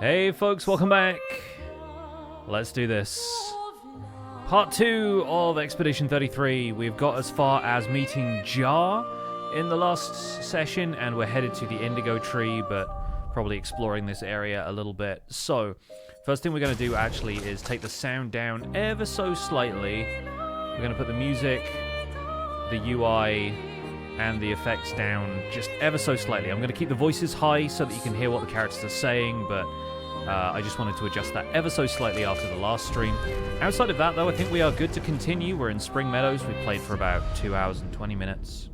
Hey folks, welcome back. Let's do this. Part 2 of Expedition 33. We've got as far as meeting Jar in the last session, and we're headed to the Indigo Tree, but probably exploring this area a little bit. So, first thing we're going to do actually is take the sound down ever so slightly. We're going to put the music, the UI, and the effects down just ever so slightly. I'm going to keep the voices high so that you can hear what the characters are saying, but I just wanted to adjust that ever so slightly after the last stream. Outside of that, though, I think we are good to continue. We're in Spring Meadows. We played for about 2 hours and 20 minutes.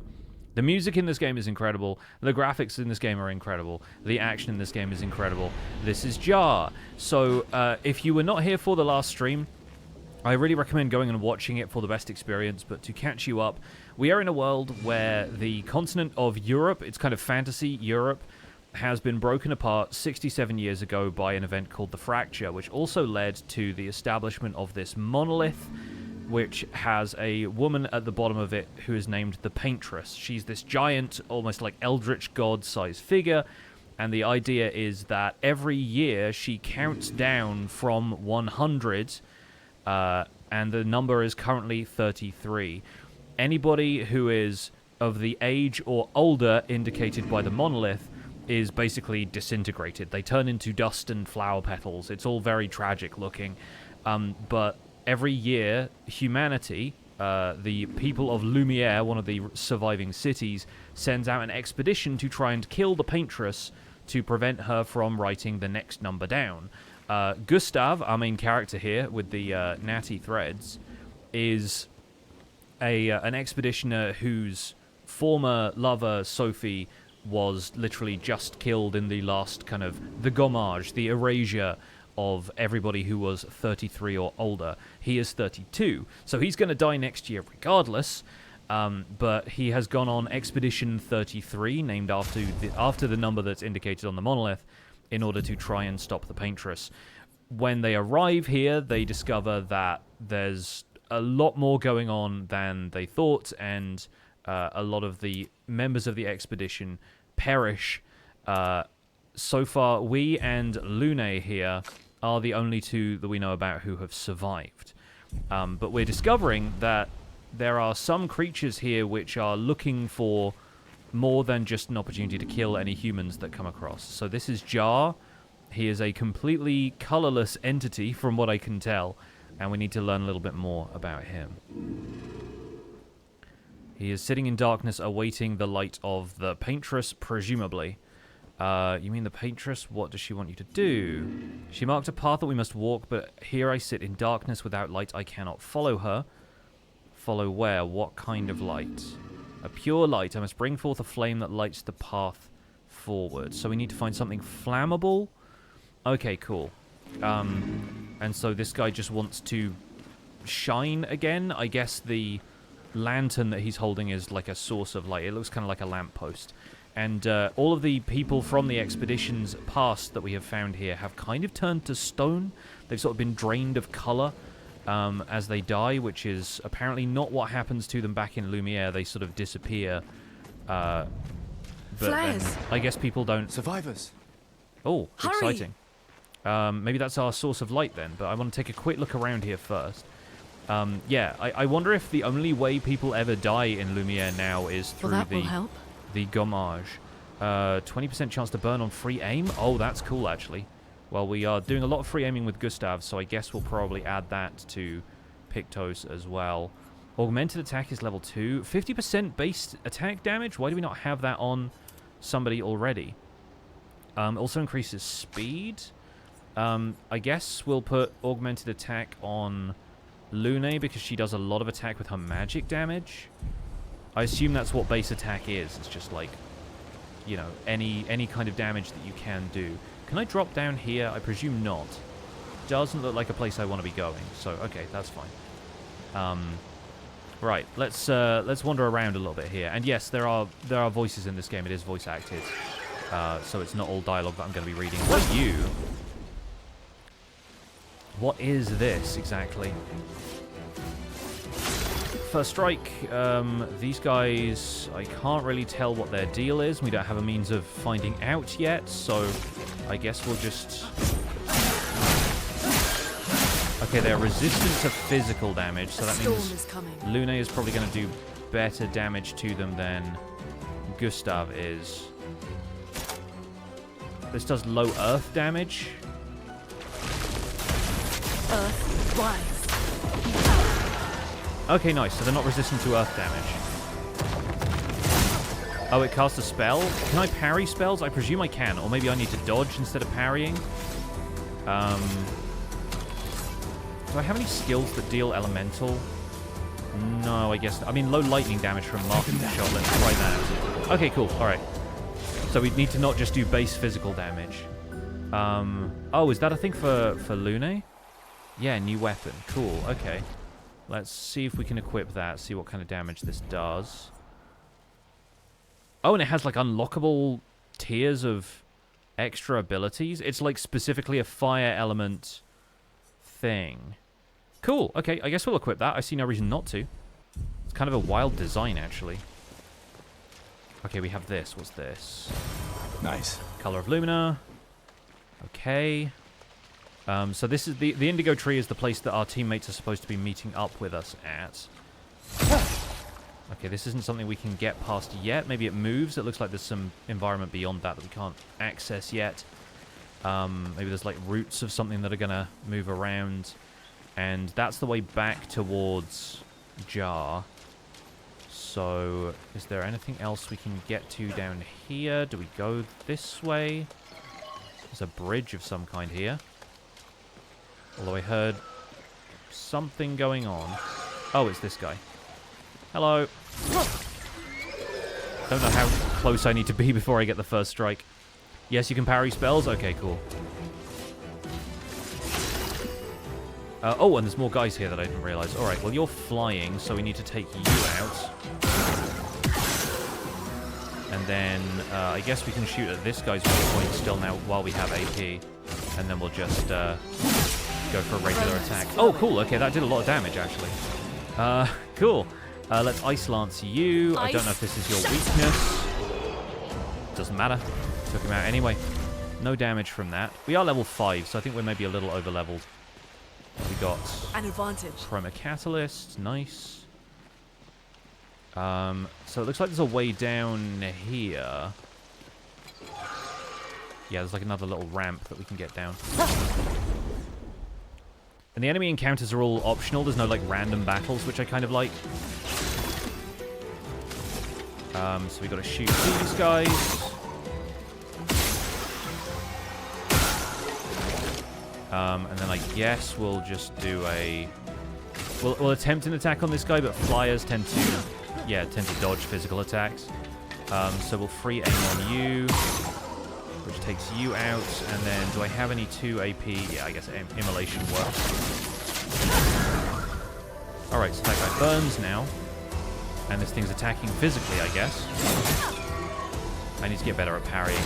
The music in this game is incredible. The graphics in this game are incredible. The action in this game is incredible. This is Jar. So if you were not here for the last stream, I really recommend going and watching it for the best experience. But to catch you up, we are in a world where the continent of Europe, it's kind of fantasy Europe, has been broken apart 67 years ago by an event called the Fracture, which also led to the establishment of this monolith, which has a woman at the bottom of it who is named the Paintress. She's this giant, almost like eldritch god-sized figure, and the idea is that every year she counts down from 100, and the number is currently 33. Anybody who is of the age or older indicated by the monolith is basically disintegrated. They turn into dust and flower petals. It's all very tragic looking. But every year, humanity, the people of Lumiere, one of the surviving cities, sends out an expedition to try and kill the Paintress to prevent her from writing the next number down. Gustav, our main character here with the natty threads, is an expeditioner whose former lover, Sophie, was literally just killed in the last kind of the gommage, the erasure of everybody who was 33 or older. He is 32, so he's going to die next year regardless, but he has gone on Expedition 33, named after the number that's indicated on the monolith, in order to try and stop the Paintress. When they arrive here, they discover that there's a lot more going on than they thought, and a lot of the members of the expedition perish. So far, we and Lune here are the only two that we know about who have survived. But we're discovering that there are some creatures here which are looking for more than just an opportunity to kill any humans that come across. So this is Jar. He is a completely colorless entity from what I can tell, and we need to learn a little bit more about him. He is sitting in darkness, awaiting the light of the Paintress, presumably. You mean the Paintress? What does she want you to do? She marked a path that we must walk, but here I sit in darkness without light. I cannot follow her. Follow where? What kind of light? A pure light. I must bring forth a flame that lights the path forward. So we need to find something flammable? Okay, cool. And so this guy just wants to shine again. I guess the lantern that he's holding is like a source of light. It looks kind of like a lamppost. And all of the people from the expeditions past that we have found here have kind of turned to stone. They've sort of been drained of color as they die, which is apparently not what happens to them back in Lumiere. They sort of disappear. But then, I guess people don't... Survivors! Oh, Hurry. exciting. Maybe that's our source of light then, but I want to take a quick look around here first. Yeah, I wonder if the only way people ever die in Lumiere now is through the gommage. 20% chance to burn on free aim? Oh, that's cool, actually. Well, we are doing a lot of free aiming with Gustav, so I guess we'll probably add that to Pictos as well. Augmented attack is level 2. 50% base attack damage? Why do we not have that on somebody already? Also increases speed. I guess we'll put augmented attack on Lune because she does a lot of attack with her magic damage. I assume that's what base attack is. It's just like, you know, any kind of damage that you can do. Can I drop down here? I presume not. Doesn't look like a place I want to be going. So okay, that's fine. Right, let's wander around a little bit here. And yes, there are voices in this game. It is voice acted. so it's not all dialogue that I'm going to be reading. What are you? What is this exactly? First strike. These guys, I can't really tell what their deal is. We don't have a means of finding out yet, so I guess we'll just... Okay, they're resistant to physical damage, so that means Lune is probably going to do better damage to them than Gustav is. This does low earth damage. Earth rise. Okay, nice. So they're not resistant to earth damage. Oh, it casts a spell? Can I parry spells? I presume I can. Or maybe I need to dodge instead of parrying. Do I have any skills that deal elemental? No, I guess... I mean, low lightning damage from marking the shot. Let's try that. Okay, cool. All right. So we need to not just do base physical damage. Oh, is that a thing for Lune? Yeah, new weapon. Cool. Okay. Let's see if we can equip that. See what kind of damage this does. Oh, and it has, like, unlockable tiers of extra abilities. It's, like, specifically a fire element thing. Cool. Okay, I guess we'll equip that. I see no reason not to. It's kind of a wild design, actually. Okay, we have this. What's this? Nice. Color of Lumina. Okay. So this is the Indigo Tree is the place that our teammates are supposed to be meeting up with us at. Okay, this isn't something we can get past yet. Maybe it moves. It looks like there's some environment beyond that we can't access yet. Maybe there's like roots of something that are going to move around. And that's the way back towards Jar. So, is there anything else we can get to down here? Do we go this way? There's a bridge of some kind here. Although I heard something going on. Oh, it's this guy. Hello. Don't know how close I need to be before I get the first strike. Yes, you can parry spells? Okay, cool. Oh, and there's more guys here that I didn't realize. Alright, well, you're flying, so we need to take you out. And then, I guess we can shoot at this guy's weak point still now while we have AP. And then we'll just go for a regular attack. Oh, cool. Okay, that did a lot of damage, actually. Cool. Let's Ice Lance you. I don't know if this is your weakness. Doesn't matter. Took him out anyway. No damage from that. We are level 5, so I think we're maybe a little over-leveled. We got an advantage. Chroma Catalyst. Nice. So it looks like there's a way down here. Yeah, there's like another little ramp that we can get down. And the enemy encounters are all optional. There's no like random battles, which I kind of like. So we got to shoot these guys. And then I guess we'll just do a... We'll attempt an attack on this guy, but flyers tend to dodge physical attacks. So we'll free aim on you, which takes you out. And then, do I have any 2 AP? Yeah, I guess Immolation works. Alright, so that guy burns now. And this thing's attacking physically, I guess. I need to get better at parrying.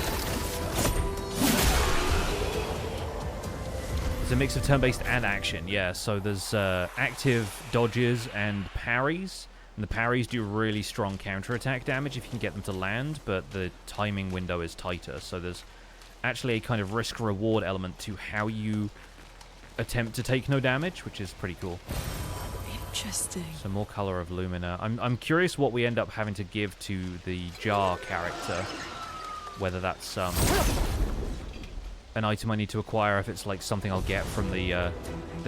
It's a mix of turn-based and action, yeah. So there's active dodges and parries. And the parries do really strong counterattack damage if you can get them to land, but the timing window is tighter. So there's actually a kind of risk-reward element to how you attempt to take no damage, which is pretty cool. Interesting. So more Color of Lumina. I'm curious what we end up having to give to the Jar character. Whether that's an item I need to acquire, if it's like something I'll get from the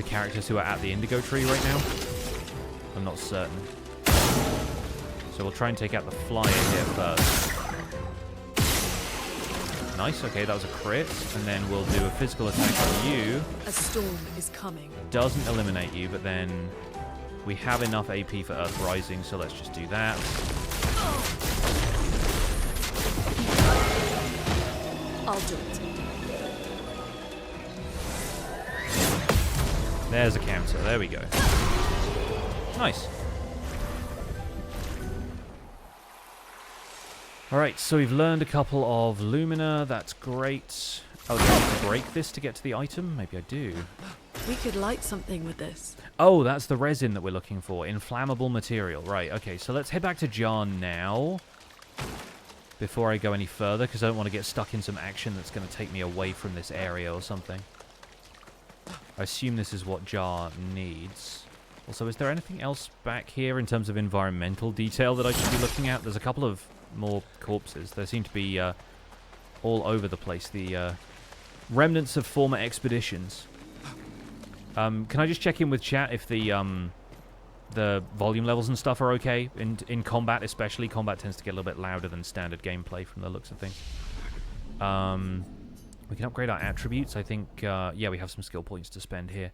characters who are at the Indigo Tree right now. I'm not certain. So we'll try and take out the flyer here first. Nice, okay, that was a crit. And then we'll do a physical attack on you. A storm is coming. Doesn't eliminate you, but then we have enough AP for Earth Rising, so let's just do that. I'll do it. There's a counter. There we go. Nice. Alright, so we've learned a couple of lumina. That's great. Oh, do I have to break this to get to the item? Maybe I do. We could light something with this. Oh, that's the resin that we're looking for. Inflammable material. Right, okay, so let's head back to Jar now. Before I go any further, because I don't want to get stuck in some action that's going to take me away from this area or something. I assume this is what Jar needs. Also, is there anything else back here in terms of environmental detail that I should be looking at? There's a couple of more corpses. There seem to be all over the place. The remnants of former expeditions. Can I just check in with chat if the volume levels and stuff are okay? In combat especially. Combat tends to get a little bit louder than standard gameplay from the looks of things. We can upgrade our attributes. I think, yeah, we have some skill points to spend here.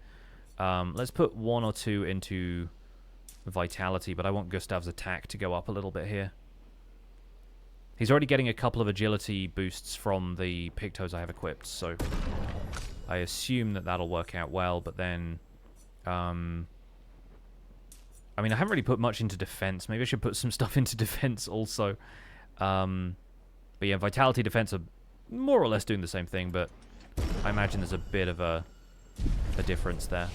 Let's put 1 or 2 into vitality, but I want Gustav's attack to go up a little bit here. He's already getting a couple of agility boosts from the Pictos I have equipped, so I assume that that'll work out well, but then... I mean, I haven't really put much into defense. Maybe I should put some stuff into defense also. But yeah, vitality, defense are more or less doing the same thing, but I imagine there's a bit of a difference there.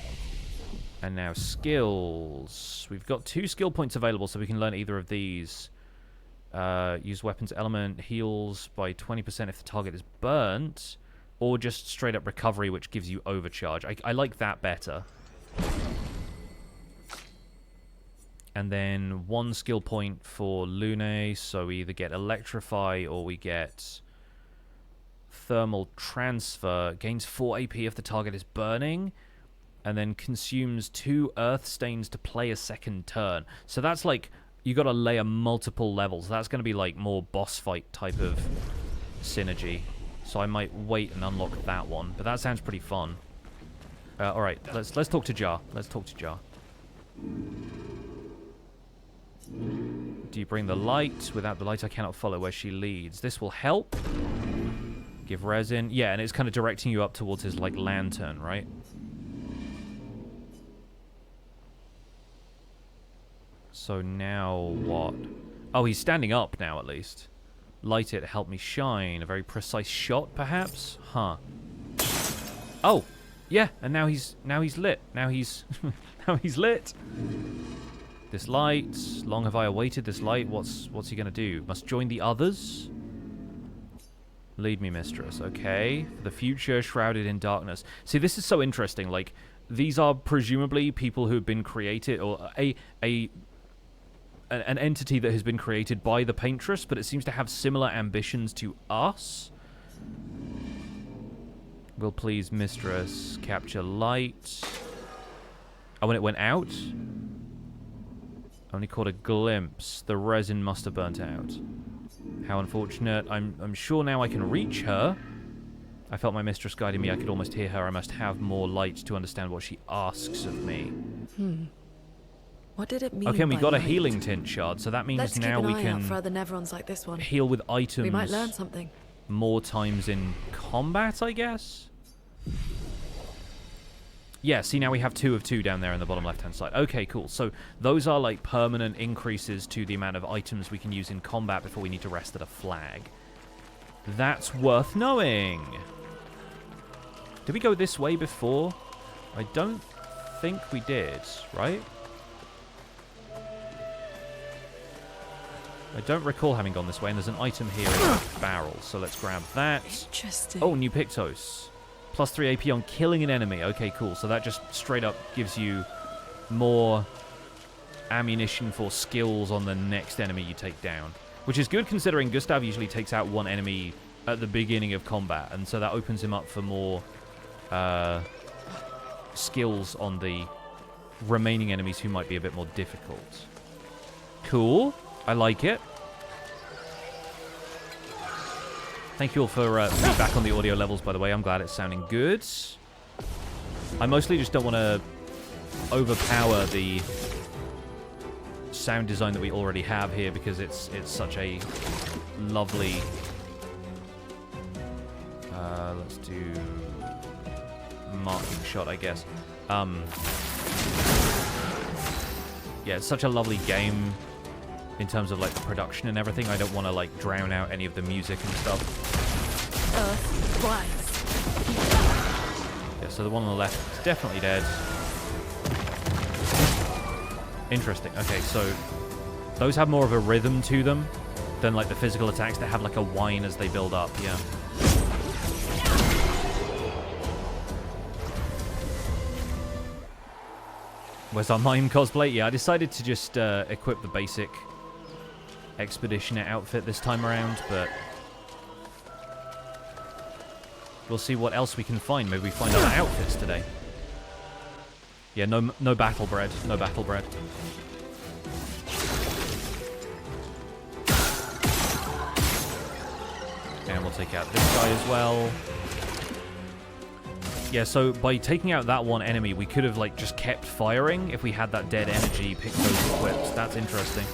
And now skills. We've got 2 skill points available, so we can learn either of these. Use weapons element, heals by 20% if the target is burnt, or just straight up recovery, which gives you overcharge. I like that better. And then 1 skill point for Lune, so we either get electrify or we get thermal transfer. Gains 4 AP if the target is burning, and then consumes 2 earth stains to play a second turn. So that's like, you got to layer multiple levels. That's going to be like more boss fight type of synergy. So I might wait and unlock that one, but that sounds pretty fun. All right, let's talk to Jar. Let's talk to Jar. Do you bring the light? Without the light, I cannot follow where she leads. This will help. Give resin. Yeah, and it's kind of directing you up towards his like lantern, right? So now what? Oh, he's standing up now at least. Light it, help me shine. A very precise shot, perhaps? Huh. Oh, yeah, and now he's lit. Now he's now he's lit. This light. Long have I awaited this light. What's he gonna do? Must join the others? Lead me, mistress. Okay. For the future, shrouded in darkness. See, this is so interesting. Like, these are presumably people who have been created, or an entity that has been created by the paintress, but it seems to have similar ambitions to us. Will please, mistress, capture light. Oh, when it went out? Only caught a glimpse. The resin must have burnt out. How unfortunate. I'm sure now I can reach her. I felt my mistress guiding me. I could almost hear her. I must have more light to understand what she asks of me. What did it mean? Okay, and we got a light? healing tint shard, so that means Let's now keep we an eye can out for other Nevrons like this one. heal with items. We might learn something. More times in combat, I guess? Yeah, see, now we have 2 of 2 down there in the bottom left-hand side. Okay, cool. So those are like permanent increases to the amount of items we can use in combat before we need to rest at a flag. That's worth knowing. Did we go this way before? I don't think we did, right? I don't recall having gone this way, and there's an item here in the barrel, so let's grab that. Interesting. Oh, new Pictos. Plus 3 AP on killing an enemy. Okay, cool. So that just straight up gives you more ammunition for skills on the next enemy you take down. Which is good considering Gustav usually takes out one enemy at the beginning of combat, and so that opens him up for more skills on the remaining enemies who might be a bit more difficult. Cool. I like it. Thank you all for feedback on the audio levels, by the way. I'm glad it's sounding good. I mostly just don't want to overpower the sound design that we already have here because it's such a lovely... let's do marking shot, I guess. Yeah, it's such a lovely game. in terms of like the production and everything. I don't want to like drown out any of the music and stuff. Earth, rise. Yeah, so the one on the left is definitely dead. Interesting. Okay, so those have more of a rhythm to them than like the physical attacks that have like a whine as they build up. Yeah. Where's our mime cosplay? Yeah, I decided to just equip the basic expeditioner outfit this time around, but we'll see what else we can find. Maybe we find other outfits today. Yeah, no battle bread. No battle bread. And we'll take out this guy as well. Yeah, so by taking out that one enemy, we could have like just kept firing if we had that dead energy Pictos equipped. That's interesting.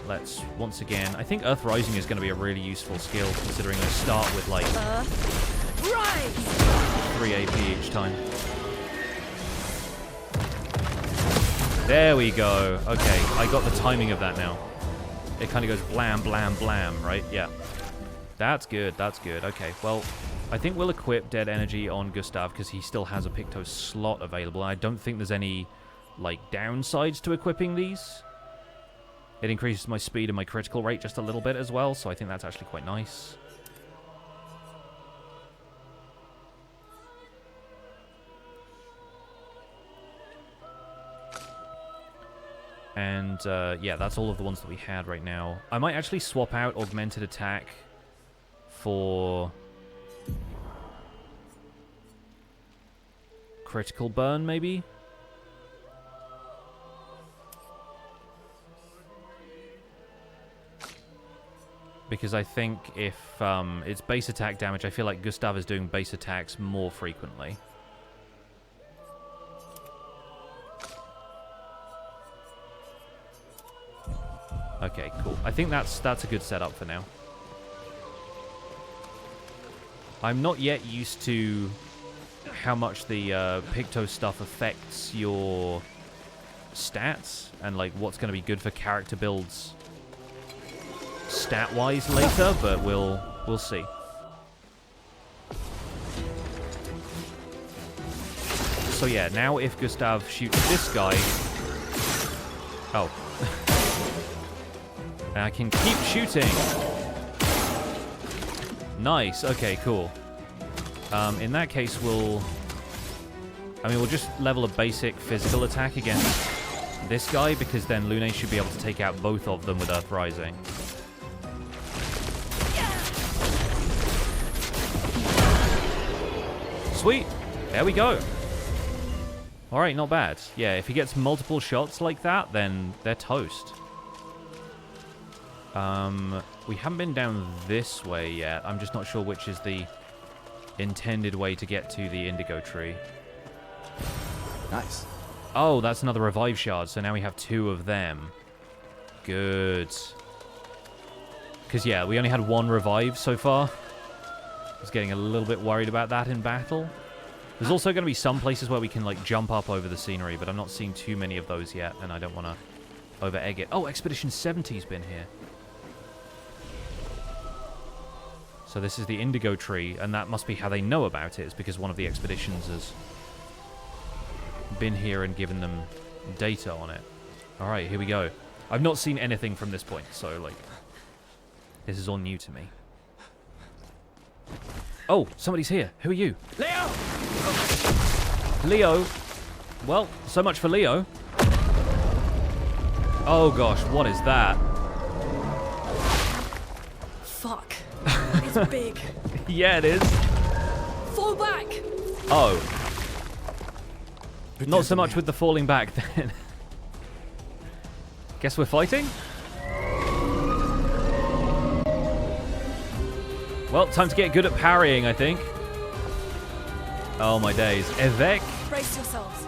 Let's once again. I think Earth Rising is going to be a really useful skill, considering I start with like 3 AP each time. There we go. Okay, I got the timing of that now. It kind of goes blam, blam, blam, right? Yeah. That's good. That's good. Okay, well, I think we'll equip Dead Energy on Gustav because he still has a Pictos slot available. I don't think there's any, like, downsides to equipping these. It increases my speed and my critical rate just a little bit as well, so I think that's actually quite nice. And, yeah, that's all of the ones that we had right now. I might actually swap out Augmented Attack for Critical Burn, maybe? Because I think if it's base attack damage, I feel like Gustav is doing base attacks more frequently. Okay, cool. I think that's a good setup for now. I'm not yet used to how much the Pictos stuff affects your stats and like what's going to be good for character builds stat-wise later, but we'll see. So yeah, now if Gustav shoots this guy, oh. And I can keep shooting. Nice. Okay, cool. In that case, we'll just level a basic physical attack against this guy, because then Lune should be able to take out both of them with Earth Rising. Sweet. There we go. All right, not bad. Yeah, if he gets multiple shots like that, then they're toast. We haven't been down this way yet. I'm just not sure which is the intended way to get to the indigo tree. Nice. Oh, that's another revive shard, so now we have 2 of them. Good. Because, yeah, we only had 1 revive so far. I was getting a little bit worried about that in battle. There's also going to be some places where we can, like, jump up over the scenery, but I'm not seeing too many of those yet, and I don't want to over-egg it. Oh, Expedition 70's been here. So this is the indigo tree, and that must be how they know about it. It's because one of the expeditions has been here and given them data on it. All right, here we go. I've not seen anything from this point, so, like, this is all new to me. Oh, somebody's here. Who are you? Leo! Leo. Well, so much for Leo. Oh, gosh, what is that? Fuck. It's big. Yeah, it is. Fall back. Oh. Not so much with the falling back, then. Guess we're fighting? Well, time to get good at parrying, I think. Oh, my days. Évêque? Brace yourselves.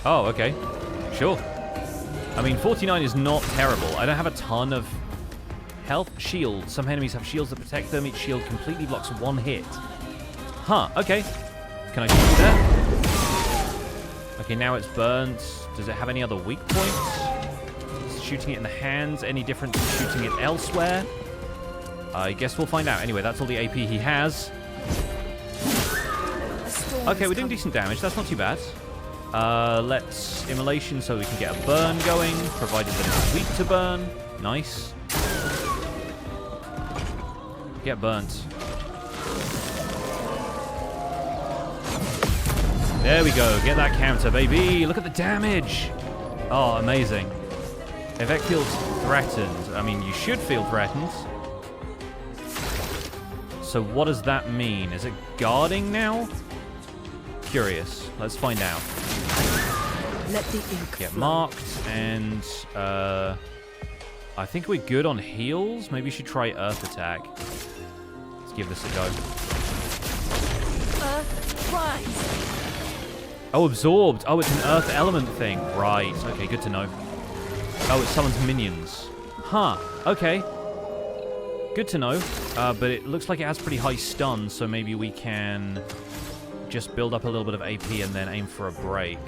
Oh, okay. Sure. I mean, 49 is not terrible. I don't have a ton of health. Shield. Some enemies have shields that protect them. Each shield completely blocks 1 hit. Huh, okay. Can I shoot that? Okay, now it's burnt. Does it have any other weak points? Shooting it in the hands, any difference in shooting it elsewhere? I guess we'll find out. Anyway, that's all the AP he has. Okay, we're doing decent damage. That's not too bad. Let's immolation so we can get a burn going, provided that it's weak to burn. Nice. Get burnt. There we go. Get that counter, baby. Look at the damage. Oh, amazing. Evec feels threatened. I mean, you should feel threatened. So what does that mean? Is it guarding now? Curious. Let's find out. Let the ink Get flow. marked, and I think we're good on heals. Maybe we should try Earth Attack. Let's give this a go. Rise. Oh, absorbed. Oh, it's an Earth element thing. Right. Okay, good to know. Oh, it summons minions. Huh. Okay. Good to know. But it looks like it has pretty high stun, so maybe we can just build up a little bit of AP and then aim for a break.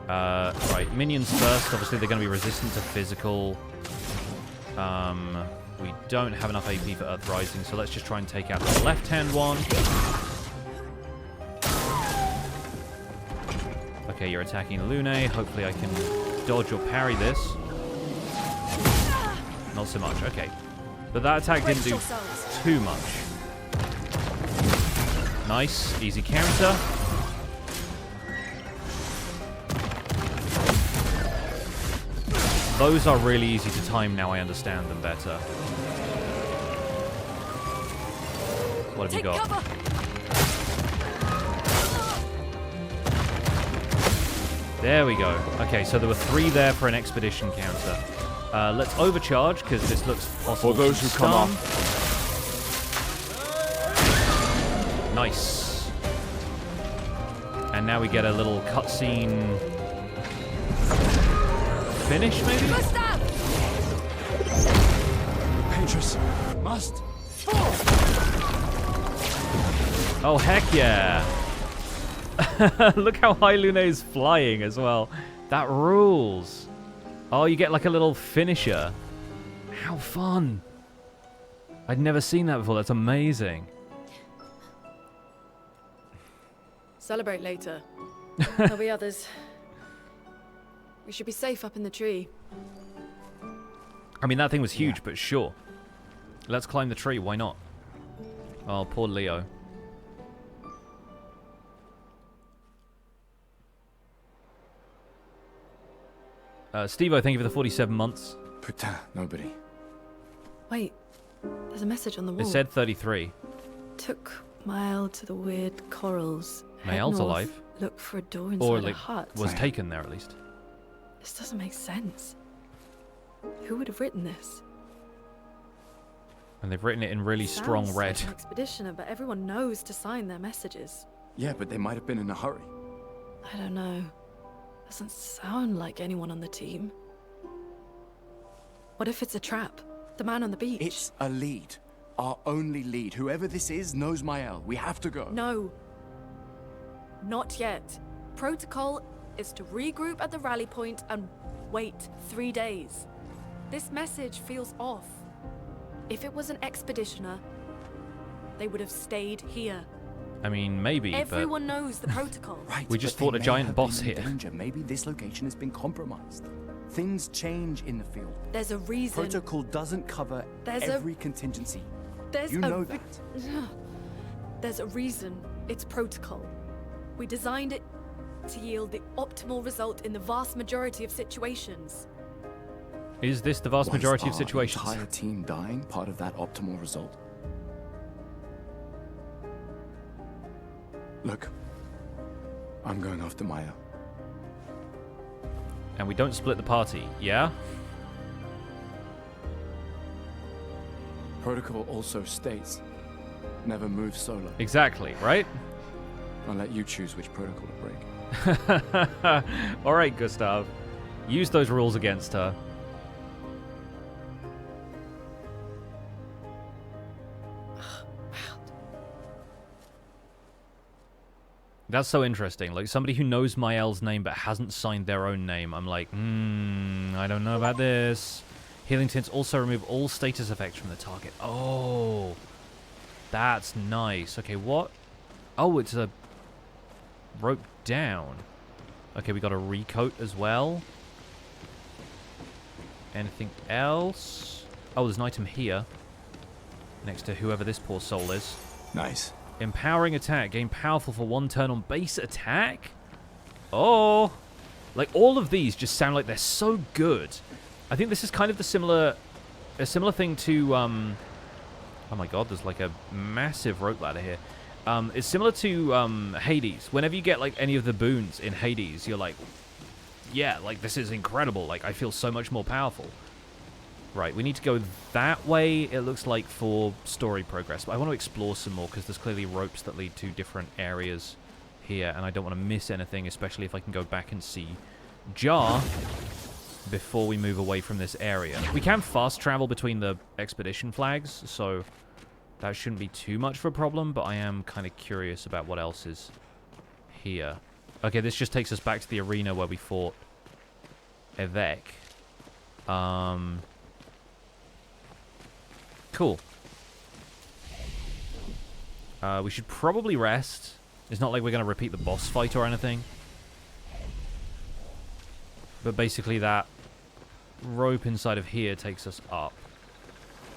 Right, minions first. Obviously, they're going to be resistant to physical. We don't have enough AP for Earth Rising, so let's just try and take out the left-hand one. Okay, you're attacking Lune. Hopefully I can dodge or parry this. Not so much. Okay. But that attack didn't do too much. Nice. Easy counter. Those are really easy to time now. I understand them better. What have you got? Cover. There we go. Okay, so there were 3 there for an expedition counter. Let's overcharge, because this looks possible. For those who come up. Nice. And now we get a little cutscene finish, maybe? Gustav! Petrus must. Oh, heck yeah. Look how high Lune is flying as well. That rules. Oh, you get like a little finisher. How fun. I'd never seen that before. That's amazing. Celebrate later. There'll be others. We should be safe up in the tree. I mean, that thing was huge, but sure. Let's climb the tree. Why not? Oh, poor Leo. Steve-O, thank you for the 47 months. Putain, nobody. Wait, there's a message on the wall. It said 33. Took Maelle to the weird corals. Head Maelle's north, alive. Look for a door inside Or a like, hut. was taken there at least. This doesn't make sense. Who would have written this? And they've written it in really strong Sounds red. like an expeditioner, but everyone knows to sign their messages. Yeah, but they might have been in a hurry. I don't know. Doesn't sound like anyone on the team. What if it's a trap? The man on the beach? It's a lead. Our only lead. Whoever this is knows Maelle. We have to go. No. Not yet. Protocol is to regroup at the rally point and wait 3 days. This message feels off. If it was an expeditioner, they would have stayed here. I mean, maybe, Everyone knows the protocol. Right, We just but fought they a may giant have boss been in here. Danger. Maybe this location has been compromised. Things change in the field. There's a reason. Protocol doesn't cover There's every contingency. There's You a know re- that. There's a reason it's protocol. We designed it to yield the optimal result in the vast majority of situations. is this the vast majority of Was situations? our entire team dying part of that optimal result? Look, I'm going after Maelle. And we don't split the party, yeah? Protocol also states, never move solo. Exactly, right? I'll let you choose which protocol to break. Alright, Gustav. Use those rules against her. That's so interesting. Like, somebody who knows Maelle's name but hasn't signed their own name. I'm like, I don't know about this. Healing tints also remove all status effects from the target. Oh, that's nice. Okay, what? Oh, it's a rope down. Okay, we got a recoat as well. Anything else? Oh, there's an item here. Next to whoever this poor soul is. Nice. Empowering attack. Gain powerful for 1 turn on base attack? Oh. Like, all of these just sound like they're so good. I think this is kind of a similar thing to, oh my god, there's like a massive rope ladder here. It's similar to Hades. Whenever you get like any of the boons in Hades, you're like, yeah, like this is incredible. Like I feel so much more powerful. Right, we need to go that way, it looks like, for story progress. But I want to explore some more because there's clearly ropes that lead to different areas here. And I don't want to miss anything, especially if I can go back and see Jar before we move away from this area. We can fast travel between the expedition flags, so that shouldn't be too much of a problem, but I am kind of curious about what else is here. Okay, this just takes us back to the arena where we fought Evek. Cool. We should probably rest. It's not like we're going to repeat the boss fight or anything. But basically that rope inside of here takes us up.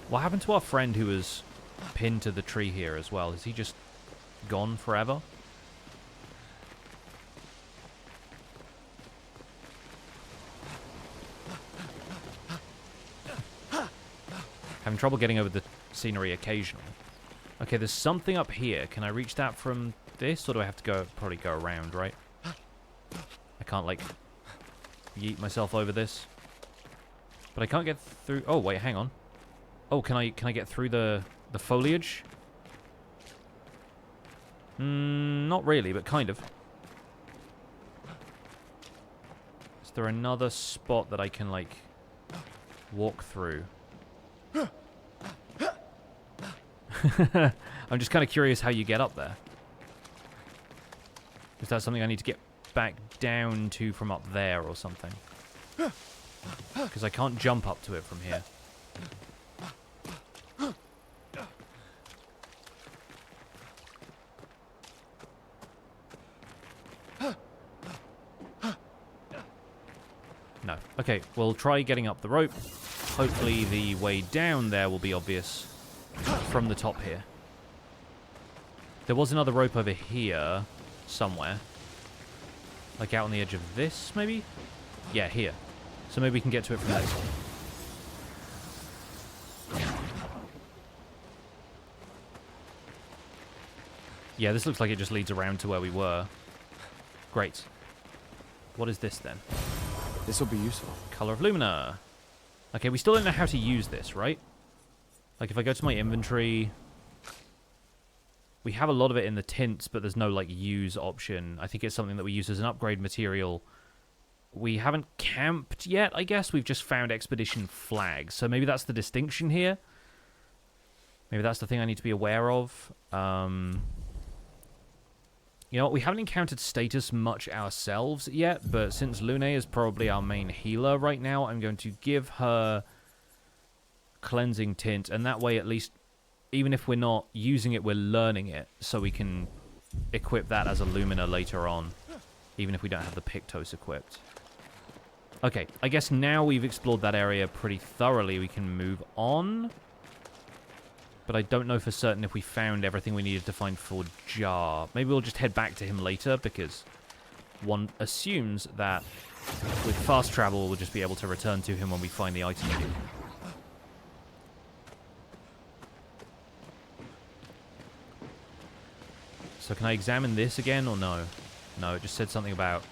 What happened to our friend who was pinned to the tree here as well? Is he just gone forever? Having trouble getting over the scenery occasionally. Okay, there's something up here. Can I reach that from this? Or do I have to probably go around, right? I can't, like, yeet myself over this. But I can't get through... Oh, wait, hang on. Oh, can I get through the foliage? Not really, but kind of. Is there another spot that I can, like, walk through? I'm just kind of curious how you get up there. Is that something I need to get back down to from up there or something? Because I can't jump up to it from here. No. Okay, we'll try getting up the rope. Hopefully the way down there will be obvious from the top here. There was another rope over here somewhere. Like out on the edge of this, maybe? Yeah, here. So maybe we can get to it from this. Yeah, this looks like it just leads around to where we were. Great. What is this then? This will be useful. Color of Lumina. Okay, we still don't know how to use this, right? Like, if I go to my inventory... We have a lot of it in the tints, but there's no, like, use option. I think it's something that we use as an upgrade material. We haven't camped yet, I guess. We've just found expedition flags. So maybe that's the distinction here. Maybe that's the thing I need to be aware of. You know what? We haven't encountered status much ourselves yet, but since Lune is probably our main healer right now, I'm going to give her cleansing tint, and that way at least, even if we're not using it, we're learning it, so we can equip that as a Lumina later on, even if we don't have the Pictos equipped. Okay, I guess now we've explored that area pretty thoroughly, we can move on. But I don't know for certain if we found everything we needed to find for Jar. Maybe we'll just head back to him later, because one assumes that with fast travel, we'll just be able to return to him when we find the item. So can I examine this again, or no? No, it just said something about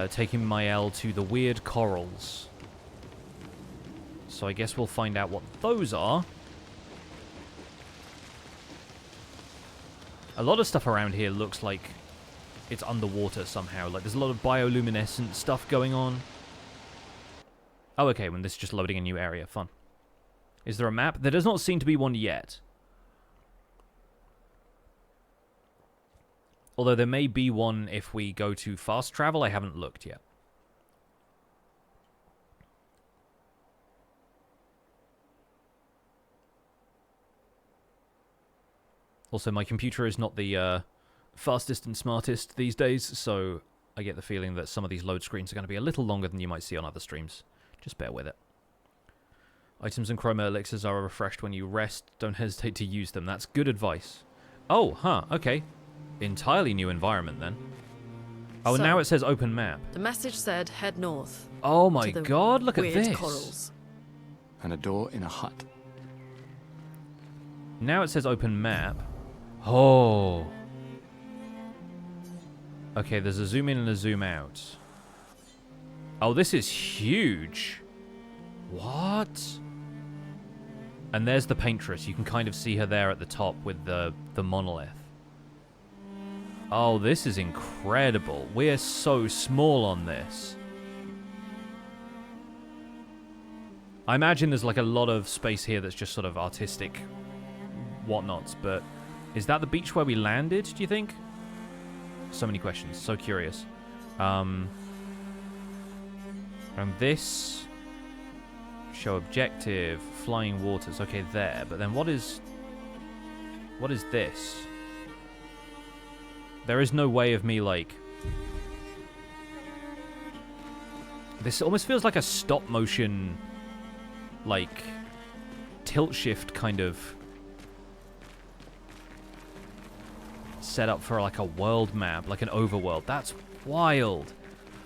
taking Maelle to the weird corals. So I guess we'll find out what those are. A lot of stuff around here looks like it's underwater somehow. Like, there's a lot of bioluminescent stuff going on. Oh, okay, when this is just loading a new area. Fun. Is there a map? There does not seem to be one yet. Although there may be one if we go to fast travel. I haven't looked yet. Also, my computer is not the fastest and smartest these days, so I get the feeling that some of these load screens are going to be a little longer than you might see on other streams. Just bear with it. Items and chroma elixirs are refreshed when you rest. Don't hesitate to use them. That's good advice. Oh, huh, okay. Entirely new environment, then. Oh, and So, now it says open map. The message said head north. Oh my to the god, look at weird this. corals. And a door in a hut. Now it says open map. Oh. Okay, there's a zoom in and a zoom out. Oh, this is huge. What? And there's the paintress. You can kind of see her there at the top with the monolith. Oh, this is incredible. We're so small on this. I imagine there's like a lot of space here that's just sort of artistic whatnots, but is that the beach where we landed, do you think? So many questions. So curious. And this... Show objective, flying waters. Okay, there. But then what is this? There is no way of me, like... This almost feels like a stop-motion, like, tilt-shift kind of setup for, like, a world map, like an overworld. That's wild.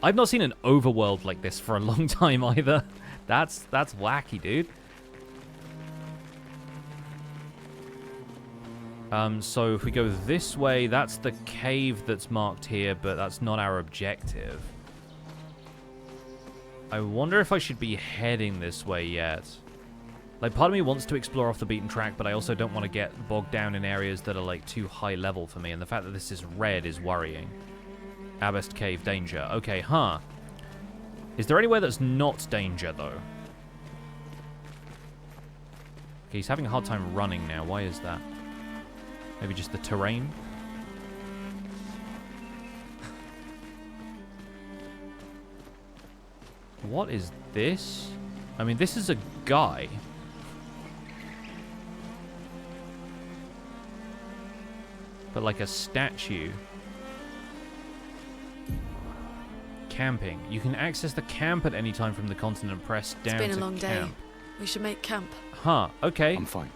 I've not seen an overworld like this for a long time either. That's wacky, dude. So if we go this way, that's the cave that's marked here, but that's not our objective. I wonder if I should be heading this way yet. Like, part of me wants to explore off the beaten track, but I also don't want to get bogged down in areas that are, like, too high level for me, and the fact that this is red is worrying. Abbast Cave, danger. Okay, huh. Is there anywhere that's not danger, though? Okay, he's having a hard time running now. Why is that? Maybe just the terrain? What is this? I mean, this is a guy. But like a statue. Camping. You can access the camp at any time from the continent and press down to camp. It's been a long day. We should make camp. Huh, okay. I'm fine.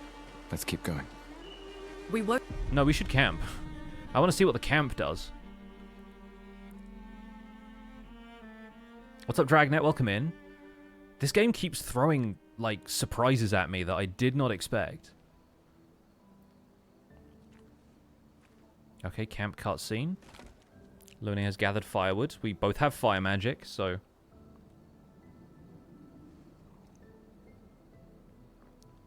Let's keep going. We won't. No, we should camp. I want to see what the camp does. What's up, Dragnet? Welcome in. This game keeps throwing, like, surprises at me that I did not expect. Okay, camp cutscene. Luna has gathered firewood. We both have fire magic, so...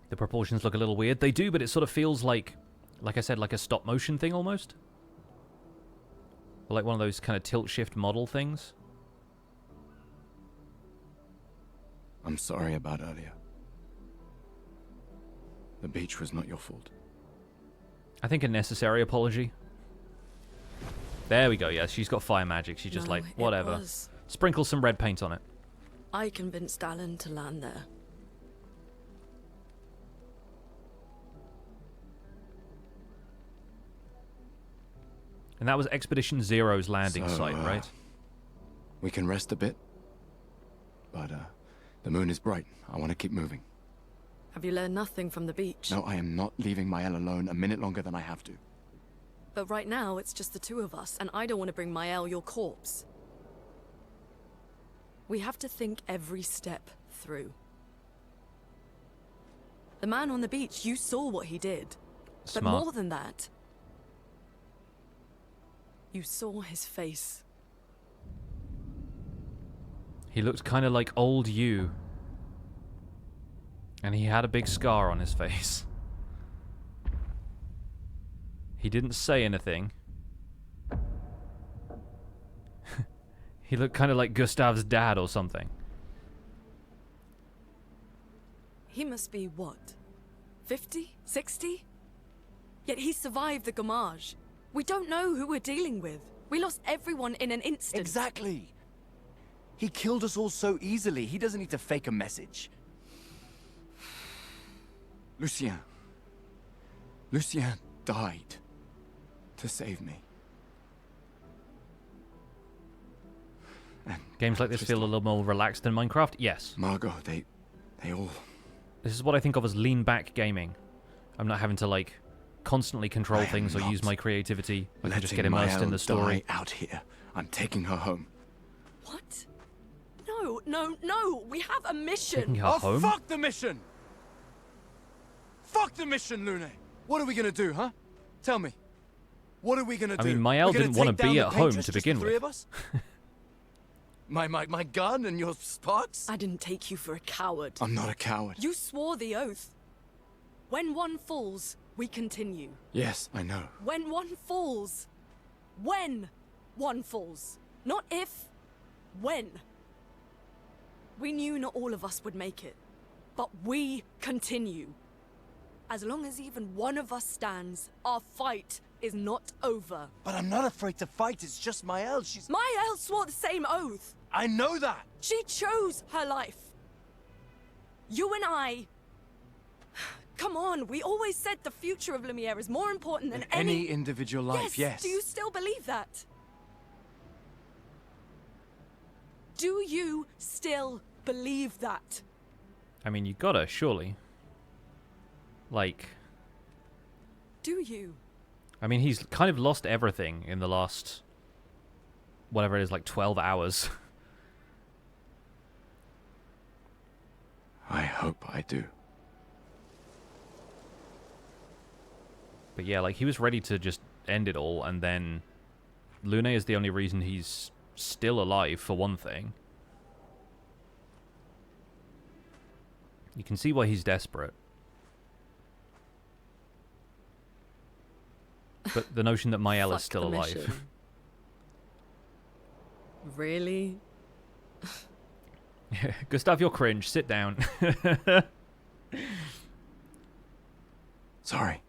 The proportions look a little weird. They do, but it sort of feels like I said, like a stop-motion thing almost. Or like one of those kind of tilt-shift model things. I'm sorry about earlier. The beach was not your fault. I think a necessary apology. There we go, yes. She's got fire magic. She's just No, like, it whatever. was. Sprinkle some red paint on it. I convinced Alan to land there. And that was Expedition Zero's landing site, right? We can rest a bit. But, the moon is bright. I want to keep moving. Have you learned nothing from the beach? No, I am not leaving Maelle alone a minute longer than I have to. But right now, it's just the two of us, and I don't want to bring Maelle your corpse. We have to think every step through. The man on the beach, you saw what he did. Smart. But more than that, you saw his face. He looked kind of like old you. And he had a big scar on his face. He didn't say anything. He looked kind of like Gustav's dad or something. He must be what? 50? 60? Yet he survived the Gamage. We don't know who we're dealing with. We lost everyone in an instant. Exactly. He killed us all so easily. He doesn't need to fake a message. Lucien. Lucien died to save me. And Games like this feel a little more relaxed than Minecraft? Yes. Margot, they all... This is what I think of as lean back gaming. I'm not having to, like, constantly control I am things or not use my creativity. I can just letting get immersed in Maelle the story. die out here. I'm taking her home. What? No, no, no! We have a mission! Taking her Oh, home? fuck the mission! Fuck the mission, Lune! What are we gonna do, huh? Tell me. What are we gonna do? I mean, Maelle We're gonna didn't want take to down be the at home painters, to just begin the three with. of us? My gun and your sparks? I didn't take you for a coward. I'm not a coward. You swore the oath. When one falls, we continue. Yes, I know. When one falls. When one falls. Not if. When. We knew not all of us would make it. But we continue. As long as even one of us stands, our fight is not over. But I'm not afraid to fight. It's just Maelle. She's... Maelle swore the same oath. I know that. She chose her life. You and I... Come on, we always said the future of Lumiere is more important than Any individual life, yes. Do you still believe that? Do you still believe that? I mean, you gotta, surely. Like... Do you? I mean, he's kind of lost everything in the last... whatever it is, like 12 hours. I hope I do. But yeah, like, he was ready to just end it all, and then Lune is the only reason he's still alive, for one thing. You can see why he's desperate. But the notion that Maelle is Fuck still the alive. mission. Really? Gustav, you're cringe. Sit down. Sorry.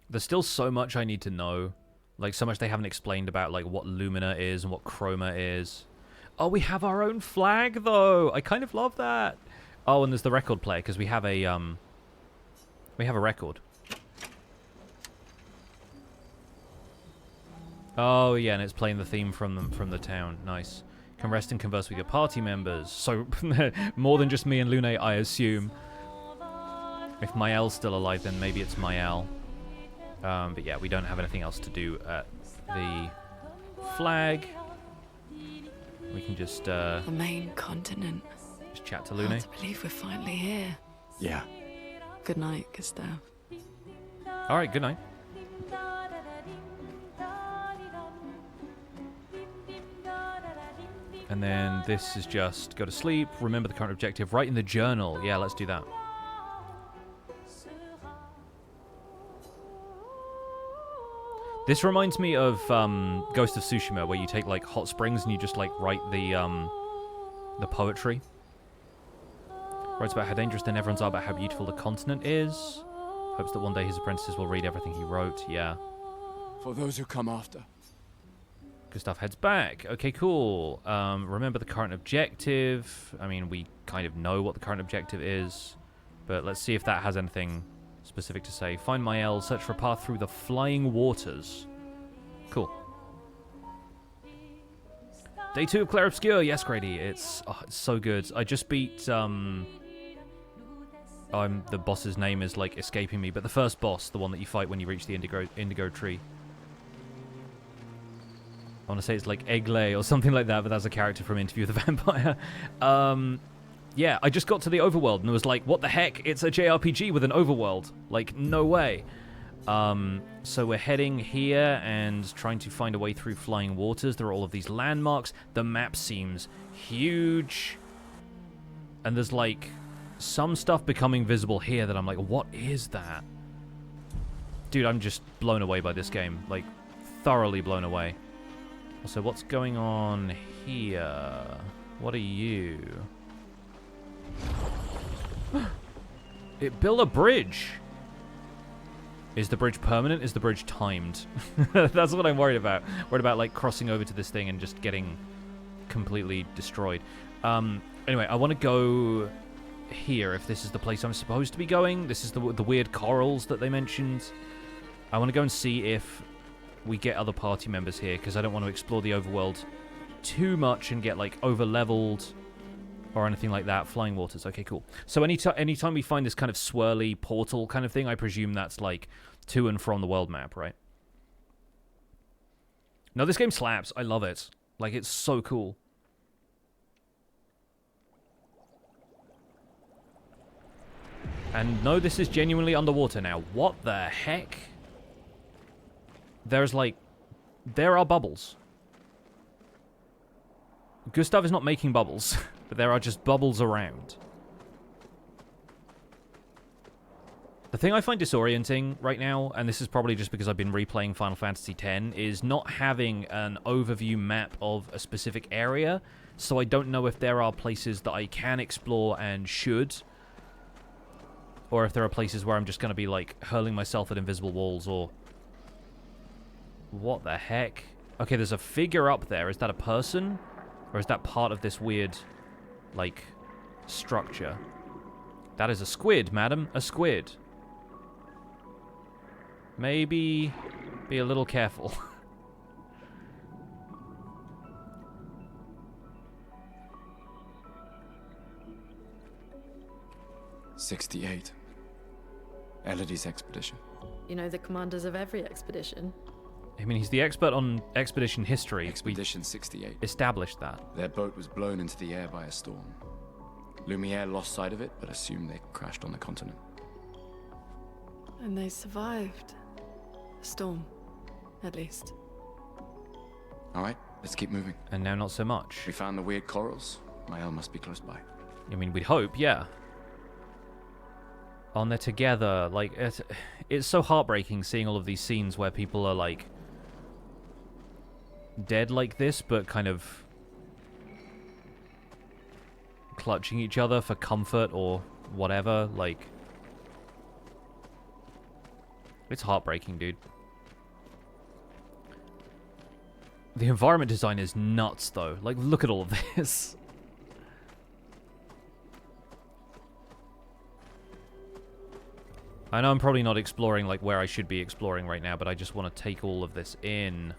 There's still so much I need to know. Like, so much they haven't explained about, like, what Lumina is and what Chroma is. Oh, we have our own flag, though! I kind of love that! Oh, and there's the record player, because we have a, we have a record. Oh, yeah, and it's playing the theme from the town. Nice. Can rest and converse with your party members. So, more than just me and Lune, I assume. If Maelle's still alive, then maybe it's Maelle. But yeah, we don't have anything else to do at the flag. We can just The main continent. just chat to Lune. Hard to believe we're finally here. Yeah. Good night, Gustav. All right, good night. And then this is just go to sleep, remember the current objective, write in the journal. Yeah, let's do that. This reminds me of Ghost of Tsushima, where you take like hot springs and you just like write the poetry. Writes about how dangerous the Neverons are, about how beautiful the continent is. Hopes that one day his apprentices will read everything he wrote. Yeah. For those who come after. Gustav heads back. Okay, cool. Remember the current objective. I mean, we kind of know what the current objective is, but let's see if that has anything specific to say. Find Maelle, search for a path through the flying waters. Cool. Day 2 of Clair Obscur. Yes, Grady. It's so good. I just beat, the boss's name is, like, escaping me, but the first boss, the one that you fight when you reach the indigo tree. I want to say it's like Egle or something like that, but that's a character from Interview with the Vampire. Yeah, I just got to the overworld and was like, what the heck? It's a JRPG with an overworld. Like, no way. So we're heading here and trying to find a way through flying waters. There are all of these landmarks. The map seems huge. And there's like some stuff becoming visible here that I'm like, what is that? Dude, I'm just blown away by this game. Like, thoroughly blown away. So what's going on here? What are you? It built a bridge. Is the bridge permanent? Is the bridge timed? That's what I'm worried about. Worried about, like, crossing over to this thing and just getting completely destroyed. Anyway, I want to go here if this is the place I'm supposed to be going. This is the weird corals that they mentioned. I want to go and see if we get other party members here, because I don't want to explore the overworld too much and get, like, over-leveled or anything like that. Flying waters. Okay, cool. So anytime we find this kind of swirly portal kind of thing, I presume that's, like, to and from the world map, right? No, this game slaps. I love it. Like, it's so cool. And no, this is genuinely underwater now. What the heck? There's, like... There are bubbles. Gustav is not making bubbles. But there are just bubbles around. The thing I find disorienting right now, and this is probably just because I've been replaying Final Fantasy X, is not having an overview map of a specific area, so I don't know if there are places that I can explore and should, or if there are places where I'm just going to be, like, hurling myself at invisible walls, or... What the heck? Okay, there's a figure up there. Is that a person? Or is that part of this weird... like, structure? That is a squid, madam. A squid. Maybe be a little careful. '68. Elodie's expedition. You know the commanders of every expedition. I mean, he's the expert on expedition history. Expedition 68. We established that. Their boat was blown into the air by a storm. Lumiere lost sight of it, but assumed they crashed on the continent. And they survived. The storm, at least. All right, let's keep moving. And now not so much. We found the weird corals. Maelle must be close by. I mean, we'd hope, yeah. On they're together. Like, it's so heartbreaking seeing all of these scenes where people are, like, dead like this, but kind of clutching each other for comfort or whatever. Like, it's heartbreaking, dude. The environment design is nuts, though. Like, look at all of this. I know I'm probably not exploring, like, where I should be exploring right now, but I just want to take all of this in.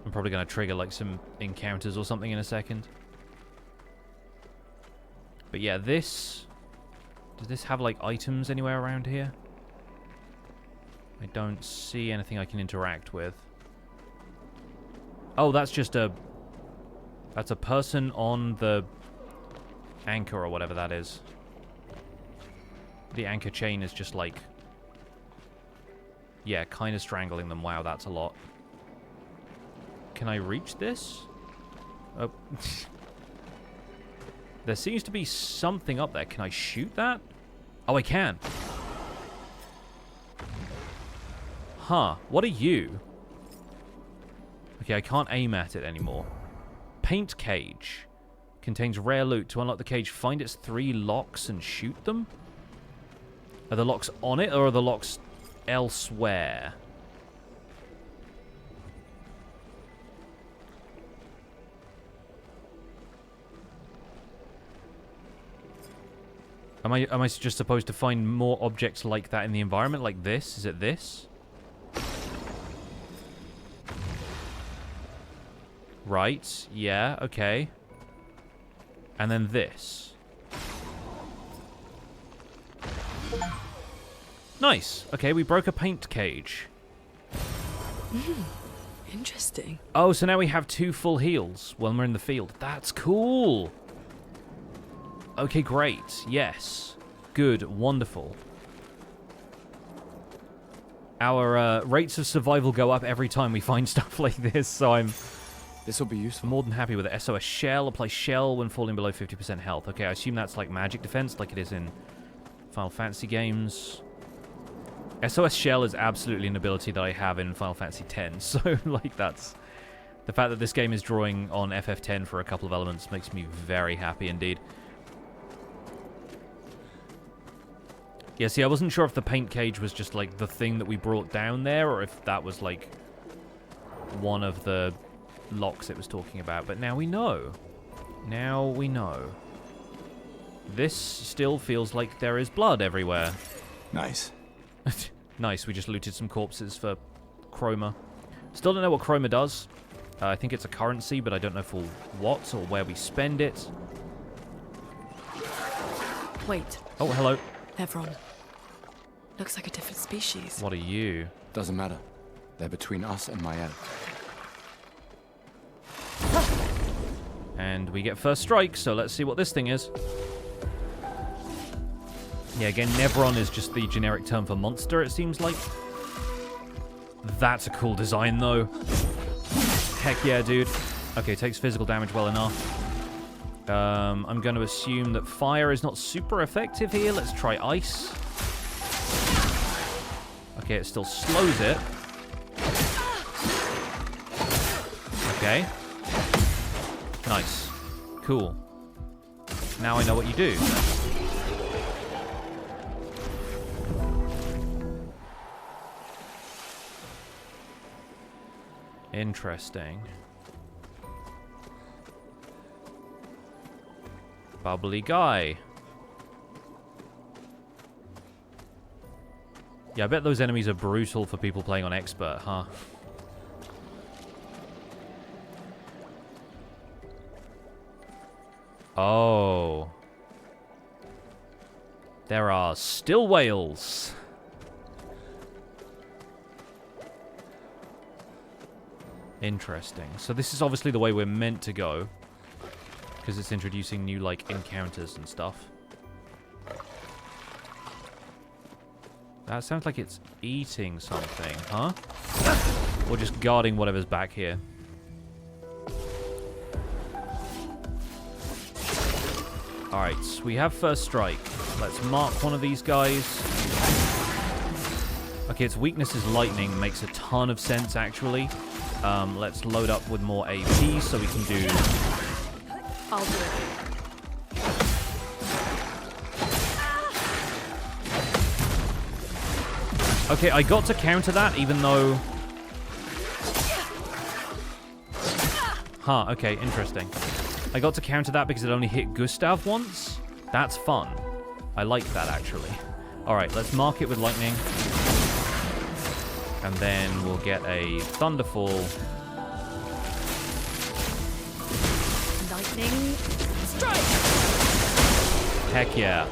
I'm probably going to trigger, like, some encounters or something in a second. But yeah, this... Does this have, like, items anywhere around here? I don't see anything I can interact with. Oh, that's just a... That's a person on the anchor or whatever that is. The anchor chain is just, like... Yeah, kind of strangling them. Wow, that's a lot. Can I reach this? Oh. There seems to be something up there. Can I shoot that? Oh, I can. Huh. What are you? Okay, I can't aim at it anymore. Paint cage. Contains rare loot. To unlock the cage, find its 3 locks and shoot them? Are the locks on it, or are the locks elsewhere? Am I just supposed to find more objects like that in the environment? Like this? Is it this? Right. Yeah, okay. And then this. Nice. Okay, we broke a paint cage. Interesting. Oh, so now we have 2 full heals when we're in the field. That's cool. Okay, great. Yes. Good. Wonderful. Our rates of survival go up every time we find stuff like this, so I'm... This will be useful. More than happy with it. SOS shell. Apply shell when falling below 50% health. Okay, I assume that's like magic defense, like it is in Final Fantasy games. SOS shell is absolutely an ability that I have in Final Fantasy X. So, like, that's... The fact that this game is drawing on FF10 for a couple of elements makes me very happy indeed. Yeah, see, I wasn't sure if the paint cage was just, like, the thing that we brought down there, or if that was, like, one of the locks it was talking about. But now we know. Now we know. This still feels like there is blood everywhere. Nice. Nice, we just looted some corpses for chroma. Still don't know what chroma does. I think it's a currency, but I don't know for what or where we spend it. Wait, Oh, hello. Nevron. Looks like a different species. What are you? Doesn't matter. They're between us and Maelle. And we get first strike, so let's see what this thing is. Yeah, again, Nevron is just the generic term for monster, it seems like. That's a cool design, though. Heck yeah, dude. Okay, takes physical damage well enough. I'm going to assume that fire is not super effective here. Let's try ice. Okay, it still slows it. Okay. Nice. Cool. Now I know what you do. Interesting. Bubbly guy. Yeah, I bet those enemies are brutal for people playing on expert, huh? Oh. There are still whales. Interesting. So this is obviously the way we're meant to go. Because it's introducing new, like, encounters and stuff. That sounds like it's eating something, huh? Or just guarding whatever's back here. Alright, so we have first strike. Let's mark one of these guys. Okay, its weakness is lightning. Makes a ton of sense, actually. Let's load up with more AP so we can do... I'll do it. Okay, I got to counter that, even though... Huh, okay, interesting. I got to counter that because it only hit Gustav once. That's fun. I like that, actually. Alright, let's mark it with lightning. And then we'll get a Thunderfall. Lightning strike! Heck yeah.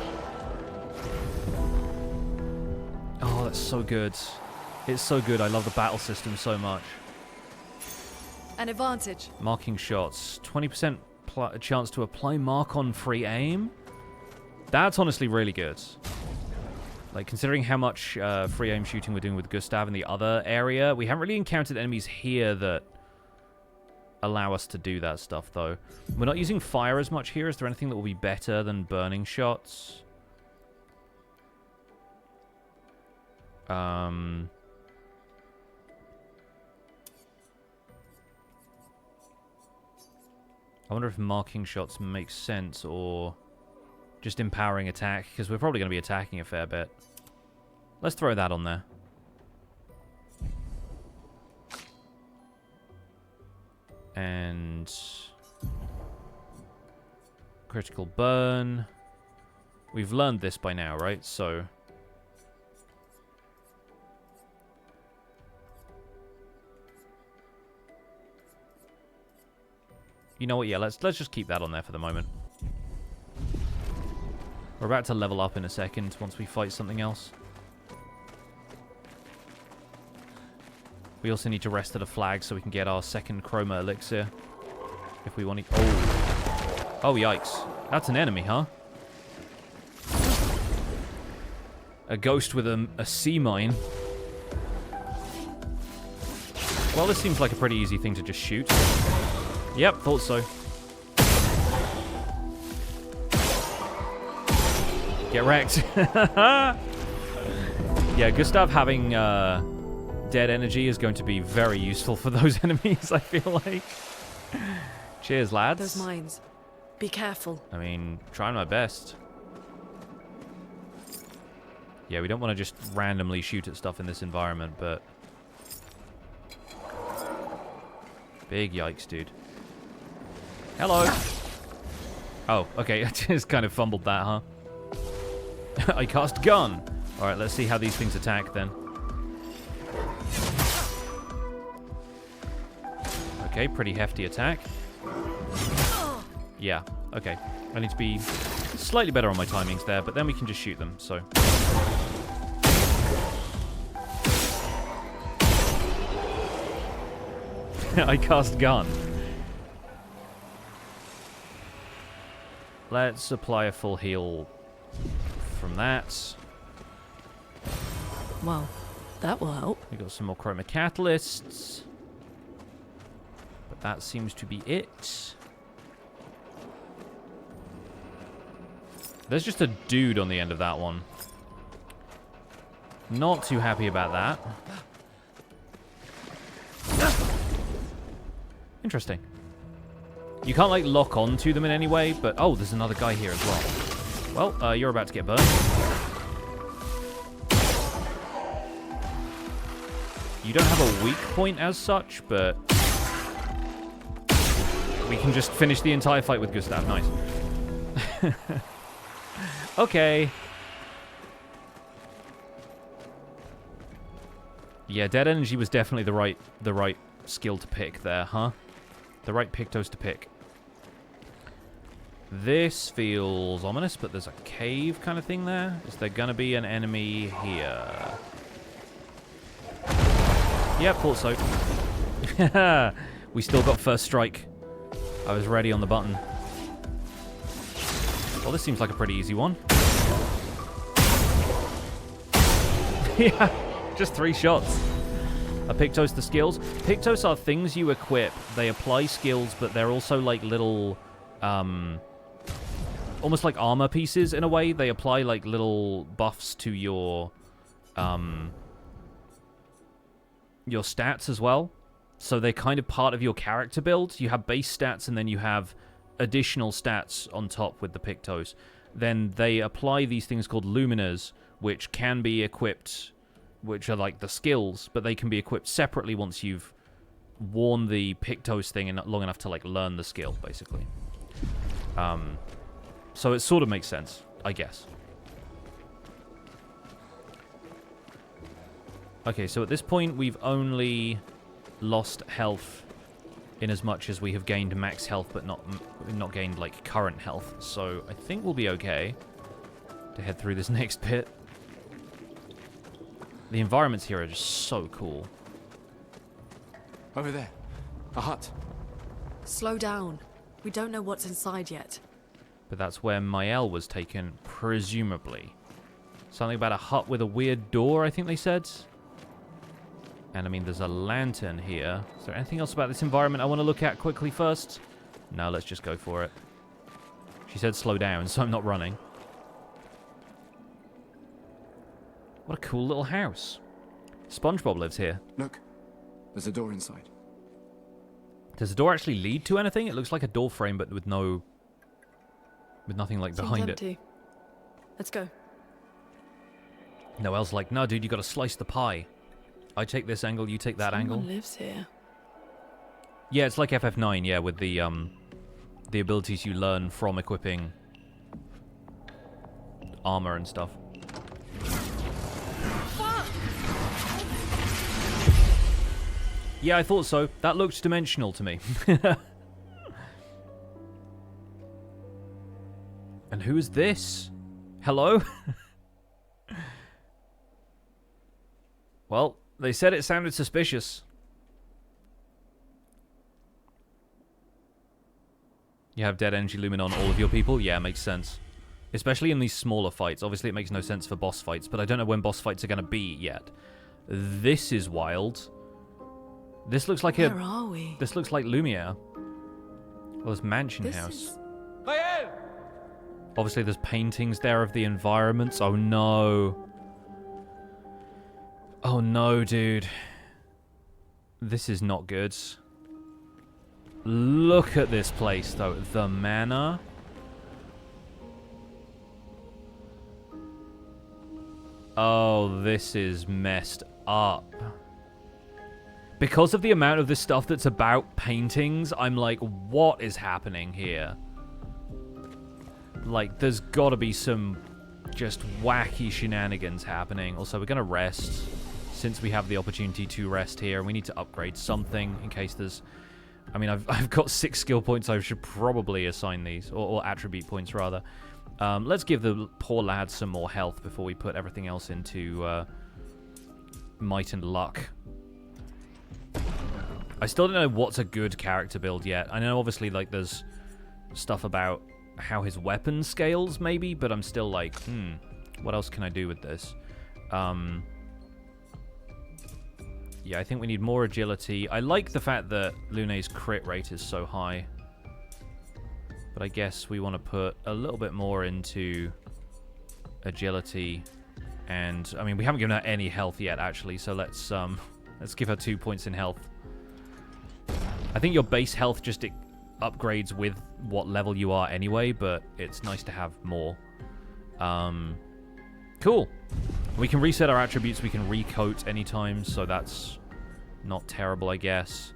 Oh, that's so good. It's so good. I love the battle system so much. An advantage. Marking shots. 20% chance to apply mark on free aim. That's honestly really good. Like, considering how much free aim shooting we're doing with Gustav in the other area, we haven't really encountered enemies here that allow us to do that stuff, though. We're not using fire as much here. Is there anything that will be better than burning shots? I wonder if marking shots makes sense, or just empowering attack, because we're probably going to be attacking a fair bit. Let's throw that on there. And critical burn. We've learned this by now, right? So you know what? Yeah, let's just keep that on there for the moment. We're about to level up in a second once we fight something else. We also need to rest at a flag so we can get our second chroma elixir. If we want to... Oh. Oh, yikes. That's an enemy, huh? A ghost with a sea mine. Well, this seems like a pretty easy thing to just shoot. Yep, thought so. Get wrecked. Yeah, Gustav having dead energy is going to be very useful for those enemies, I feel like. Cheers, lads. Those mines. Be careful. I mean, trying my best. Yeah, we don't want to just randomly shoot at stuff in this environment, but... Big yikes, dude. Hello! Oh, okay, I just kind of fumbled that, huh? I cast gun! Alright, let's see how these things attack, then. Okay, pretty hefty attack. Yeah, okay. I need to be slightly better on my timings there, but then we can just shoot them, so... I cast gun. Let's apply a full heal from that. Well, that will help. We got some more chroma catalysts. But that seems to be it. There's just a dude on the end of that one. Not too happy about that. Interesting. You can't, like, lock on to them in any way, but... Oh, there's another guy here as well. Well, you're about to get burned. You don't have a weak point as such, but... We can just finish the entire fight with Gustav. Nice. Okay. Yeah, dead energy was definitely the right skill to pick there, huh? The right Pictos to pick. This feels ominous, but there's a cave kind of thing there. Is there gonna be an enemy here? Yep, thought so. We still got first strike. I was ready on the button. Well, this seems like a pretty easy one. Yeah, just 3 shots. Are Pictos the skills? Pictos are things you equip. They apply skills, but they're also like little, almost like armor pieces in a way. They apply like little buffs to your stats as well. So they're kind of part of your character build. You have base stats, and then you have additional stats on top with the Pictos. Then they apply these things called luminars, which can be equipped, which are like the skills, but they can be equipped separately once you've worn the Pictos thing long enough to like learn the skill, basically. So it sort of makes sense, I guess. Okay, so at this point we've only lost health in as much as we have gained max health, but not gained like current health. So I think we'll be okay to head through this next bit. The environments here are just so cool. Over there. A hut. Slow down. We don't know what's inside yet. But that's where Maelle was taken, presumably. Something about a hut with a weird door, I think they said. And, I mean, there's a lantern here. Is there anything else about this environment I want to look at quickly first? No, let's just go for it. She said slow down, so I'm not running. What a cool little house. SpongeBob lives here. Look. There's a door inside. Does the door actually lead to anything? It looks like a door frame, but with nothing like Seems behind empty. it. Let's go. Noelle's like, no, dude, you gotta slice the pie. I take this angle, you take that Someone angle. lives here. Yeah, it's like FF9, yeah, with the abilities you learn from equipping armor and stuff. Yeah, I thought so. That looked dimensional to me. And who is this? Hello? Well, they said it sounded suspicious. You have dead energy lumen on all of your people? Yeah, makes sense. Especially in these smaller fights. Obviously, it makes no sense for boss fights, but I don't know when boss fights are going to be yet. This is wild. This looks like Where are we? This looks like Lumiere. Well, this mansion This house. is... Maelle! Obviously, there's paintings there of the environments. Oh, no. Oh, no, dude. This is not good. Look at this place, though. The manor. Oh, this is messed up. Because of the amount of this stuff that's about paintings, I'm like, what is happening here? Like, there's gotta be some just wacky shenanigans happening. Also, we're gonna rest, since we have the opportunity to rest here. We need to upgrade something in case there's... I mean, I've got 6 skill points. I should probably assign these, or attribute points, rather. Let's give the poor lad some more health before we put everything else into might and luck. I still don't know what's a good character build yet. I know, obviously, like, there's stuff about how his weapon scales, maybe, but I'm still like, what else can I do with this? Yeah, I think we need more agility. I like the fact that Lune's crit rate is so high. But I guess we want to put a little bit more into agility. And, I mean, we haven't given her any health yet, actually, so let's give her 2 points in health. I think your base health just upgrades with what level you are anyway, but it's nice to have more. Cool. We can reset our attributes. We can recoat anytime, so that's not terrible, I guess.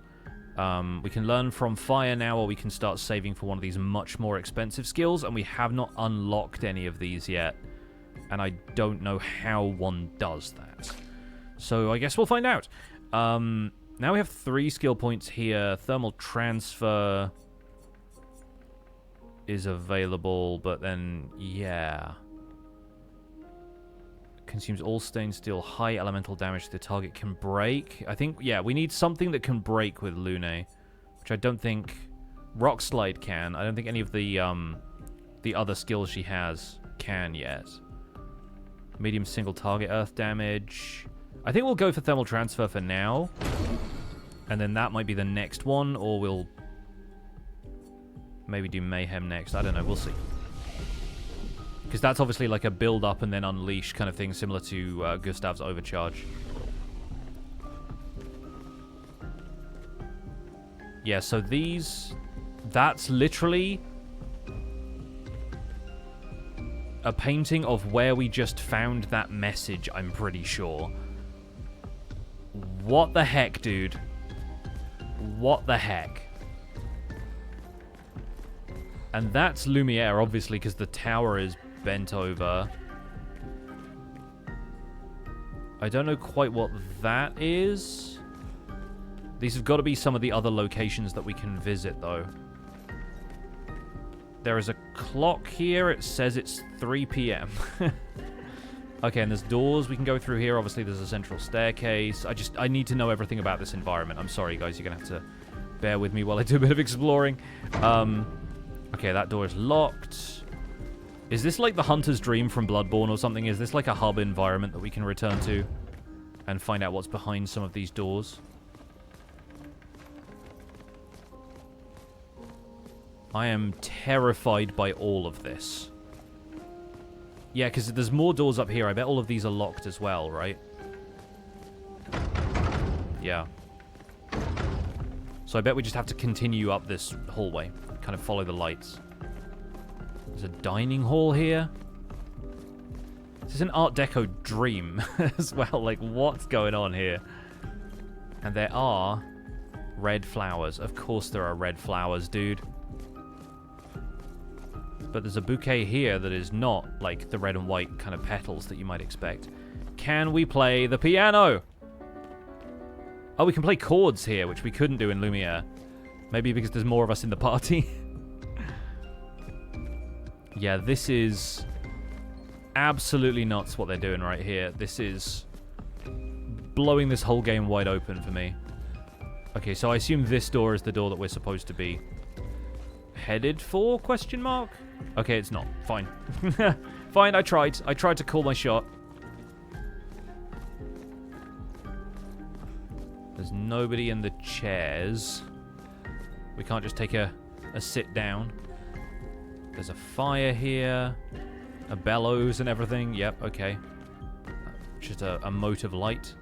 We can learn from fire now, or we can start saving for one of these much more expensive skills, and we have not unlocked any of these yet, and I don't know how one does that. So I guess we'll find out. Now we have 3 skill points here. Thermal transfer is available, but then, yeah. Consumes all stained steel, high elemental damage the target can break. I think, yeah, we need something that can break with Lune, which I don't think Rock Slide can. I don't think any of the other skills she has can yet. Medium single target earth damage. I think we'll go for thermal transfer for now. And then that might be the next one, or we'll maybe do mayhem next. I don't know, we'll see. Because that's obviously like a build up and then unleash kind of thing, similar to Gustav's overcharge. Yeah, so that's literally a painting of where we just found that message, I'm pretty sure. What the heck, dude? What the heck? And that's Lumiere, obviously, because the tower is bent over. I don't know quite what that is. These have got to be some of the other locations that we can visit, though. There is a clock here. It says it's 3 p.m. Okay, and there's doors we can go through here. Obviously, there's a central staircase. I need to know everything about this environment. I'm sorry, guys. You're going to have to bear with me while I do a bit of exploring. Okay, that door is locked. Is this like the Hunter's Dream from Bloodborne or something? Is this like a hub environment that we can return to and find out what's behind some of these doors? I am terrified by all of this. Yeah, because there's more doors up here. I bet all of these are locked as well, right? Yeah. So I bet we just have to continue up this hallway. Kind of follow the lights. There's a dining hall here. This is an Art Deco dream as well. Like, what's going on here? And there are red flowers. Of course there are red flowers, dude. But there's a bouquet here that is not like the red and white kind of petals that you might expect. Can we play the piano? Oh, we can play chords here, which we couldn't do in Lumiere. Maybe because there's more of us in the party. Yeah, this is absolutely nuts what they're doing right here. This is blowing this whole game wide open for me. Okay, so I assume this door is the door that we're supposed to be headed for, question mark? Okay, it's not. Fine. Fine, I tried. I tried to call my shot. There's nobody in the chairs. We can't just take a sit down. There's a fire here. A bellows and everything. Yep, okay. Just a mote of light.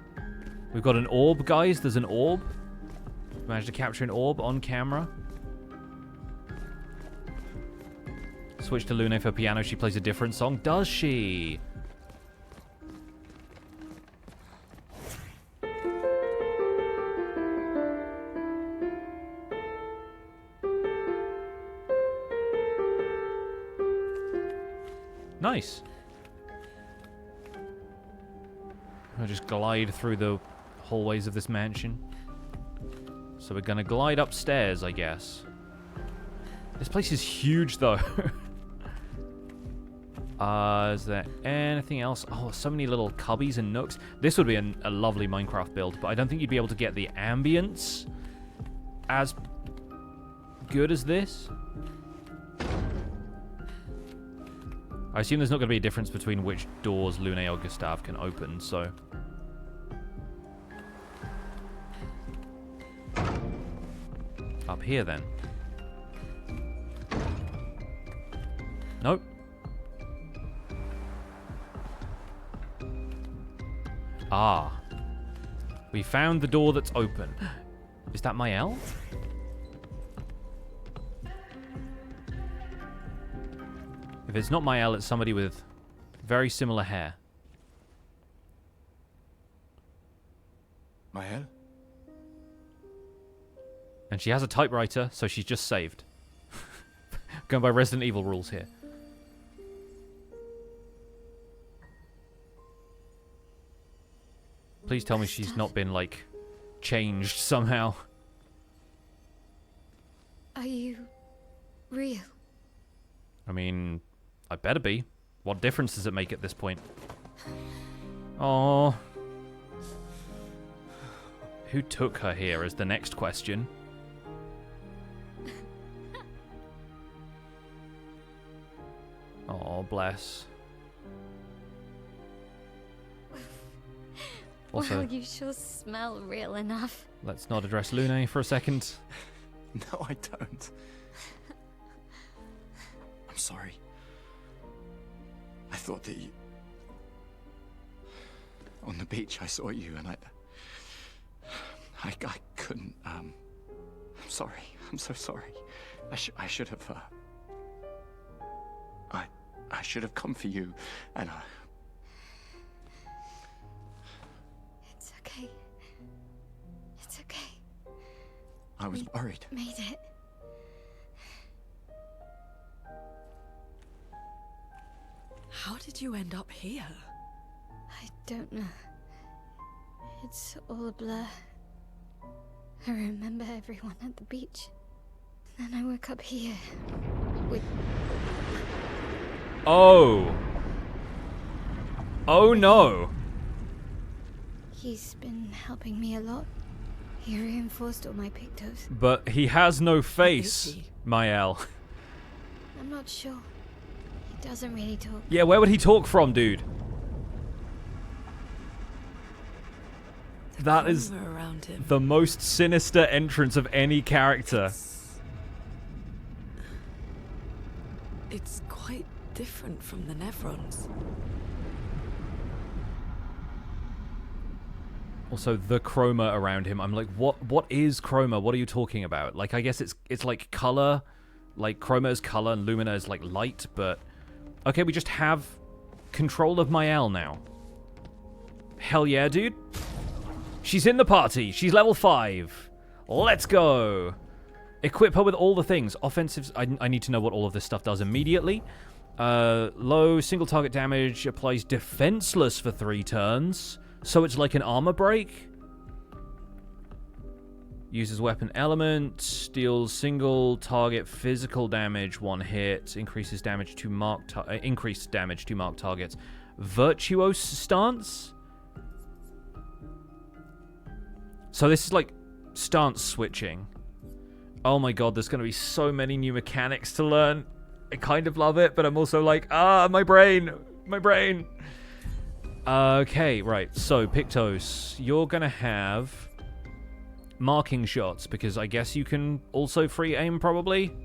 We've got an orb, guys. There's an orb. Managed to capture an orb on camera. Switch to Lune for piano. She plays a different song. Does she? nice. I'll just glide through the hallways of this mansion. So we're gonna glide upstairs, I guess. This place is huge, though. Is there anything else? Oh, so many little cubbies and nooks. This would be a lovely Minecraft build, but I don't think you'd be able to get the ambience as good as this. I assume there's not going to be a difference between which doors Lune or Gustav can open, so... Up here, then. Nope. Ah. We found the door that's open. Is that Maelle? If it's not Maelle, it's somebody with very similar hair. Maelle? And she has a typewriter, so she's just saved. Going by Resident Evil rules here. Please tell me she's not been, like, changed somehow. Are you real? I mean, I better be. What difference does it make at this point? Oh. Who took her here is the next question. Oh, bless. Also, Well, you sure smell real enough. let's not address Lune for a second. No, I don't. I'm sorry. I thought that you... On the beach, I saw you, and I couldn't, I'm sorry. I'm so sorry. I should have, I should have come for you, and It's okay. It's okay. I was worried. Made it. How did you end up here? I don't know. It's all a blur. I remember everyone at the beach. Then I woke up here. With... Oh. Oh no. He's been helping me a lot. He reinforced all my pictos. But he has no is face, he? Maelle. I'm not sure. He doesn't really talk. Yeah, where would he talk from, dude? That is Chroma around him. the most sinister entrance of any character. It's quite different from the Nevrons. Also, the chroma around him. I'm like, what is chroma? What are you talking about? Like, I guess it's like color. Like, chroma is color and lumina is like light, but... Okay, we just have control of Maelle now. Hell yeah, dude. She's in the party. She's level 5. Let's go. Equip her with all the things. Offensives. I need to know what all of this stuff does immediately. Low single target damage applies defenseless for 3 turns. So it's like an armor break. Uses weapon element. Deals single target physical damage 1 hit. Increases damage to increased damage to marked targets. Virtuose stance. So this is like stance switching. Oh my god, there's going to be so many new mechanics to learn. I kind of love it, but I'm also like, my brain. My brain. Okay, right. So, Pictos, you're going to have marking shots, because I guess you can also free aim, probably.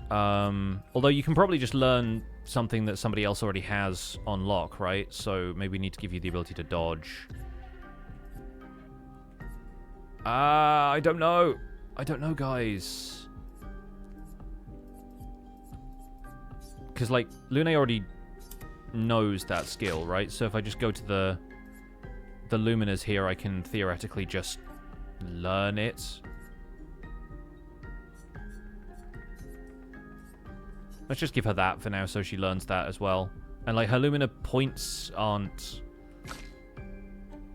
Although you can probably just learn something that somebody else already has on lock, right? So, maybe we need to give you the ability to dodge. I don't know. I don't know, guys. Because, like, Lune already knows that skill, right? So if I just go to the luminas here, I can theoretically just learn it. Let's just give her that for now so she learns that as well. And, like, her Lumina points aren't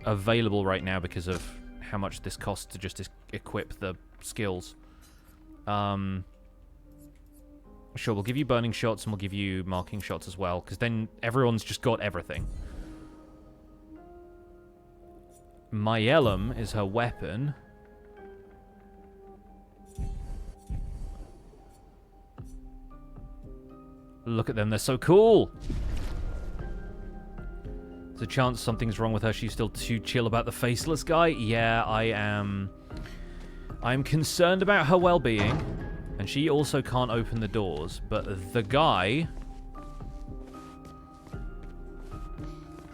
available right now because of how much this costs to just equip the skills. Sure, we'll give you burning shots and we'll give you marking shots as well, because then everyone's just got everything. Maelle is her weapon. Look at them, they're so cool! There's a chance something's wrong with her. She's still too chill about the faceless guy. Yeah, I am. I'm concerned about her well-being. And she also can't open the doors. But the guy...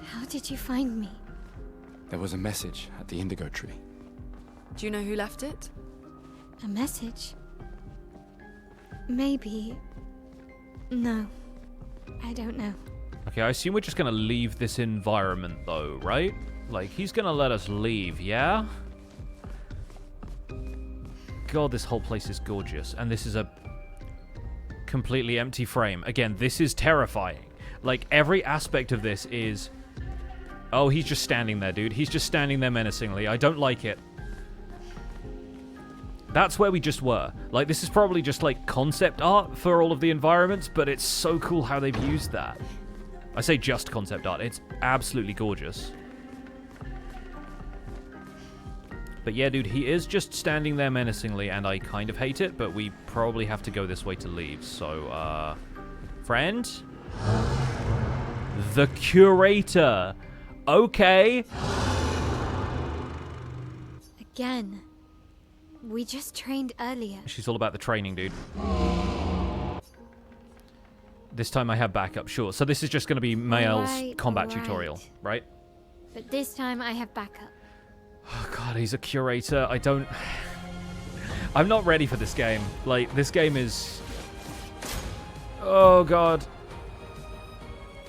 How did you find me? There was a message at the indigo tree. Do you know who left it? A message? Maybe. No. I don't know. Okay, I assume we're just going to leave this environment, though, right? Like, he's going to let us leave, yeah? God, this whole place is gorgeous. And this is a completely empty frame. Again, this is terrifying. Like, every aspect of this is... Oh, he's just standing there, dude. He's just standing there menacingly. I don't like it. That's where we just were. Like, this is probably just, like, concept art for all of the environments, but it's so cool how they've used that. I say just concept art. It's absolutely gorgeous. But yeah, dude, he is just standing there menacingly, and I kind of hate it, but we probably have to go this way to leave. So, friend? The curator. Okay. Again. We just trained earlier. She's all about the training, dude. This time I have backup, sure. So this is just going to be Maelle's combat tutorial, right? But this time I have backup. Oh god, he's a curator. I'm not ready for this game. Like, this game is... Oh god.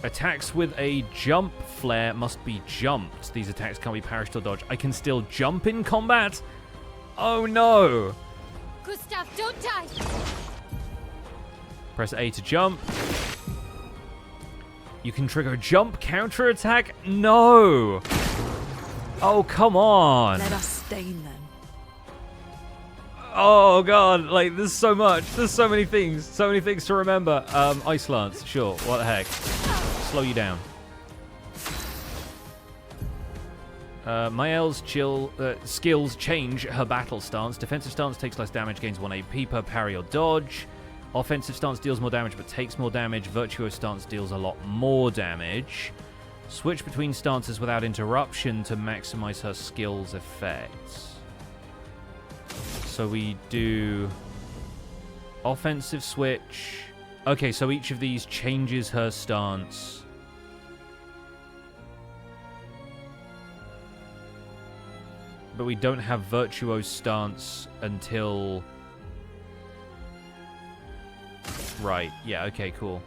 Attacks with a jump flare must be jumped. These attacks can't be parried or dodged. I can still jump in combat? Oh no! Gustav, don't die! Press A to jump. You can trigger jump counter attack? No! Oh, come on! Let us stain them. Oh god, like, there's so much. There's so many things. So many things to remember. Ice Lance, sure. What the heck? Slow you down. Maelle's skills change her battle stance. Defensive stance takes less damage, gains 1 AP per parry or dodge. Offensive stance deals more damage but takes more damage. Virtuoso stance deals a lot more damage. Switch between stances without interruption to maximize her skills effects. So we do offensive switch. Okay, so each of these changes her stance. But we don't have virtuoso stance until... Right, yeah, okay, cool.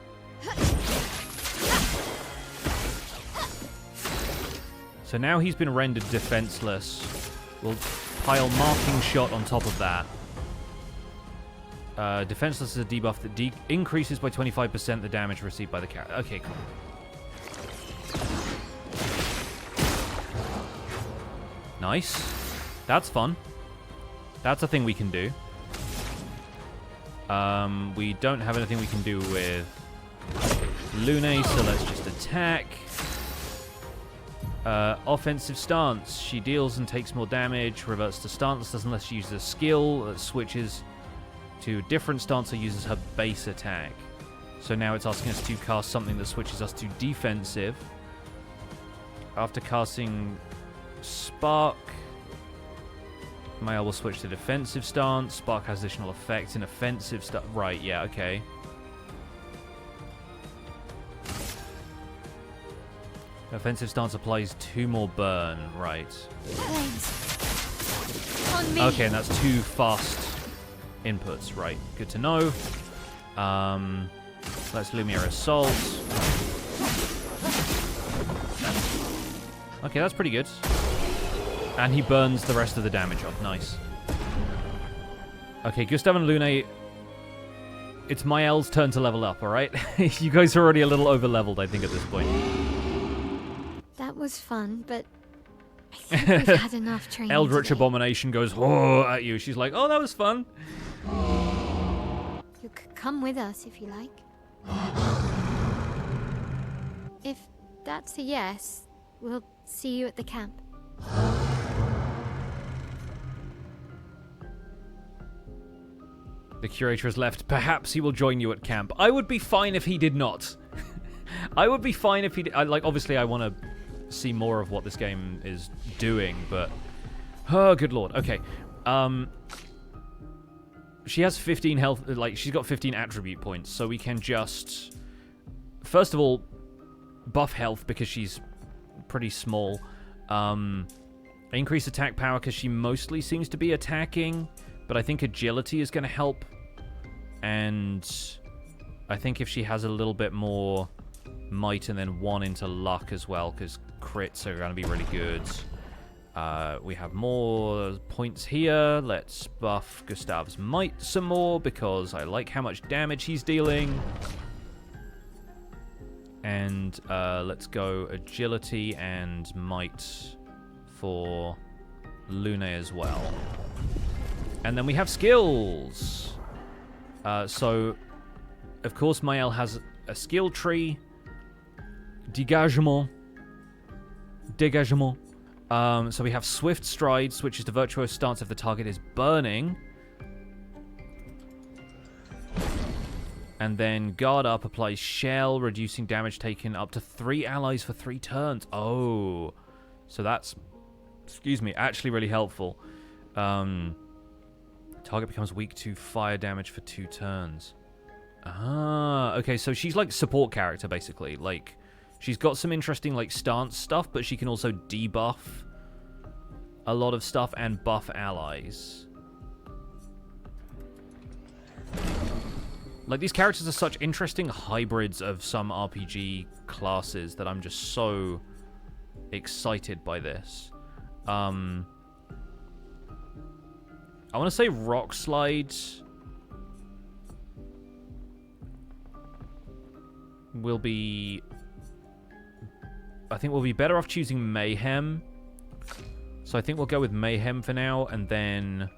So now he's been rendered defenseless. We'll pile marking shot on top of that. Defenseless is a debuff that increases by 25% the damage received by the character. Okay, cool. Nice. That's fun. That's a thing we can do. We don't have anything we can do with Lune, so let's just attack. Offensive stance. She deals and takes more damage. Reverts to stance unless she uses a skill that switches to a different stance or uses her base attack. So now it's asking us to cast something that switches us to defensive. After casting Spark, Maelle will switch to defensive stance. Spark has additional effects in offensive stance. Right, yeah, okay. Offensive stance applies 2 more burn, right. On me. Okay, and that's 2 fast inputs, right. Good to know. Let's Lumiere Assault. Okay, that's pretty good. And he burns the rest of the damage off. Nice. Okay, Gustav and Lune it's Maelle's turn to level up, alright? You guys are already a little over-leveled, I think, at this point. That was fun, but I think we've had enough training Eldritch today. Abomination goes, oh, at you. She's like, oh, that was fun. You could come with us if you like. If that's a yes, we'll see you at the camp. The curator has left. Perhaps he will join you at camp. I would be fine if he did not. I would be fine if he did. Like, obviously, I want to see more of what this game is doing, but... Oh, good lord. Okay. She has 15 health... Like, she's got 15 attribute points, so we can just... First of all, buff health because she's pretty small. Increase attack power because she mostly seems to be attacking, but I think agility is going to help. And I think if she has a little bit more might and then 1 into luck as well, because crits are going to be really good. We have more points here. Let's buff Gustav's might some more, because I like how much damage he's dealing. And let's go agility and might for Lune as well. And then we have skills. So, of course, Maelle has a skill tree. Dégagement. So we have Swift Stride, switches to virtuous stance if the target is burning. And then Guard Up applies Shell, reducing damage taken up to 3 allies for 3 turns. Oh. So that's, excuse me, actually really helpful. Target becomes weak to fire damage for 2 turns. Ah, okay, so she's like support character, basically. Like, she's got some interesting, like, stance stuff, but she can also debuff a lot of stuff and buff allies. Like, these characters are such interesting hybrids of some RPG classes that I'm just so excited by this. I want to say Rock Slide will be... I think we'll be better off choosing Mayhem. So I think we'll go with Mayhem for now, and then...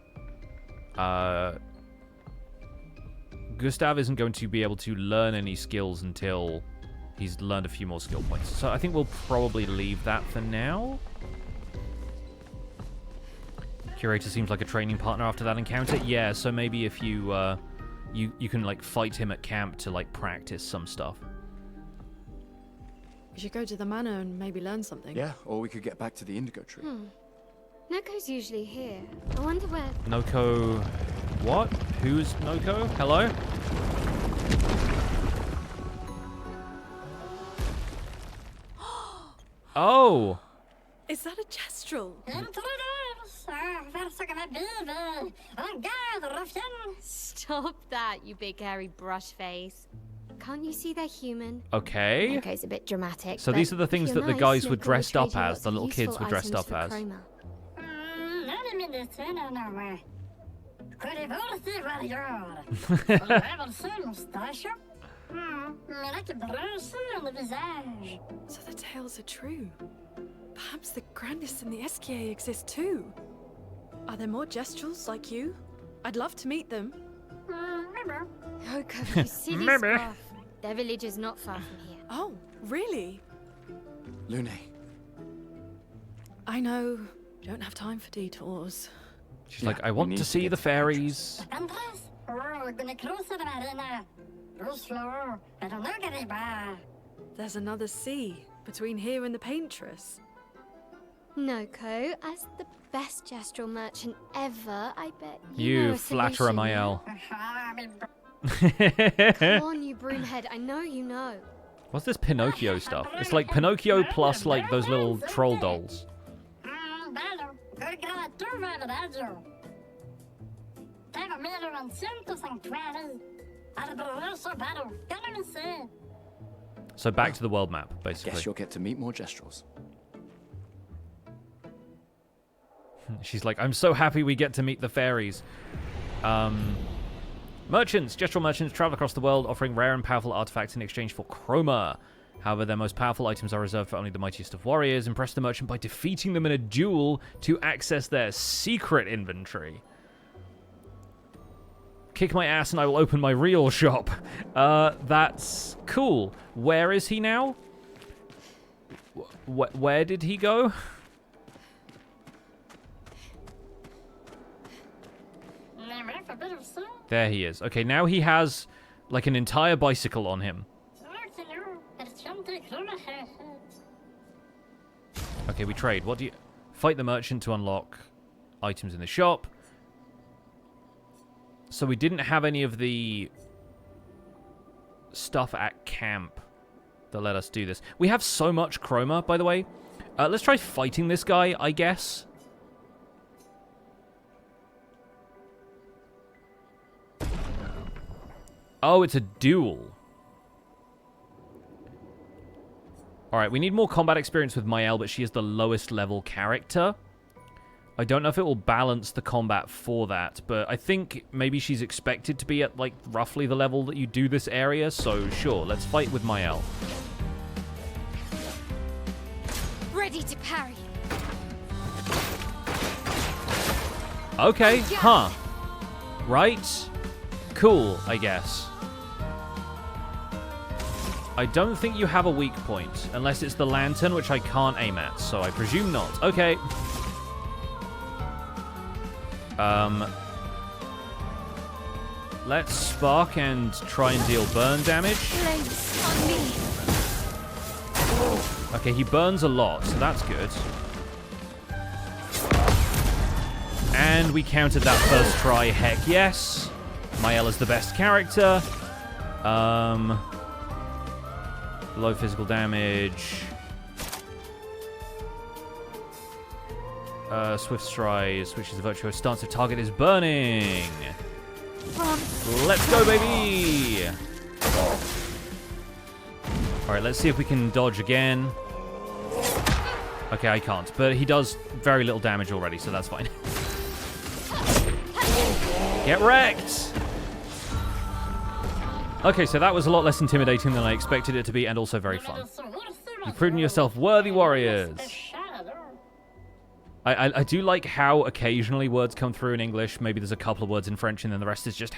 Gustav isn't going to be able to learn any skills until he's learned a few more skill points. So I think we'll probably leave that for now. Curator seems like a training partner after that encounter. Yeah, so maybe if you you can like fight him at camp to like practice some stuff. We should go to the manor and maybe learn something. Yeah, or we could get back to the indigo tree. Noko's usually here. I wonder where... Noko... What? Who's Noko? Hello? Oh! Is that a gestural? Stop that, you big hairy brush face. Can't you see they're human? Okay. Noko's a bit dramatic. So these are the things that the guys were dressed up as, the little kids were dressed up as. So the tales are true. Perhaps the grandest in the Esquier exist too. Are there more gestrals like you? I'd love to meet them. Noko, you silly scruff. Their village is not far from here. Oh, really? Lune. I know. Don't have time for detours. She's like, I want to see the fairies. There's another sea between here and the Paintress. Noko, as the best gestural merchant ever, I bet you know You a flatterer, solution. Maelle. Come on, you broomhead. I know you know. What's this Pinocchio stuff? It's like Pinocchio plus like those little troll dolls. So back to the world map, basically. Guess you'll get to meet more gestrals. She's like, I'm so happy we get to meet the fairies. Merchants. Gestural merchants travel across the world offering rare and powerful artifacts in exchange for chroma. However, their most powerful items are reserved for only the mightiest of warriors. Impress the merchant by defeating them in a duel to access their secret inventory. Kick my ass and I will open my real shop. That's cool. Where is he now? Where did he go? There he is. Okay, now he has like an entire bicycle on him. Okay, we trade. What do you... Fight the merchant to unlock items in the shop. So we didn't have any of the stuff at camp that let us do this. We have so much chroma, by the way. Let's try fighting this guy, I guess. Oh, it's a duel. Alright, we need more combat experience with Maelle, but she is the lowest level character. I don't know if it will balance the combat for that, but I think maybe she's expected to be at, like, roughly the level that you do this area, so sure, let's fight with Maelle. Ready to parry. Okay, huh. Right. Cool, I guess. I don't think you have a weak point, unless it's the lantern, which I can't aim at, so I presume not. Okay. Let's spark and try and deal burn damage. On me. Okay, he burns a lot, so that's good. And we countered that first try, heck yes. Maelle is the best character. Low physical damage. Swift stride, switches the virtuous stance. The target is burning. Let's go, baby! Alright, let's see if we can dodge again. Okay, I can't. But he does very little damage already, so that's fine. Get wrecked! Okay, so that was a lot less intimidating than I expected it to be, and also very fun. You've proven yourself worthy warriors. I do like how occasionally words come through in English. Maybe there's a couple of words in French, and then the rest is just...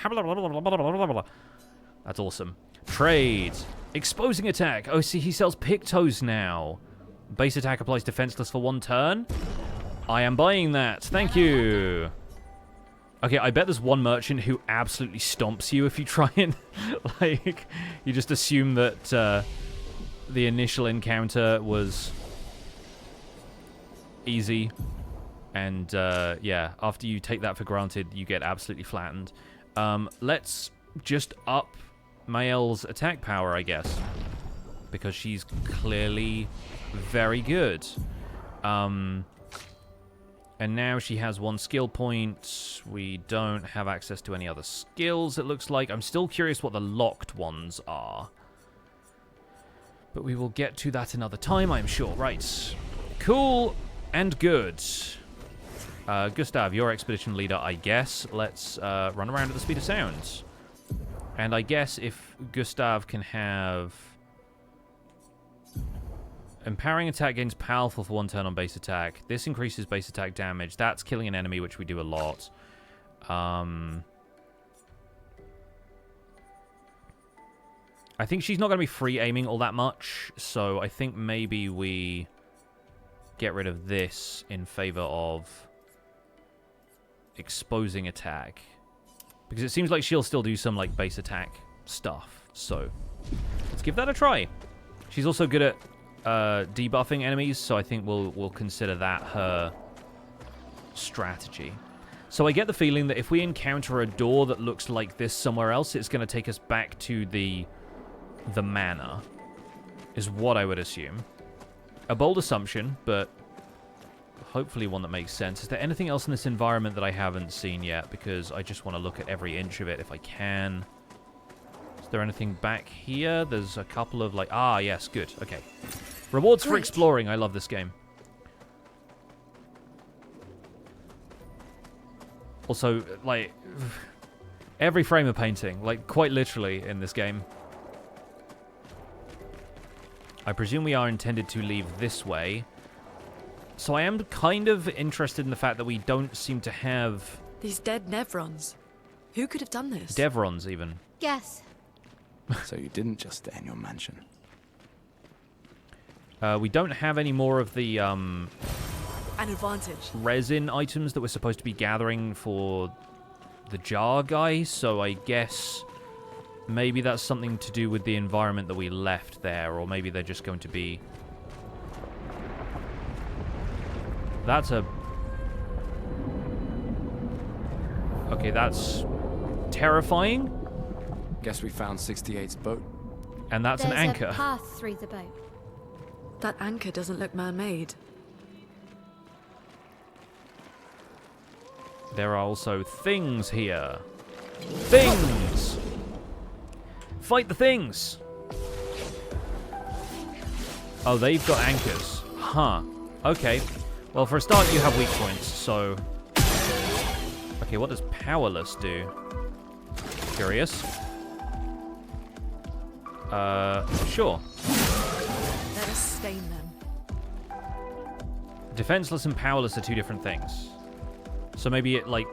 That's awesome. Trade. Exposing attack. Oh, see, he sells Pictos now. Base attack applies defenseless for 1 turn. I am buying that. Thank you. Okay, I bet there's one merchant who absolutely stomps you if you try and, like, you just assume that the initial encounter was easy. And, yeah, after you take that for granted, you get absolutely flattened. Let's just up Maelle's attack power, I guess. Because she's clearly very good. And now she has 1 skill point. We don't have access to any other skills, it looks like. I'm still curious what the locked ones are. But we will get to that another time, I'm sure. Right. Cool and good. Gustav, you're expedition leader, I guess. Let's run around at the speed of sound. And I guess if Gustav can have... Empowering attack gains powerful for 1 turn on base attack. This increases base attack damage. That's killing an enemy, which we do a lot. I think she's not going to be free aiming all that much, so I think maybe we get rid of this in favor of exposing attack. Because it seems like she'll still do some like base attack stuff. So let's give that a try. She's also good at debuffing enemies, so I think we'll consider that her strategy. So I get the feeling that if we encounter a door that looks like this somewhere else, it's going to take us back to the manor, is what I would assume. A bold assumption, but hopefully one that makes sense. Is there anything else in this environment that I haven't seen yet? Because I just want to look at every inch of it if I can. Is there anything back here? There's a couple of like... Ah, yes, good. Okay. Rewards for exploring. I love this game. Also, like... Every frame of painting, like quite literally in this game. I presume we are intended to leave this way. So I am kind of interested in the fact that we don't seem to have... These dead Nevrons. Who could have done this? Devrons, even. Guess. So you didn't just stay in your mansion. We don't have any more of the An advantage. resin items that we're supposed to be gathering for the jar guy, so I guess maybe that's something to do with the environment that we left there, or maybe they're just going to be... That's a... Okay, that's terrifying. Guess we found 68's boat. And that's There's an anchor. a path through the boat. That anchor doesn't look man-made. There are also things here. Things! Fight the things! Oh, they've got anchors. Huh. Okay. Well, for a start, you have weak points, so... Okay, what does powerless do? Curious. Sure. Let us stain them. Defenseless and powerless are two different things. So maybe it, like,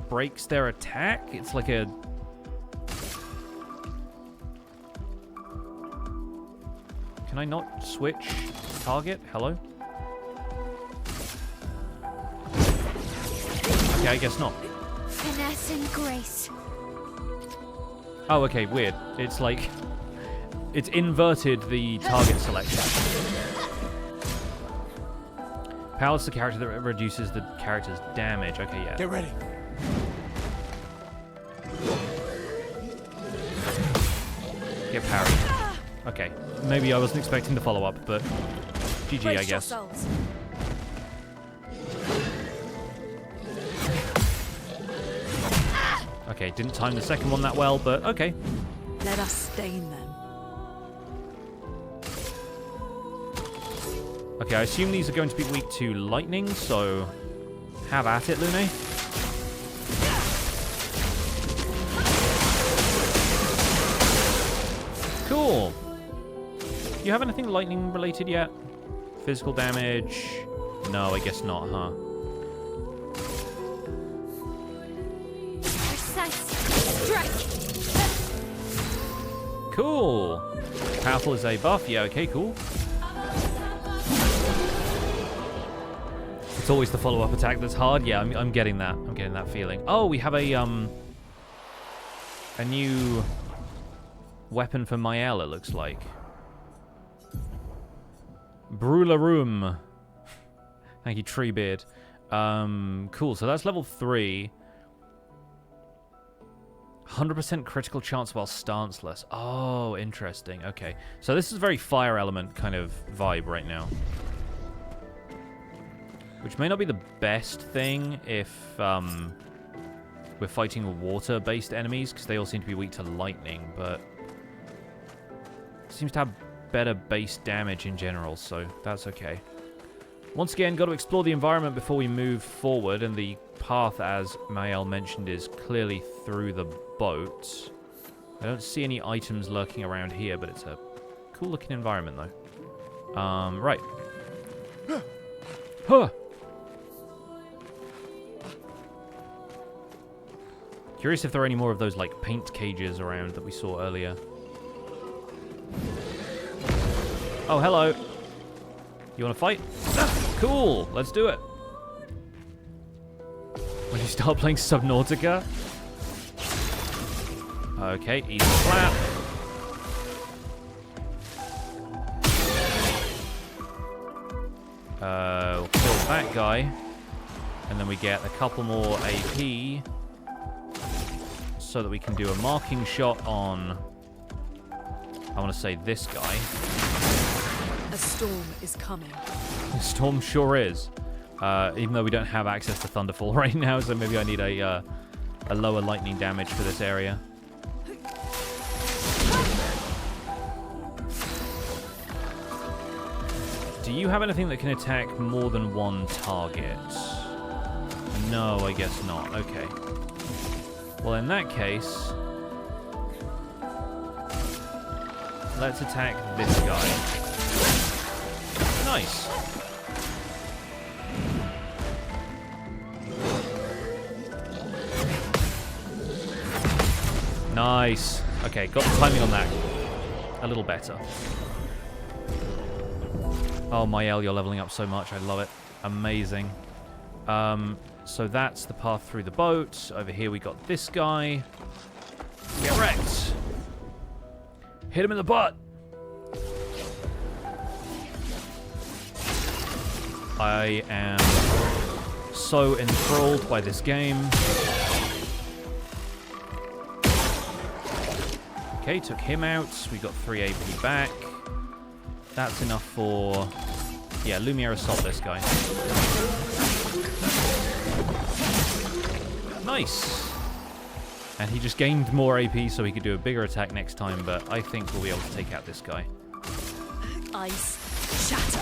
breaks their attack? It's like a... Can I not switch target? Hello? Okay, I guess not. Finesse and grace. Oh, okay, weird. It's like... It's inverted the target selection. Powerless, the character that reduces the character's damage. Okay, yeah. Get ready. Get parried. Okay. Maybe I wasn't expecting the follow-up, but... GG, I Brace guess. yourselves. Okay, didn't time the second one that well, but okay. Let us stain them. Okay, I assume these are going to be weak to lightning, so... Have at it, Lune. Cool. Do you have anything lightning related yet? Physical damage? No, I guess not, huh? Precise strike. Cool. Powerful is a buff. Yeah, okay, cool. It's always the follow-up attack that's hard. Yeah, I'm getting that. I'm getting that feeling. Oh, we have a new weapon for Maelle, it looks like. Brularum. Thank you, Treebeard. Cool, so that's level 3. 100% critical chance while stanceless. Oh, interesting. Okay. So this is a very fire element kind of vibe right now. Which may not be the best thing if we're fighting water-based enemies, because they all seem to be weak to lightning, but it seems to have better base damage in general, so that's okay. Once again, got to explore the environment before we move forward, and the path, as Maelle mentioned, is clearly through the boat. I don't see any items lurking around here, but it's a cool-looking environment, though. Right. Huh! Curious if there are any more of those, like, paint cages around that we saw earlier. Oh, hello. You want to fight? Cool, let's do it. When you start playing Subnautica. Okay, easy clap. We'll kill that guy. And then we get a couple more AP. So that we can do a marking shot on... I want to say this guy. A storm is coming. The storm sure is. Even though we don't have access to Thunderfall right now, so maybe I need a lower lightning damage for this area. Do you have anything that can attack more than one target? No, I guess not. Okay. Well, in that case, let's attack this guy. Nice. Nice. Okay, got the timing on that a little better. Oh, Maelle, you're leveling up so much. I love it. Amazing. So that's the path through the boat. Over here we got this guy. Get wrecked. Hit him in the butt. I am so enthralled by this game. Okay, took him out. We got 3 AP back. That's enough for... Yeah, Lumiere assault this guy. Nice. And he just gained more AP so he could do a bigger attack next time, but I think we'll be able to take out this guy. Ice shatter.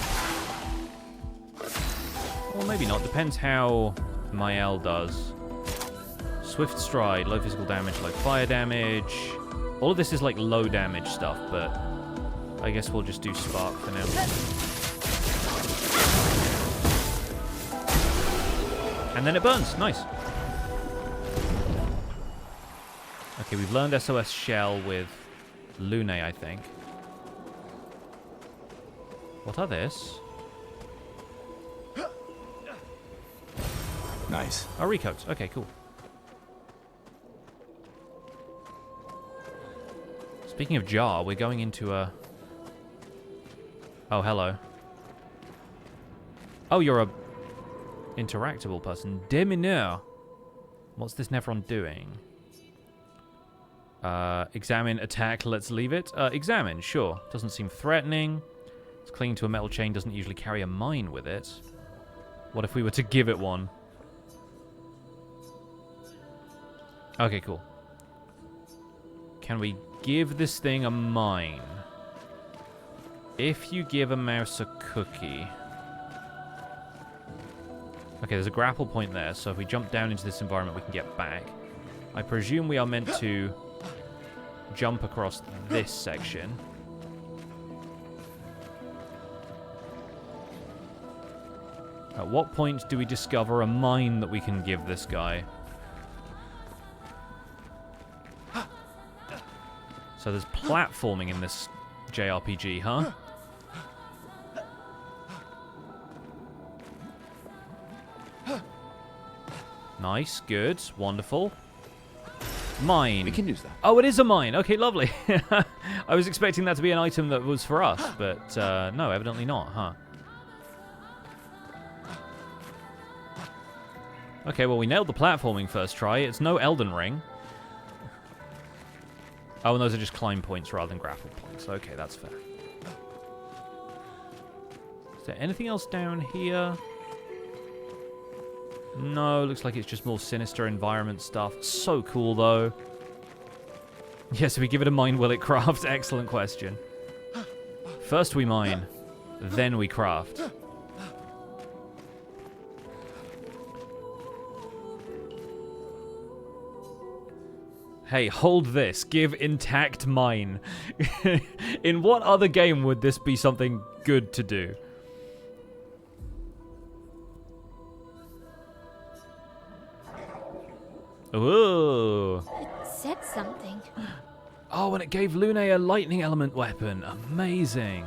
Or maybe not. Depends how Maelle does. Swift stride, low physical damage, low fire damage. All of this is like low damage stuff, but I guess we'll just do spark for now. And then it burns. Nice. Okay, we've learned SOS Shell with Lune, I think. What are this? Nice. Oh, recoats. Okay, cool. Speaking of jar, we're going into a... Oh, hello. Oh, you're a interactable person. Demineur. What's this Nevron doing? Examine, attack, let's leave it. Examine, sure. Doesn't seem threatening. It's clinging to a metal chain, doesn't usually carry a mine with it. What if we were to give it one? Okay, cool. Can we give this thing a mine? If you give a mouse a cookie... Okay, there's a grapple point there, so if we jump down into this environment, we can get back. I presume we are meant to jump across this section. At what point do we discover a mine that we can give this guy? So there's platforming in this JRPG, huh? Nice, good, wonderful. Mine. We can use that. Oh, it is a mine. Okay, lovely. I was expecting that to be an item that was for us, but no, evidently not, huh? Okay, well, we nailed the platforming first try. It's no Elden Ring. Oh, and those are just climb points rather than grapple points. Okay, that's fair. Is there anything else down here? No, looks like it's just more sinister environment stuff. So cool, though. Yes, if we give it a mine, will it craft? Excellent question. First we mine, then we craft. Hey, hold this. Give intact mine. In what other game would this be something good to do? Ooh. It said something. Oh, and it gave Lune a lightning element weapon. Amazing.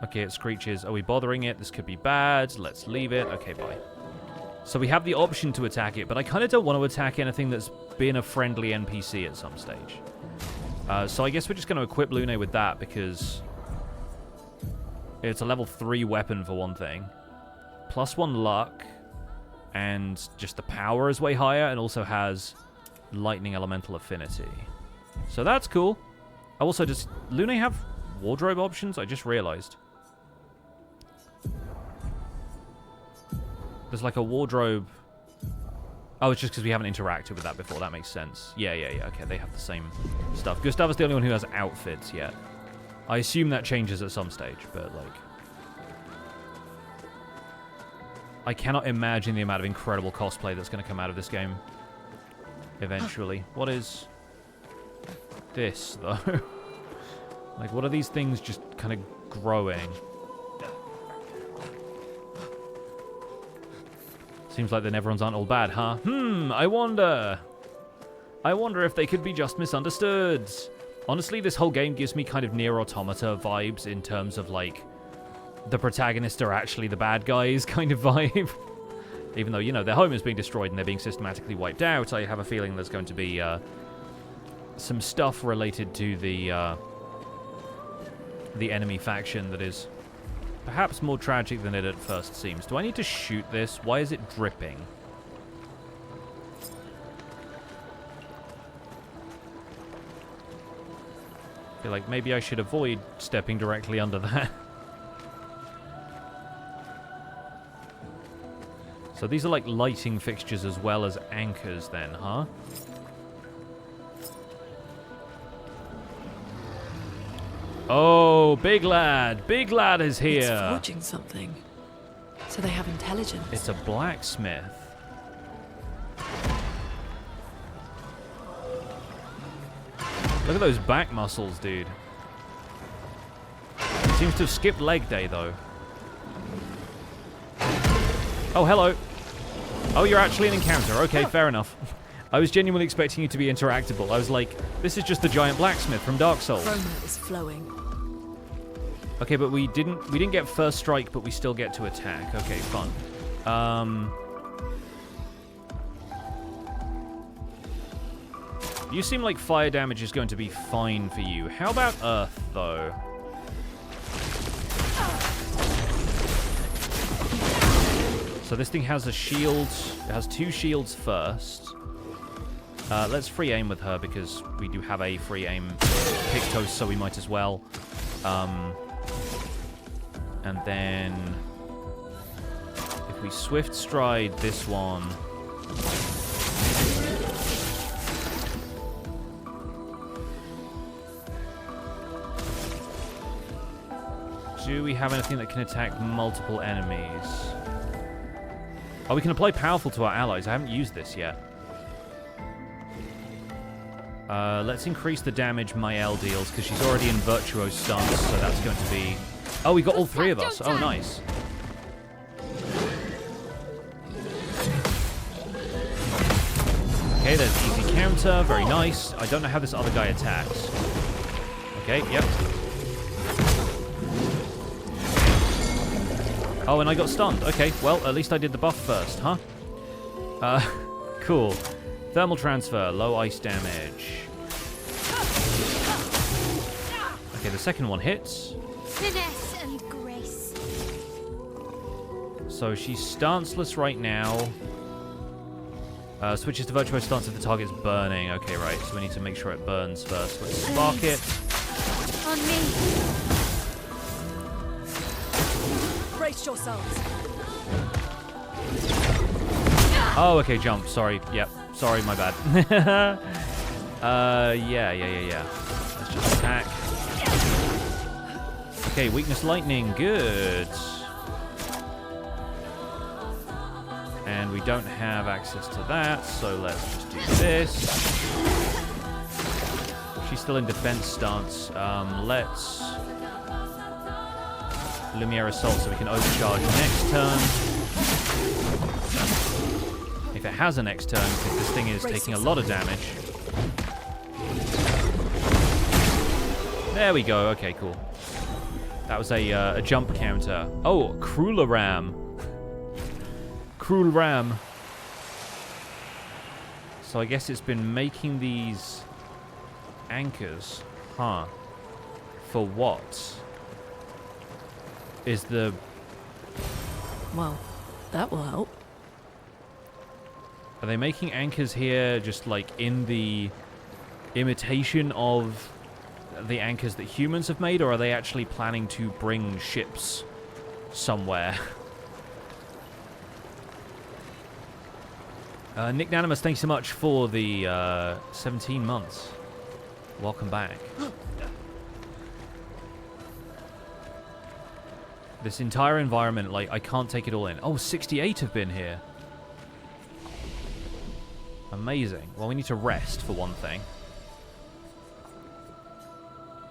Okay, it screeches. Are we bothering it? This could be bad. Let's leave it. Okay, bye. So we have the option to attack it, but I kind of don't want to attack anything that's been a friendly NPC at some stage. So I guess we're just going to equip Lune with that because it's a level 3 weapon for one thing. +1 luck, and just the power is way higher, and also has lightning elemental affinity. So that's cool. Also, does Lune have wardrobe options? I just realized. There's like a wardrobe... Oh, it's just because we haven't interacted with that before. That makes sense. Yeah. Okay, they have the same stuff. Gustav is the only one who has outfits yet. I assume that changes at some stage, but like... I cannot imagine the amount of incredible cosplay that's going to come out of this game eventually. What is this, though? Like, what are these things just kind of growing? Seems like the Neverons aren't all bad, huh? I wonder. I wonder if they could be just misunderstood. Honestly, this whole game gives me kind of Nier Automata vibes in terms of, like, the protagonists are actually the bad guys kind of vibe. Even though, you know, their home is being destroyed and they're being systematically wiped out, I have a feeling there's going to be some stuff related to the enemy faction that is perhaps more tragic than it at first seems. Do I need to shoot this? Why is it dripping? I feel like maybe I should avoid stepping directly under that. So these are like lighting fixtures as well as anchors then, huh? Oh, big lad. Big lad is here. It's forging something. So they have intelligence. It's a blacksmith. Look at those back muscles, dude. Seems to have skipped leg day, though. Oh, hello. Oh, you're actually an encounter. Okay, fair enough. I was genuinely expecting you to be interactable. I was like, this is just the giant blacksmith from Dark Souls. Chroma is flowing. Okay, but we didn't get first strike, but we still get to attack. Okay, fun. You seem like fire damage is going to be fine for you. How about earth, though? So this thing has a shield. It has 2 shields first. Let's free aim with her because we do have a free aim Pictos, so we might as well. And then if we swift stride this one. Do we have anything that can attack multiple enemies? Oh, we can apply powerful to our allies. I haven't used this yet. Let's increase the damage Maelle deals, because she's already in Virtuo's stance, so that's going to be... Oh, we got all 3 of us. Oh, nice. Okay, there's easy counter. Very nice. I don't know how this other guy attacks. Okay, yep. Oh, and I got stunned. Okay, well, at least I did the buff first, huh? Cool. Thermal transfer, low ice damage. Okay, the second one hits. Finesse and grace. So she's stanceless right now. Switches to virtuous stance if the target's burning. Okay, right, so we need to make sure it burns first. Let's spark it. On me. Brace yourselves. Oh, okay, jump. Sorry. Yep. Sorry, my bad. Yeah. Let's just attack. Okay, weakness lightning. Good. And we don't have access to that, so let's just do this. She's still in defense stance. Let's... Lumiere Assault so we can overcharge next turn. If it has a next turn, because this thing is taking a lot of damage. There we go. Okay, cool. That was a jump counter. Oh, Crueler Ram. Cruel Ram. So I guess it's been making these anchors. Huh. For what? Is the... Well, that will help. Are they making anchors here just like in the imitation of the anchors that humans have made, or are they actually planning to bring ships somewhere? Nick Nanimus, thanks so much for the 17 months. Welcome back. This entire environment, like, I can't take it all in. Oh, 68 have been here. Amazing. Well, we need to rest, for one thing.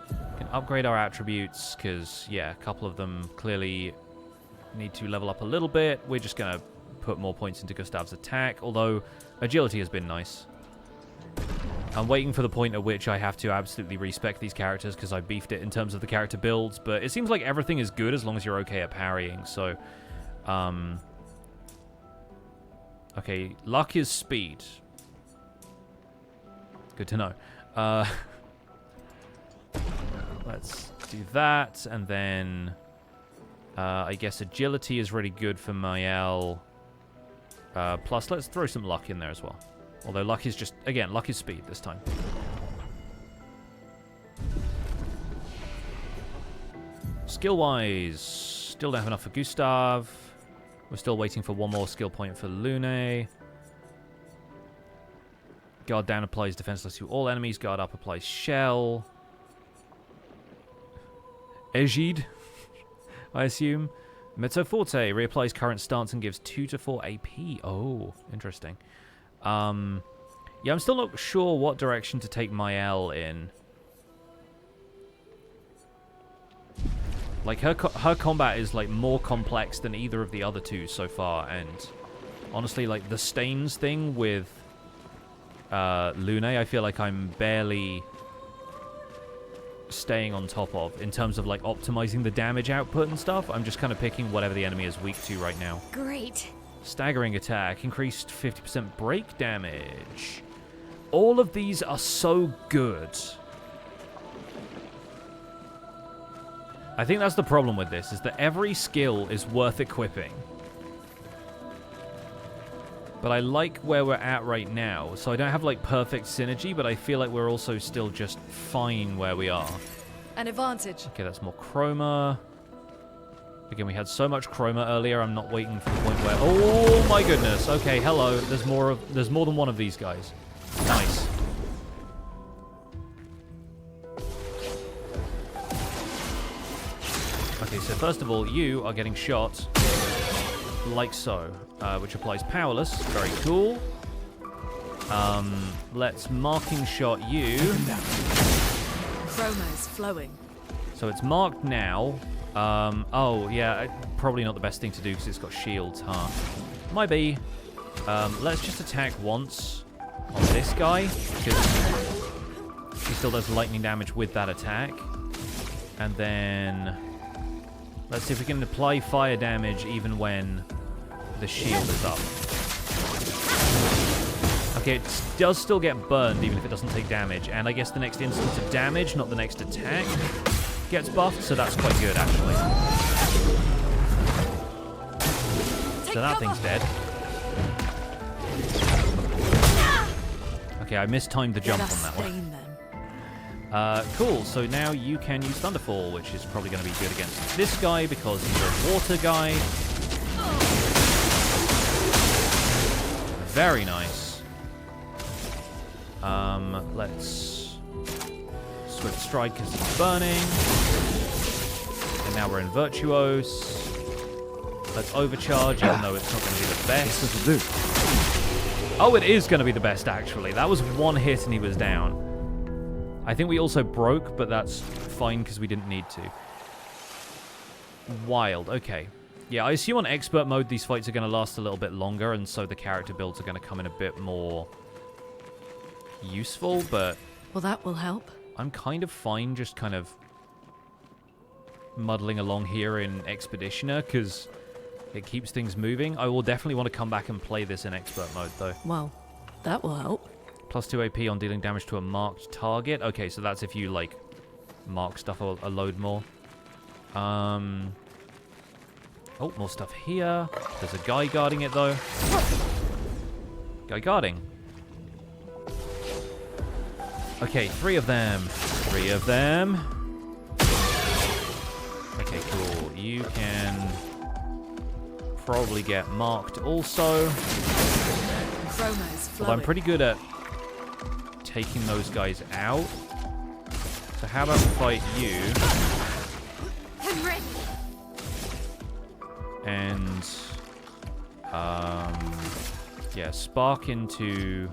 We can upgrade our attributes, because, yeah, a couple of them clearly need to level up a little bit. We're just going to put more points into Gustav's attack, although agility has been nice. I'm waiting for the point at which I have to absolutely respec these characters, because I beefed it in terms of the character builds, but it seems like everything is good as long as you're okay at parrying, so... Okay, luck is speed. Good to know. Let's do that, and then... I guess agility is really good for Maelle. Plus, let's throw some luck in there as well. Although luck is just, again, luck is speed this time. Skill-wise, still don't have enough for Gustav. We're still waiting for one more skill point for Lune. Guard down applies defenseless to all enemies. Guard up applies shell. Egide, I assume. Mezzo Forte reapplies current stance and gives 2 to 4 AP. Oh, interesting. Yeah, I'm still not sure what direction to take Maelle in. Like, her combat is, like, more complex than either of the other two so far, and honestly, like, the stains thing with Lune, I feel like I'm barely staying on top of in terms of, like, optimizing the damage output and stuff. I'm just kind of picking whatever the enemy is weak to right now. Great. Staggering attack, increased 50% break damage. All of these are so good. I think that's the problem with this, is that every skill is worth equipping. But I like where we're at right now, so I don't have, like, perfect synergy, but I feel like we're also still just fine where we are. An advantage. Okay, that's more chroma. Again, we had so much chroma earlier, I'm not waiting for the point where... Oh my goodness! Okay, hello. There's more than one of these guys. Nice. Okay, so first of all, you are getting shot like so, which applies powerless. Very cool. Let's marking shot you. Chroma is flowing. So it's marked now. Oh, yeah, probably not the best thing to do because it's got shields, huh? Might be. Let's just attack once on this guy, because he still does lightning damage with that attack. And then let's see if we can apply fire damage even when the shield is up. Okay, it does still get burned even if it doesn't take damage, and I guess the next instance of damage, not the next attack, gets buffed, so that's quite good, actually. So that thing's dead. Okay, I mistimed the jump on that one. Cool, so now you can use Thunderfall, which is probably going to be good against this guy because he's a water guy. Very nice. Let's Swift Strike because it's burning. And now we're in Virtuose. Let's overcharge, even though it's not going to be the best. This will do. Oh, it is going to be the best, actually. That was one hit and he was down. I think we also broke, but that's fine because we didn't need to. Wild, okay. Yeah, I assume on expert mode these fights are going to last a little bit longer, and so the character builds are going to come in a bit more useful, but... Well, that will help. I'm kind of fine just kind of muddling along here in Expeditioner, because it keeps things moving. I will definitely want to come back and play this in expert mode, though. Well, that will help. Plus 2 AP on dealing damage to a marked target. Okay, so that's if you, like, mark stuff a load more. Oh, more stuff here. There's a guy guarding it, though. Guy guarding. Okay, 3 of them. 3 of them. Okay, cool. You can probably get marked also. Chroma's flowing. Although I'm pretty good at taking those guys out. So how about we fight you? I'm ready. And yeah, spark into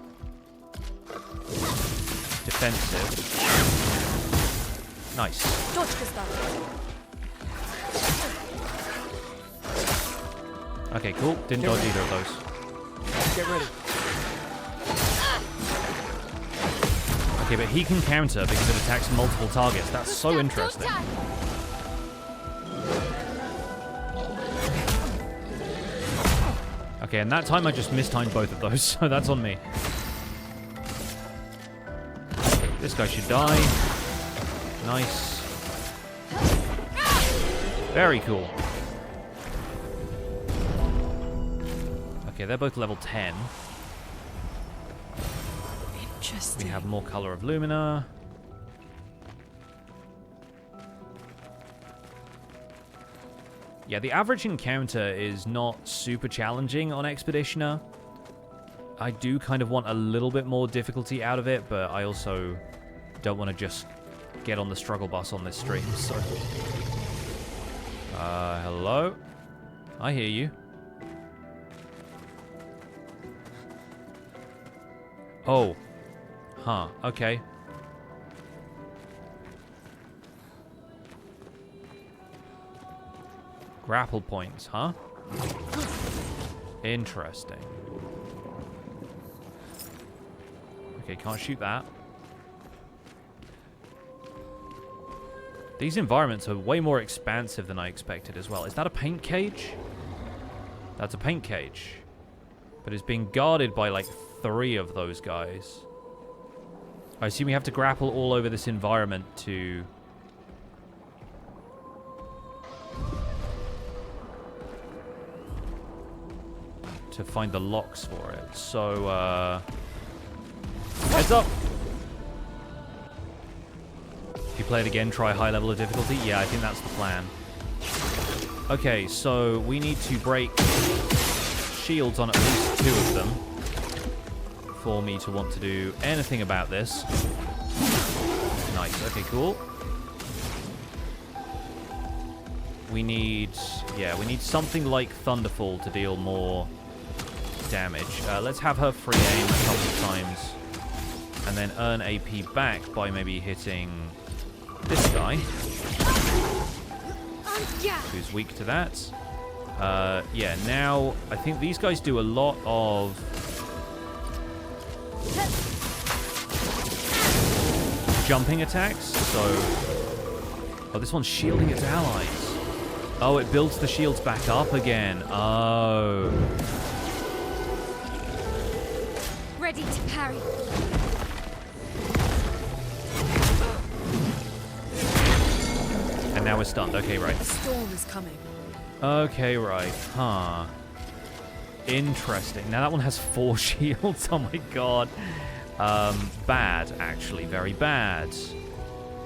defensive. Nice. Dodge, Gustav. Okay, cool. Didn't dodge either of those. Get ready. Okay, but he can counter because it attacks multiple targets. That's so interesting. Okay, and that time I just mistimed both of those, so that's on me. This guy should die. Nice. Very cool. Okay, they're both level 10. Interesting. We have more color of Lumina. Yeah, the average encounter is not super challenging on Expeditioner. I do kind of want a little bit more difficulty out of it, but I also don't want to just get on the struggle bus on this stream, so... hello? I hear you. Oh. Huh, okay. Grapple points, huh? Interesting. Okay, can't shoot that. These environments are way more expansive than I expected as well. Is that a paint cage? That's a paint cage. But it's being guarded by like 3 of those guys. I assume we have to grapple all over this environment to... find the locks for it. So, heads up! If you play it again, try a high level of difficulty. Yeah, I think that's the plan. Okay, so we need to break shields on at least 2 of them for me to want to do anything about this. Nice, okay, cool. We need something like Thunderfall to deal more damage. Let's have her free aim a couple of times and then earn AP back by maybe hitting this guy, who's weak to that. Yeah, now I think these guys do a lot of jumping attacks, so... Oh, this one's shielding its allies. Oh, it builds the shields back up again. Oh. Ready to parry. And now we're stunned. Okay, right. A storm is coming. Okay, right. Huh. Interesting. Now that one has 4 shields. Oh my god. Bad, actually. Very bad.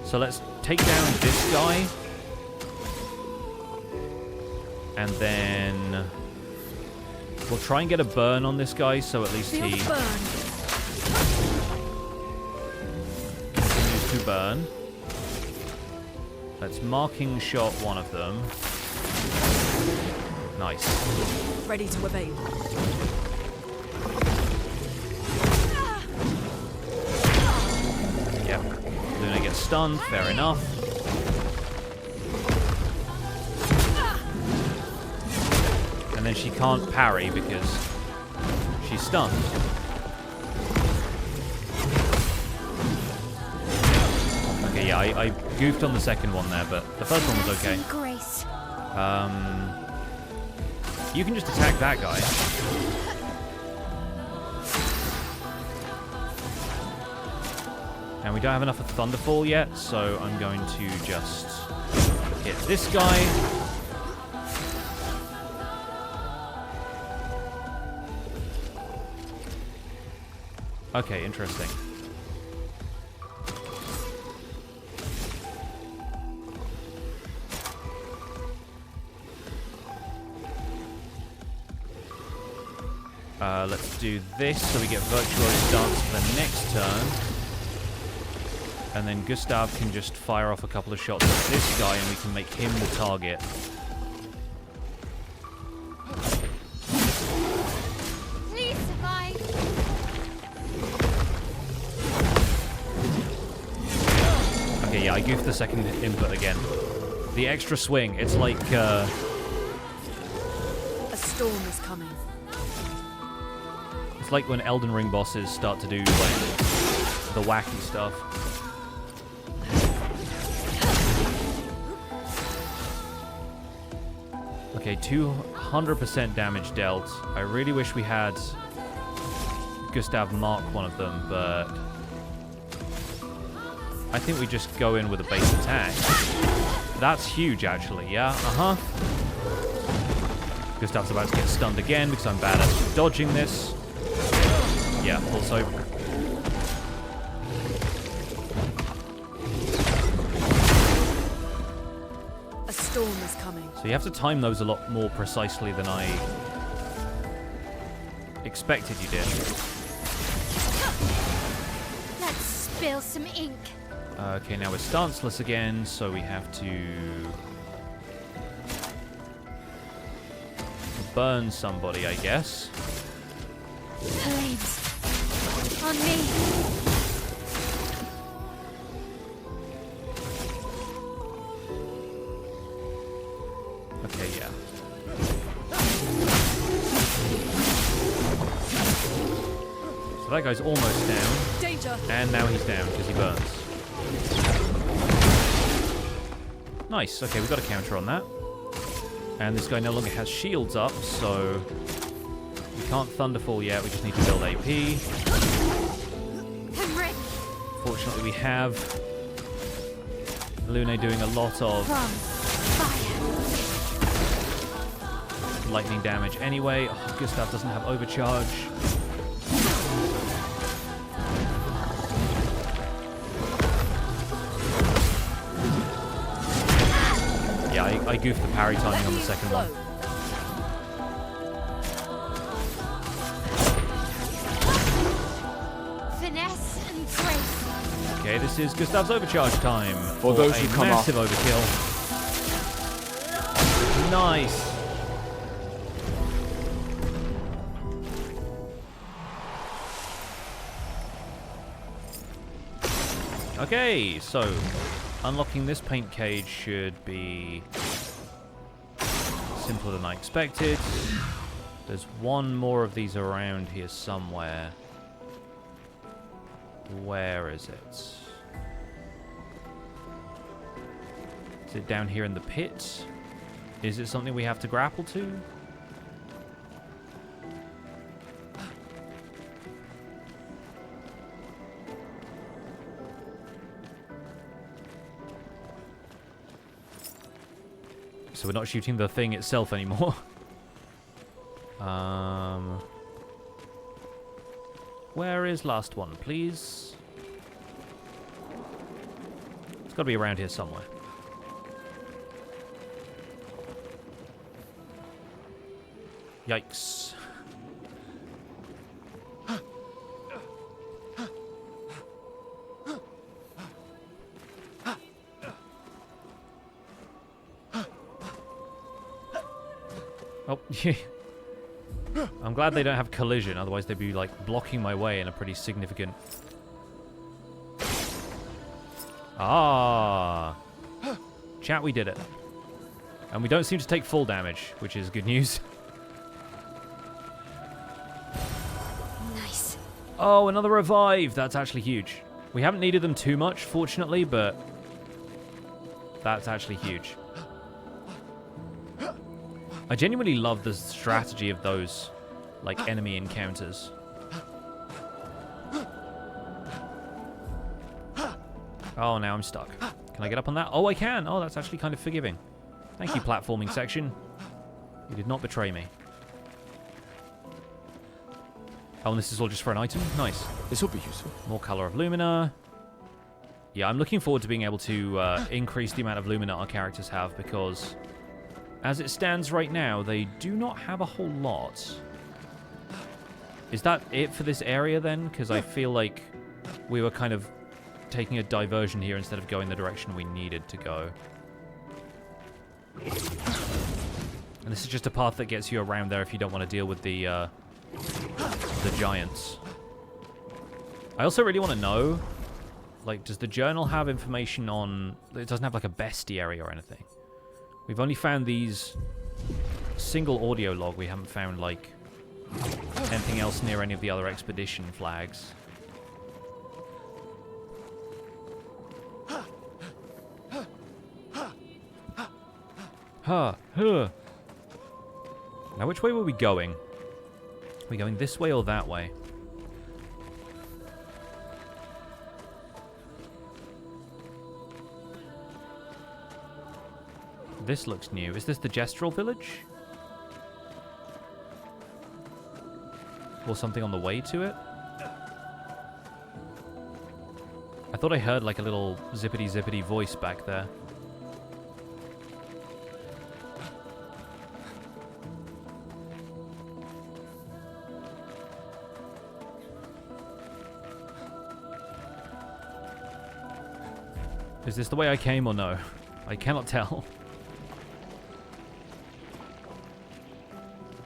So let's take down this guy. And then... we'll try and get a burn on this guy, so at least he continues to burn. Let's marking shot one of them. Nice. Ready to evade. Yep. Luna gets stunned, fair enough. And then she can't parry because she's stunned. Okay, yeah, I goofed on the second one there, but the first one was okay. Grace. You can just attack that guy. And we don't have enough of Thunderfall yet, so I'm going to just hit this guy. Okay, interesting. Let's do this so we get Virtuoso Dance for the next turn. And then Gustav can just fire off a couple of shots at this guy and we can make him the target. I goofed the second input again. The extra swing, it's like, A storm is coming. it's like when Elden Ring bosses start to do, like, the wacky stuff. Okay, 200% damage dealt. I really wish we had Gustav mark one of them, but I think we just go in with a base attack. That's huge, actually, yeah? Uh-huh. Gustav's about to get stunned again because I'm bad at dodging this. Yeah, also. A storm is coming. So you have to time those a lot more precisely than I expected you did. Let's spill some ink. Okay, now we're stanceless again, so we have to burn somebody, I guess. Flames. On me. Okay, yeah. So that guy's almost down. Danger! And now he's down because he burns. Nice. Okay, we've got a counter on that. And this guy no longer has shields up, so we can't Thunderfall yet. We just need to build AP. I'm ready. Fortunately, we have Lune doing a lot of From fire. lightning damage anyway. Oh, Gustav doesn't have overcharge. Yeah, I goofed the parry timing on the second one. Finesse and grace. Okay, this is Gustav's overcharge time For those a who come massive overkill. Nice. Okay, so unlocking this paint cage should be simpler than I expected. There's one more of these around here somewhere. Where is it? Is it down here in the pit? Is it something we have to grapple to? So we're not shooting the thing itself anymore. Where is last one, please? It's got to be around here somewhere. Yikes. Oh, yeah. I'm glad they don't have collision, otherwise they'd be, like, blocking my way in a pretty significant... Ah! Chat, we did it. And we don't seem to take full damage, which is good news. Nice. Oh, another revive! That's actually huge. We haven't needed them too much, fortunately, but... that's actually huge. I genuinely love the strategy of those, like, enemy encounters. Oh, now I'm stuck. Can I get up on that? Oh, I can! Oh, that's actually kind of forgiving. Thank you, platforming section. You did not betray me. Oh, and this is all just for an item? Nice. This will be useful. More color of Lumina. Yeah, I'm looking forward to being able to increase the amount of Lumina our characters have, because... as it stands right now, they do not have a whole lot. Is that it for this area, then? Because I feel like we were kind of taking a diversion here instead of going the direction we needed to go. And this is just a path that gets you around there if you don't want to deal with the giants. I also really want to know, Like, does the journal have information on... It doesn't have, like, a bestiary or anything. We've only found these single audio log. We haven't found, like, anything else near any of the other expedition flags. Huh. Now, which way were we going? Are we going this way or that way? This looks new. Is this the Gestural Village? Or something on the way to it? I thought I heard like a little zippity-zippity voice back there. Is this the way I came or no? I cannot tell.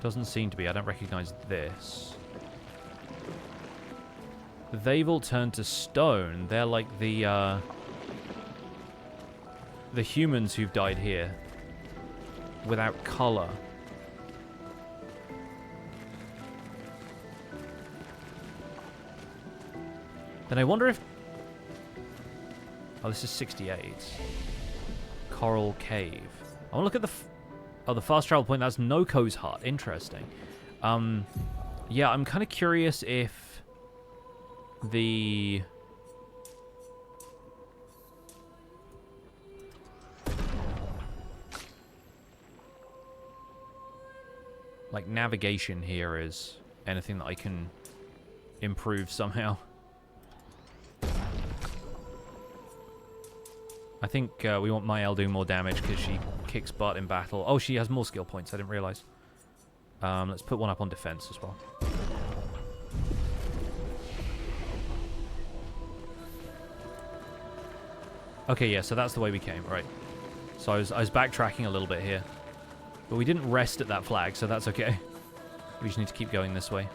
Doesn't seem to be. I don't recognize this. They've all turned to stone. They're like the humans who've died here. Without color. Then I wonder if... Oh, this is 68. Coral Cave. I want to look at the... Oh, the fast travel point. That's Noko's hut. Interesting. Yeah, I'm kind of curious if the... like, navigation here is anything that I can improve somehow. I think we want Maelle doing more damage because she kicks butt in battle. Oh, she has more skill points. I didn't realize. Let's put one up on defense as well. Okay, yeah, so that's the way we came, right. So I was backtracking a little bit here. But we didn't rest at that flag, so that's okay. We just need to keep going this way.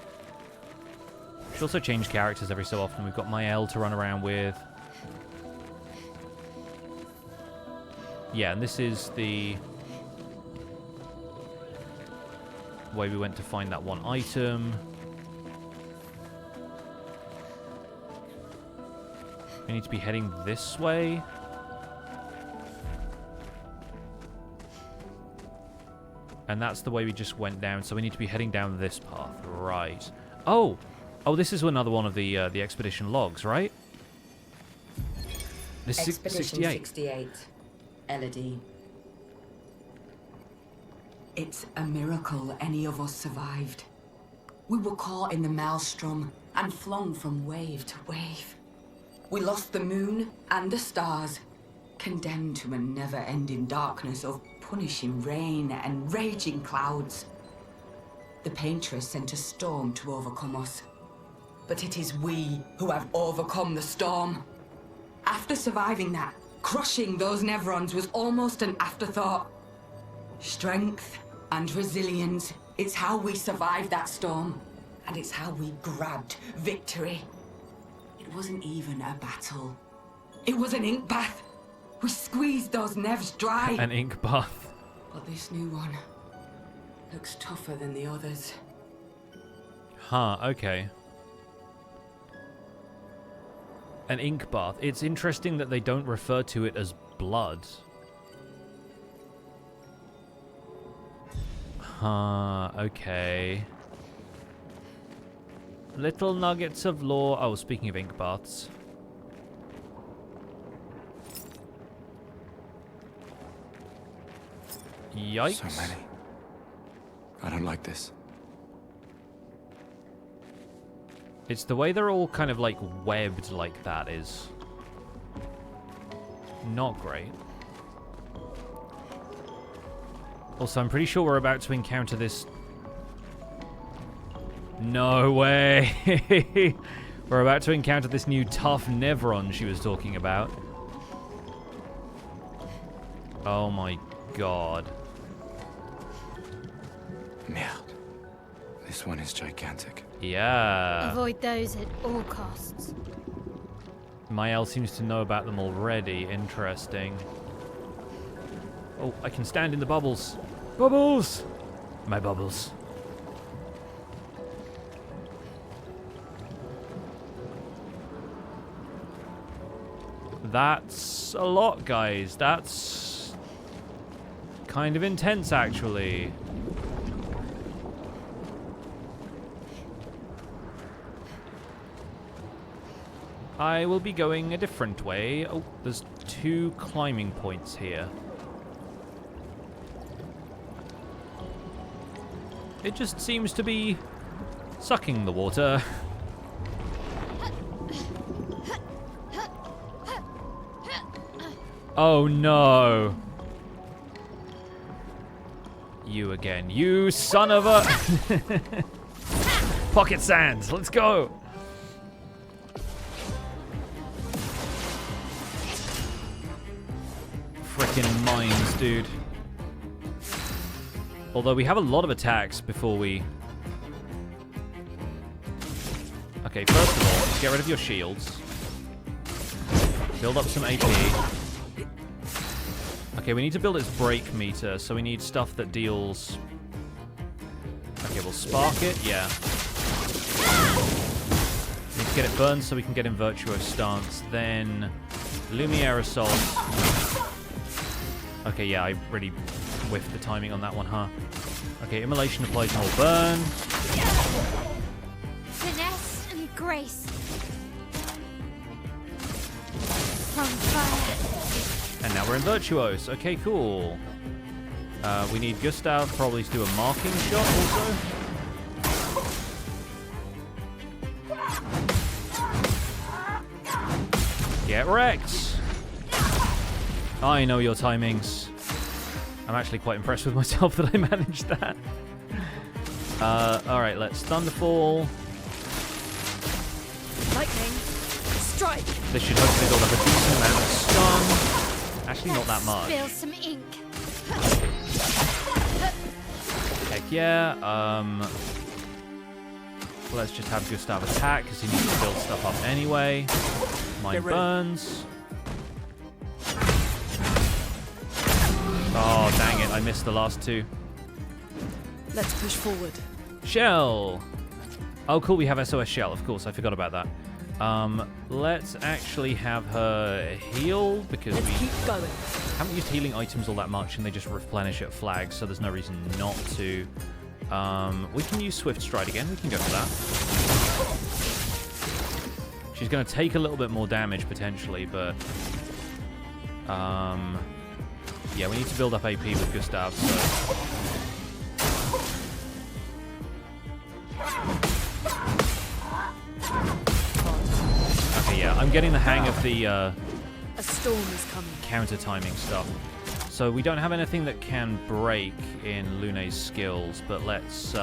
We should also change characters every so often. We've got Maelle to run around with. Yeah, and this is the way we went to find that one item. We need to be heading this way. And that's the way we just went down, so we need to be heading down this path. Right. Oh! Oh, this is another one of the expedition logs, right? This is Expedition 68. 68. Elodie. It's a miracle any of us survived. We were caught in the maelstrom and flung from wave to wave. We lost the moon and the stars, condemned to a never-ending darkness of punishing rain and raging clouds. The Paintress sent a storm to overcome us. But it is we who have overcome the storm. After surviving that, crushing those Nevrons was almost an afterthought. Strength and resilience, it's how we survived that storm. And it's how we grabbed victory. It wasn't even a battle. It was an ink bath. We squeezed those Nevs dry. An ink bath. But this new one looks tougher than the others. Huh, okay. An ink bath. It's interesting that they don't refer to it as blood. Huh, okay. Little nuggets of lore. Oh, speaking of ink baths. Yikes. So many. I don't like this. It's the way they're all kind of like webbed like that is not great. Also, I'm pretty sure we're about to encounter this. No way. We're about to encounter this new tough Nevron she was talking about. Oh my god. Merde. This one is gigantic. Yeah. Avoid those at all costs. Maelle seems to know about them already. Interesting. Oh, I can stand in the bubbles. Bubbles! My bubbles. That's a lot, guys. That's kind of intense, actually. I will be going a different way. Oh, there's 2 climbing points here. It just seems to be sucking the water. Oh no. You again. You son of a... Pocket sand. Let's go. Frickin' mines, dude. Although we have a lot of attacks before we... Okay, first of all, get rid of your shields. Build up some AP. Okay, we need to build its break meter, so we need stuff that deals... Okay, we'll spark it, yeah. We need to get it burned so we can get in Virtuo stance. Then... Lumiere Assault. Okay, yeah, I really whiffed the timing on that one, huh? Okay, Immolation applies more burn. Finesse and grace. From fire. And now we're in Virtuos. Okay, cool. We need Gustav probably to do a marking shot also. Get wrecked. I know your timings. I'm actually quite impressed with myself that I managed that. Alright, let's Thunderfall. Lightning. Strike. This should hopefully build up a decent amount of stun. Actually, not that much. Spill some ink. Heck yeah. Let's just have Gustav attack because he needs to build stuff up anyway. Mine burns. Oh, dang it. I missed the last 2. Let's push forward. Shell. Oh, cool. We have SOS Shell. Of course. I forgot about that. Let's actually have her heal because Let's keep going. Haven't used healing items all that much and they just replenish at flags, so there's no reason not to. We can use Swift Stride again. We can go for that. She's going to take a little bit more damage potentially, but... yeah, we need to build up AP with Gustav, so... Okay, yeah, I'm getting the hang of the, A storm is coming. counter timing stuff. So we don't have anything that can break in Lune's skills, but let's,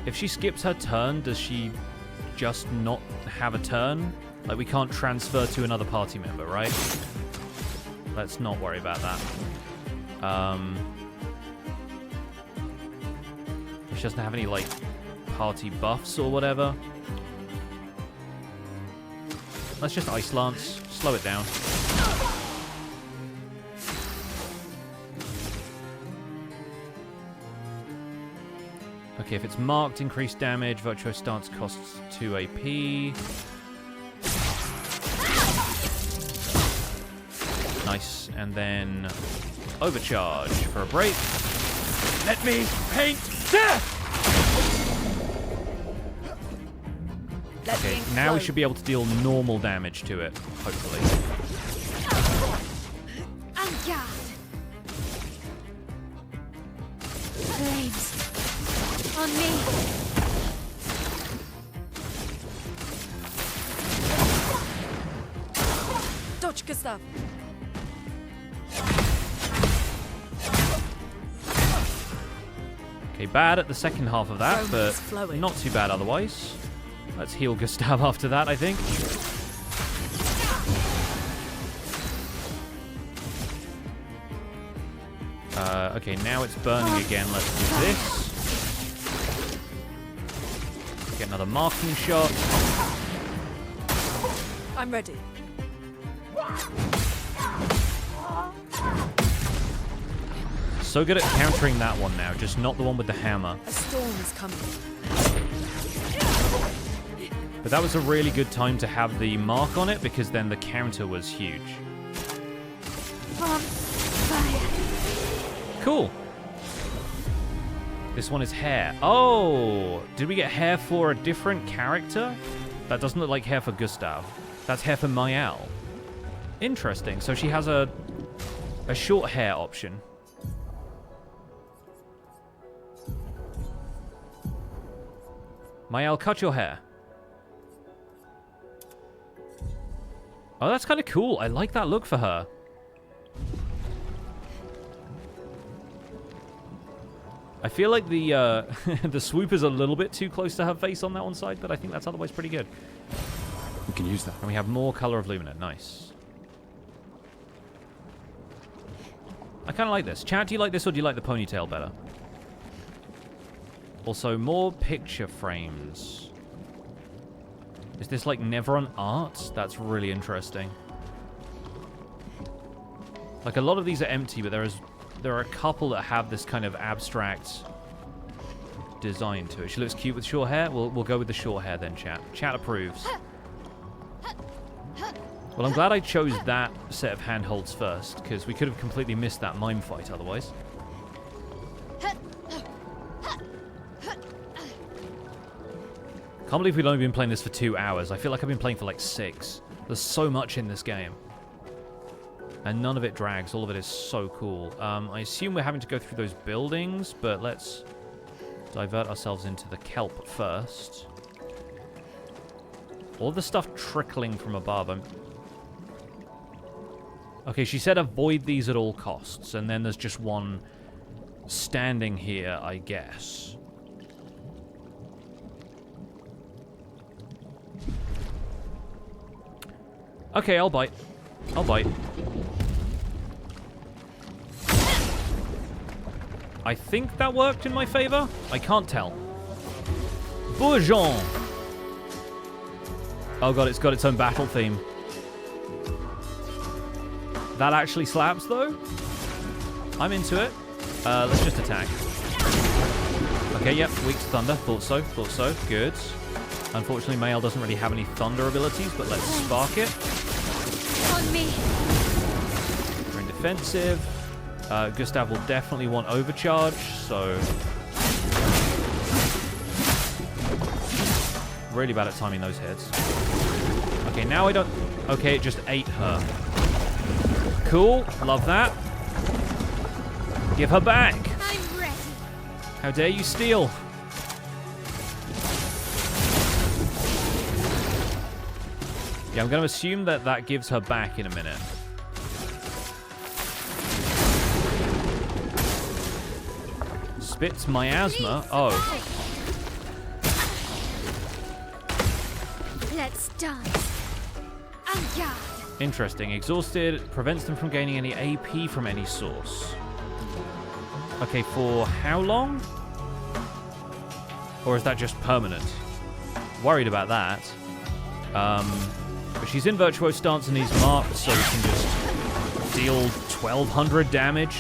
if she skips her turn, does she just not have a turn? Like, we can't transfer to another party member, right? Let's not worry about that. She doesn't have any, like, party buffs or whatever. Let's just Ice Lance. Slow it down. Okay, if it's marked, increased damage, Virtuo Stance costs 2 AP. Nice. And then Overcharge for a break. Let me paint death! Okay, now we should be able to deal normal damage to it, hopefully. En garde. Flames. On me. Dodge, Gustav. Okay, bad at the second half of that, but not too bad otherwise. Let's heal Gustav after that, I think. Okay, now it's burning again. Let's do this. Get another marking shot. I'm I'm ready. So good at countering that one now, just not the one with the hammer. A storm is coming. But that was a really good time to have the mark on it, because then the counter was huge. Fire. Cool. This one is hair. Oh, did we get hair for a different character? That doesn't look like hair for Gustav. That's hair for Maelle. Interesting. So she has a short hair option. Maelle, cut your hair. Oh, that's kind of cool. I like that look for her. I feel like the the swoop is a little bit too close to her face on that one side, but I think that's otherwise pretty good. We can use that. And we have more color of Lumina. Nice. I kind of like this. Chat, do you like this or do you like the ponytail better? Also, more picture frames. Is this like never on art? That's really interesting. Like a lot of these are empty, but there are a couple that have this kind of abstract design to it. She looks cute with short hair. We'll go with the short hair then, chat. Chat approves. Well, I'm glad I chose that set of handholds first, because we could have completely missed that mime fight otherwise. Can't believe we've only been playing this for 2 hours. I feel like I've been playing for like 6. There's so much in this game. And none of it drags. All of it is so cool. I assume we're having to go through those buildings, but let's divert ourselves into the kelp first. All the stuff trickling from above. Okay, she said avoid these at all costs, and then there's just one standing here, I guess. Okay, I'll bite. I'll bite. I think that worked in my favor. I can't tell. Bourgeon. Oh god, it's got its own battle theme. That actually slaps, though. I'm into it. Let's just attack. Okay, yep, weak to thunder. Thought so, thought so. Good. Unfortunately, Maelle doesn't really have any thunder abilities, but let's spark it. On me. We're in defensive. Gustav will definitely want overcharge, so... Really bad at timing those hits. Okay, now I don't... Okay, it just ate her. Cool, love that. Give her back. I'm ready. How dare you steal? Yeah, I'm going to assume that that gives her back in a minute. Spits miasma. Oh. Let's dance. En garde. Interesting. Exhausted prevents them from gaining any AP from any source. Okay, for how long? Or is that just permanent? Worried about that. But she's in Virtuoso stance and he's marked, so we can just deal 1200 damage.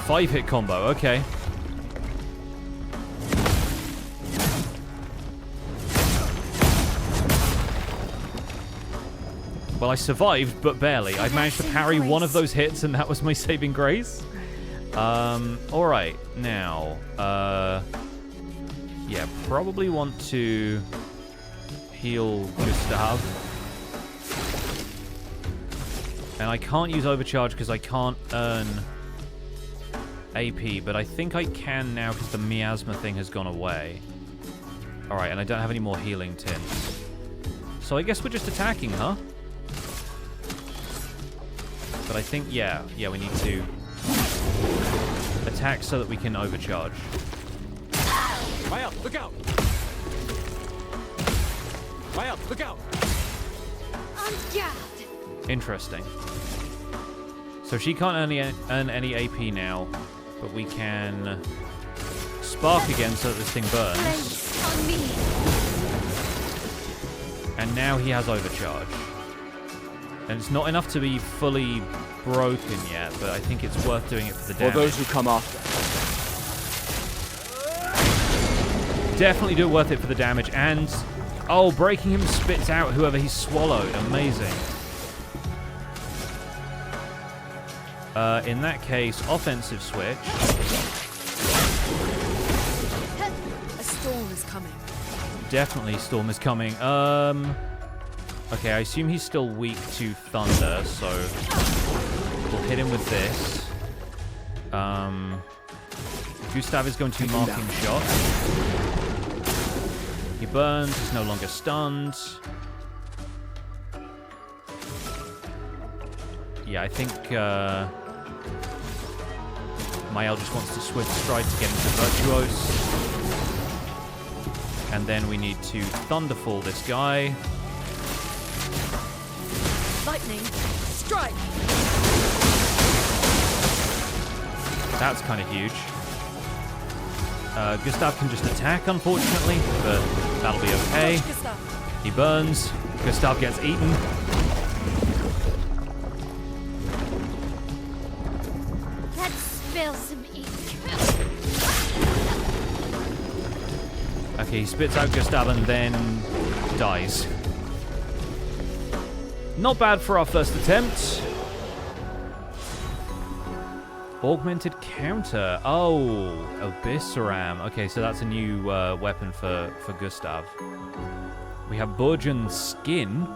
Five-hit combo, okay. Well, I survived, but barely. I managed to parry one of those hits, and that was my saving grace. Alright, now, yeah, probably want to heal Gustav. And I can't use overcharge because I can't earn AP, but I think I can now because the miasma thing has gone away. Alright, and I don't have any more healing tins. So I guess we're just attacking, huh? But I think, yeah, we need to attack so that we can overcharge. Maelle, look out! Maelle, look out! En garde. Interesting. So she can't earn any AP now, But we can spark again so that this thing burns. Place on me. And now he has overcharge. And it's not enough to be fully broken yet, but I think it's worth doing it for the damage. For those who come after. Definitely do it worth it for the damage. And, oh, breaking him spits out whoever he swallowed. Amazing. In that case, offensive switch. A storm is coming. Definitely storm is coming. Okay, I assume he's still weak to thunder, so we'll hit him with this. Gustav is going to marking shot. He burns, he's no longer stunned. Yeah, I think Maelle just wants to swift stride to get into Virtuose. And then we need to Thunderfall this guy. Lightning, strike! That's kind of huge. Gustav can just attack, unfortunately, but that'll be okay. Watch Gustav. He burns. Gustav gets eaten. Let's spill some ink. Okay, he spits out Gustav and then dies. Not bad for our first attempt. Augmented counter. Oh, Abyssaram. Okay, so that's a new weapon for Gustav. We have Burgeon Skin.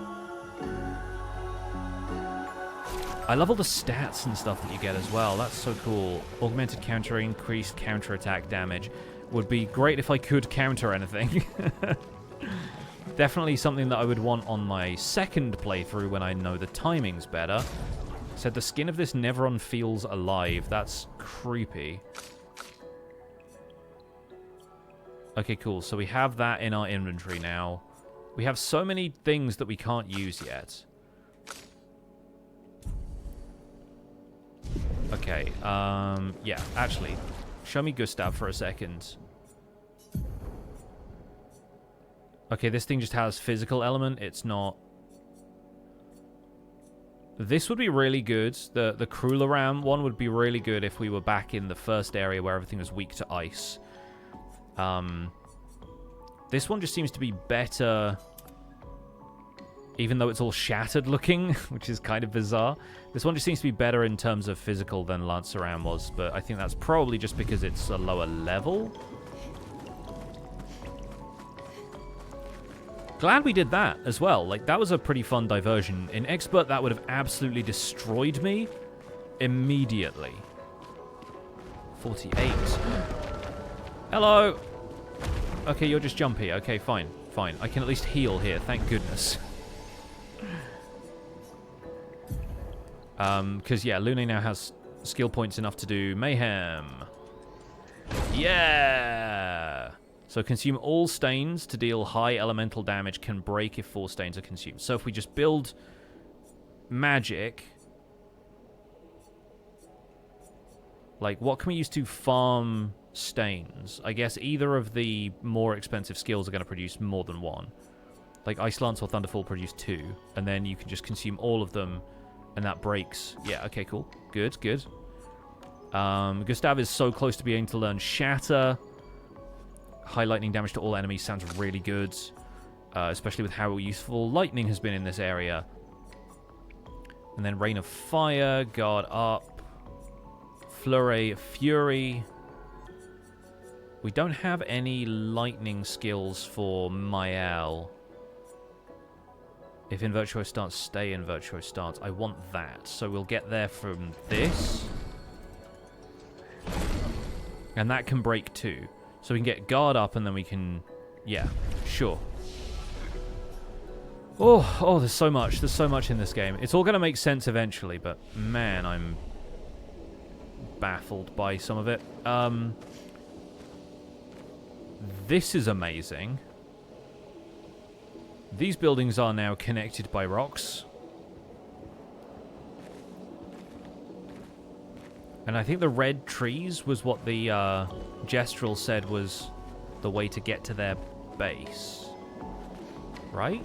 I love all the stats and stuff that you get as well. That's so cool. Augmented counter, increased counter attack damage. Would be great if I could counter anything. Definitely something that I would want on my second playthrough when I know the timing's better. Said the skin of this Neveron feels alive. That's creepy. Okay, cool. So we have that in our inventory now. We have so many things that we can't use yet. Okay, yeah, actually, show me Gustav for a second. Okay, this thing just has physical element. It's not... This would be really good. The Krularam one would be really good if we were back in the first area where everything was weak to ice. This one just seems to be better, even though it's all shattered looking, which is kind of bizarre. This one just seems to be better in terms of physical than Lanceram was, but I think that's probably just because it's a lower level. Glad we did that as well. Like, that was a pretty fun diversion. In Expert, that would have absolutely destroyed me immediately. 48. Hello! Okay, you're just jumpy. Okay, fine. Fine. I can at least heal here. Thank goodness. Because, yeah, Lune now has skill points enough to do Mayhem. Yeah! So consume all stains to deal high elemental damage, can break if 4 stains are consumed. So if we just build magic... Like, what can we use to farm stains? I guess either of the more expensive skills are going to produce more than one. Like, Ice Lance or Thunderfall produce 2. And then you can just consume all of them, and that breaks. Yeah, okay, cool. Good, good. Gustav is so close to being able to learn Shatter. High lightning damage to all enemies sounds really good, especially with how useful lightning has been in this area. And then Rain of Fire, Guard Up, Flurry of Fury. We don't have any lightning skills for Maelle. If in Virtuose Stance, stay in Virtuose Stance. I want that, so we'll get there from this. And that can break too. So we can get Guard Up, and then we can... Yeah, sure. Oh, there's so much. There's so much in this game. It's all going to make sense eventually, but man, I'm baffled by some of it. This is amazing. These buildings are now connected by rocks. And I think the red trees was what the gestural said was the way to get to their base. Right?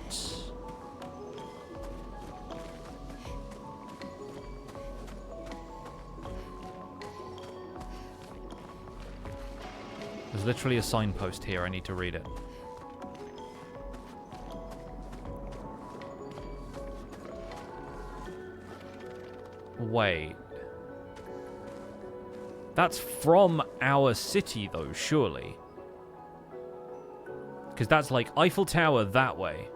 There's literally a signpost here. I need to read it. Wait. That's from our city, though, surely. Because that's like Eiffel Tower that way.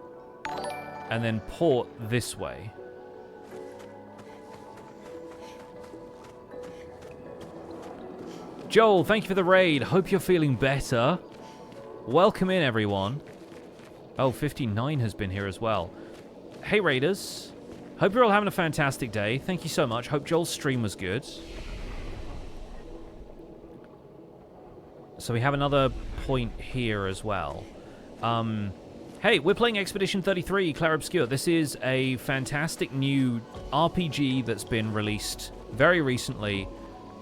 And then port this way. Joel, thank you for the raid. Hope you're feeling better. Welcome in, everyone. Oh, 59 has been here as well. Hey, raiders. Hope you're all having a fantastic day. Thank you so much. Hope Joel's stream was good. So we have another point here as well. Hey, we're playing Expedition 33, Clair Obscur. This is a fantastic new RPG that's been released very recently.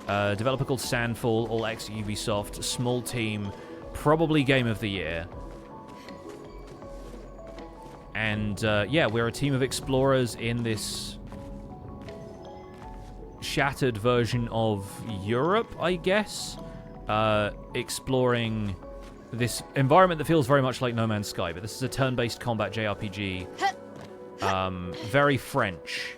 Developer called Sandfall, all ex-Ubisoft, small team, probably Game of the Year. And yeah, we're a team of explorers in this shattered version of Europe, I guess. Exploring this environment that feels very much like No Man's Sky, but this is a turn-based combat JRPG. Very French.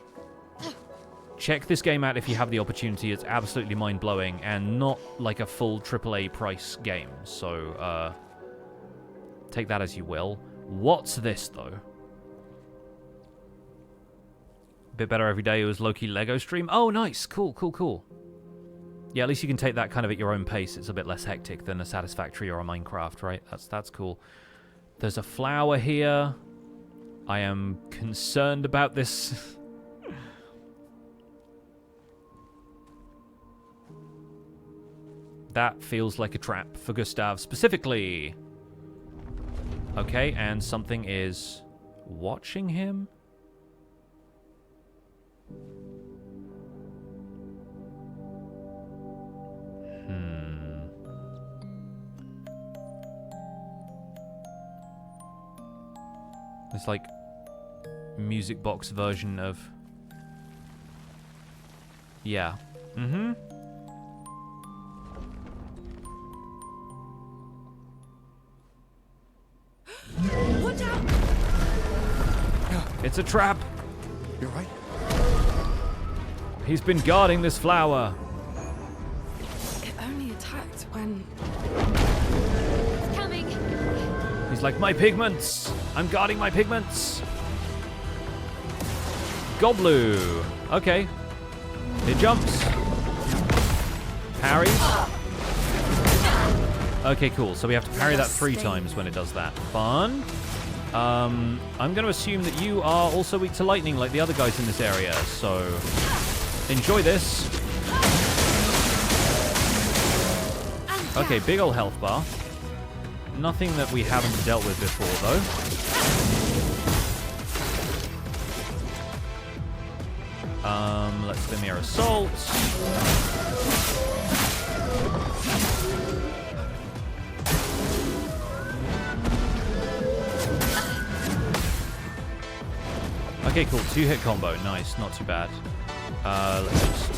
Check this game out if you have the opportunity. It's absolutely mind-blowing and not like a full AAA price game. So, take that as you will. What's this, though? Bit better every day. It was low-key Lego stream. Oh, nice. Cool, cool, cool. Yeah, at least you can take that kind of at your own pace. It's a bit less hectic than a Satisfactory or a Minecraft, right? That's cool. There's a flower here. I am concerned about this. That feels like a trap for Gustav specifically. Okay, and something is watching him. It's like music box version of... Yeah. Mm-hmm. Watch out! It's a trap. You're right. He's been guarding this flower. It only attacked when... It's coming. He's like, my pigments. I'm guarding my pigments. Goblu. Okay. It jumps. Parries. Okay, cool. So we have to parry that 3 times when it does that. Fun. I'm going to assume that you are also weak to lightning like the other guys in this area. So enjoy this. Okay, big ol' health bar. Nothing that we haven't dealt with before, though. Let's Lemire Assault. Okay, cool. 2-hit combo. Nice. Not too bad. Let's just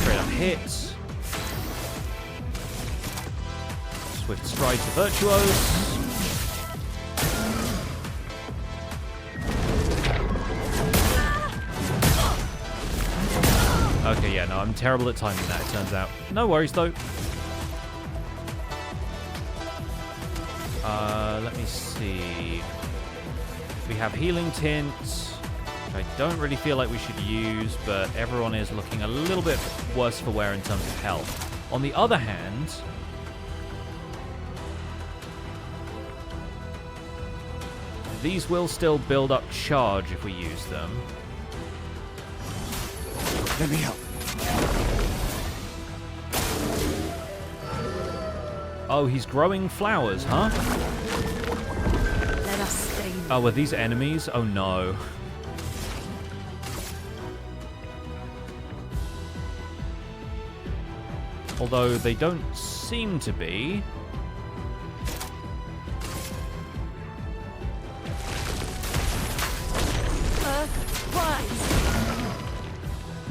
straight up hit. Swift stride to Virtuos. Okay, yeah, no, I'm terrible at timing that, it turns out. No worries, though. Let me see. We have Healing Tint, which I don't really feel like we should use, but everyone is looking a little bit worse for wear in terms of health. On the other hand... these will still build up charge if we use them. Let me help. Oh, he's growing flowers, huh? Let us stay. Oh, were these enemies? Oh, no. Although they don't seem to be.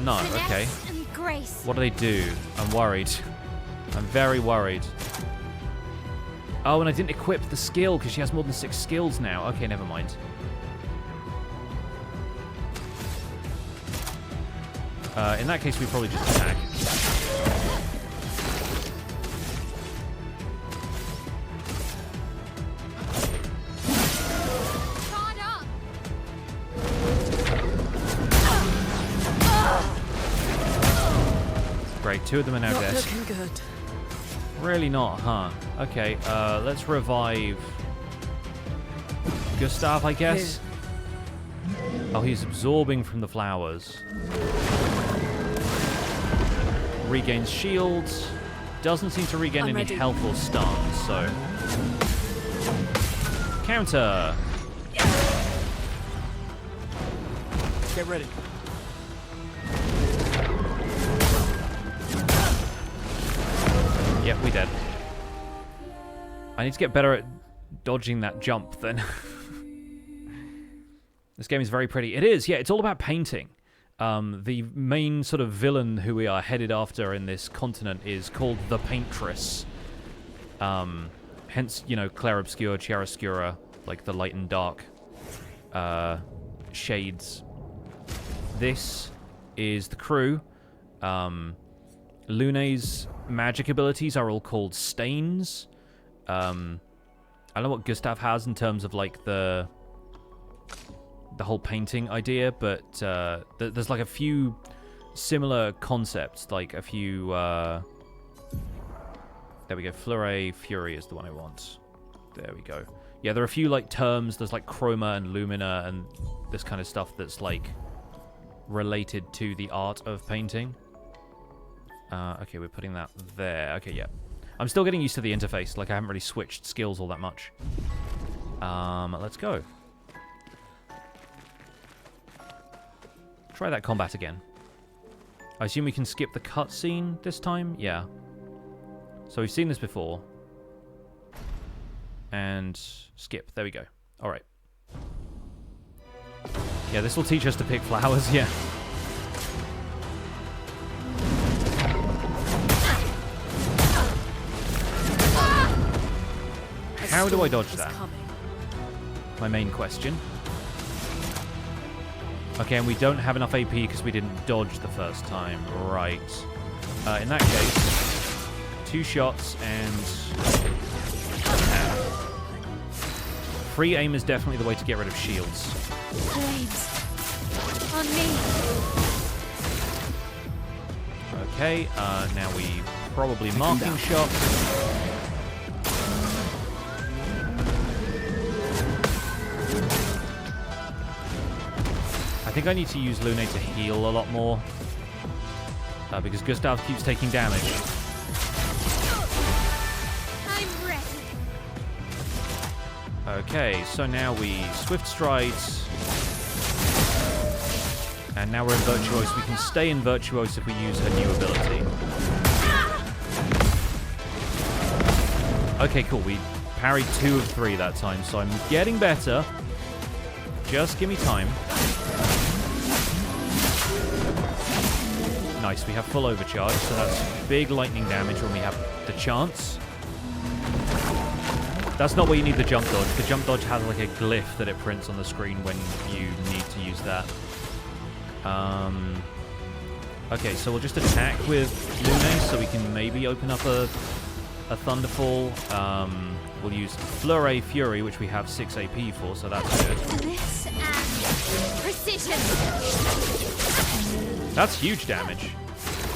No, okay. And grace. What do they do? I'm worried. I'm very worried. Oh, and I didn't equip the skill because she has more than 6 skills now. Okay, never mind. In that case, we probably just attack. Great, 2 of them are now Not dead. looking good. Really not, huh? Okay, let's revive Gustav, I guess. Oh, he's absorbing from the flowers. Regains shields. Doesn't seem to regain any health or stuns, so... Counter! Get ready. Yep, we dead. I need to get better at dodging that jump then. This game is very pretty. It is, yeah, it's all about painting. The main sort of villain who we are headed after in this continent is called the Paintress. Hence, you know, Clair Obscur, Chiaroscura, like the light and dark shades. This is the crew. Lune's magic abilities are all called stains. I don't know what Gustav has in terms of like the whole painting idea, but there's like a few similar concepts, like a few there we go. Fleuret Fury is the one I want. There we go. Yeah, there are a few like terms. There's like chroma and lumina and this kind of stuff that's like related to the art of painting. Okay, we're putting that there. Okay, yeah. I'm still getting used to the interface. Like, I haven't really switched skills all that much. Let's go. Try that combat again. I assume we can skip the cutscene this time? Yeah. So we've seen this before. And skip. There we go. Alright. Yeah, this will teach us to pick flowers, yeah. How do I dodge that? My main question. Okay, and we don't have enough AP because we didn't dodge the first time. Right. In that case, 2 shots and... Free aim is definitely the way to get rid of shields. Flames. On me. Okay, now we probably marking shots. I think I need to use Lune to heal a lot more. Because Gustav keeps taking damage. I'm ready. Okay, so now we Swift Strides. And now we're in Virtuose. We can stay in Virtuose if we use her new ability. Okay, cool. We parried 2 of 3 that time, so I'm getting better. Just give me time. Nice, we have full overcharge, so that's big lightning damage when we have the chance. That's not where you need the jump dodge. The jump dodge has like a glyph that it prints on the screen when you need to use that. Okay, so we'll just attack with Lune so we can maybe open up a Thunderfall. We'll use Fleuret Fury, which we have 6 AP for, so that's good. This and precision. That's huge damage.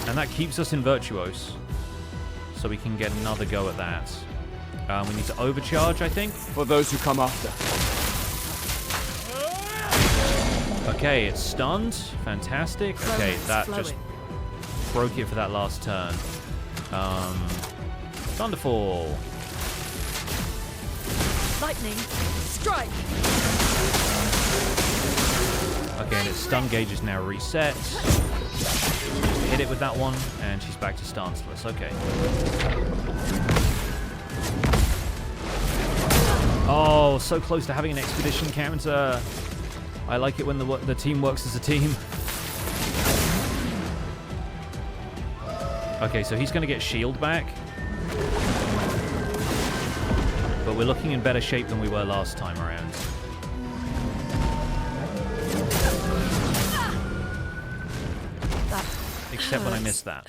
And that keeps us in Virtuose. So we can get another go at that. We need to overcharge, I think. For those who come after. Okay, it's stunned. Fantastic. Okay, that just broke it for that last turn. Thunderfall. Lightning, strike. Okay, and its stun gauge is now reset. hit it with that one, and she's back to stanceless. Okay. Oh, so close to having an expedition counter. I like it when the team works as a team. Okay, so he's going to get shield back. But we're looking in better shape than we were last time around. Except when I missed that.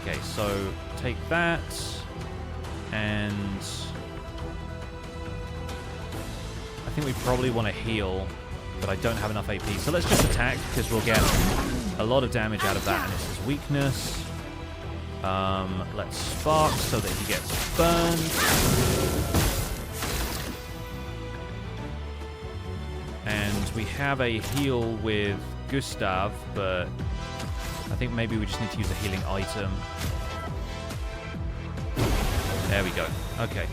Okay, so take that. And I think we probably want to heal, but I don't have enough AP. So let's just attack, because we'll get a lot of damage out of that. And this is weakness. Let's spark so that he gets burned. And we have a heal with Gustav, but I think maybe we just need to use a healing item. There we go. Okay.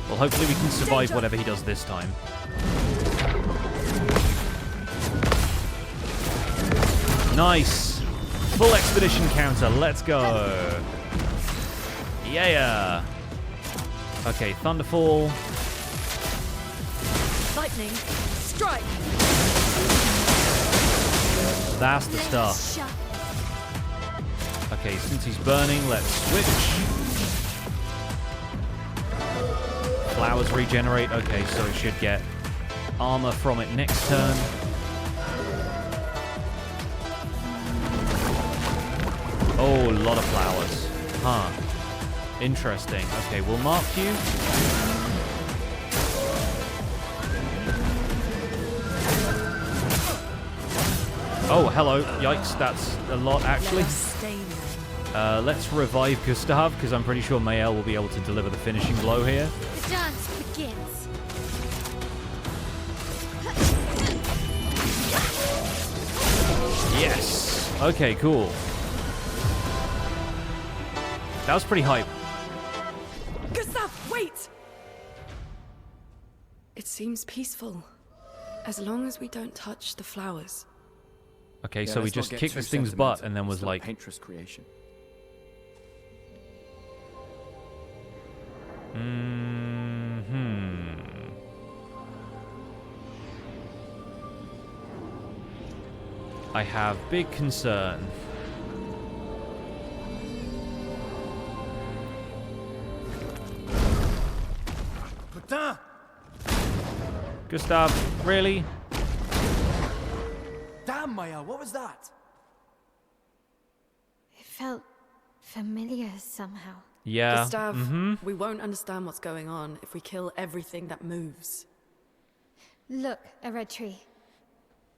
Well, hopefully we can survive whatever he does this time. Nice! Full expedition counter. Let's go. Yeah. Okay, Thunderfall. Lightning, strike. That's the stuff. Okay, since he's burning, let's switch. Flowers regenerate. Okay, so it should get armor from it next turn. Oh, a lot of flowers. Huh. Interesting. Okay, we'll mark you. Oh, hello. Yikes, that's a lot, actually. Let's revive Gustav, because I'm pretty sure Maelle will be able to deliver the finishing blow here. The dance begins. Yes. Okay, cool. That was pretty hype. Gustav, wait! It seems peaceful, as long as we don't touch the flowers. Okay, so we just kicked this thing's butt and then was like... Painter's creation. I have big concern. Putain! Gustav, really? Damn, Maelle, what was that? It felt familiar somehow. Yeah. Gustav, we won't understand what's going on if we kill everything that moves. Look, a red tree.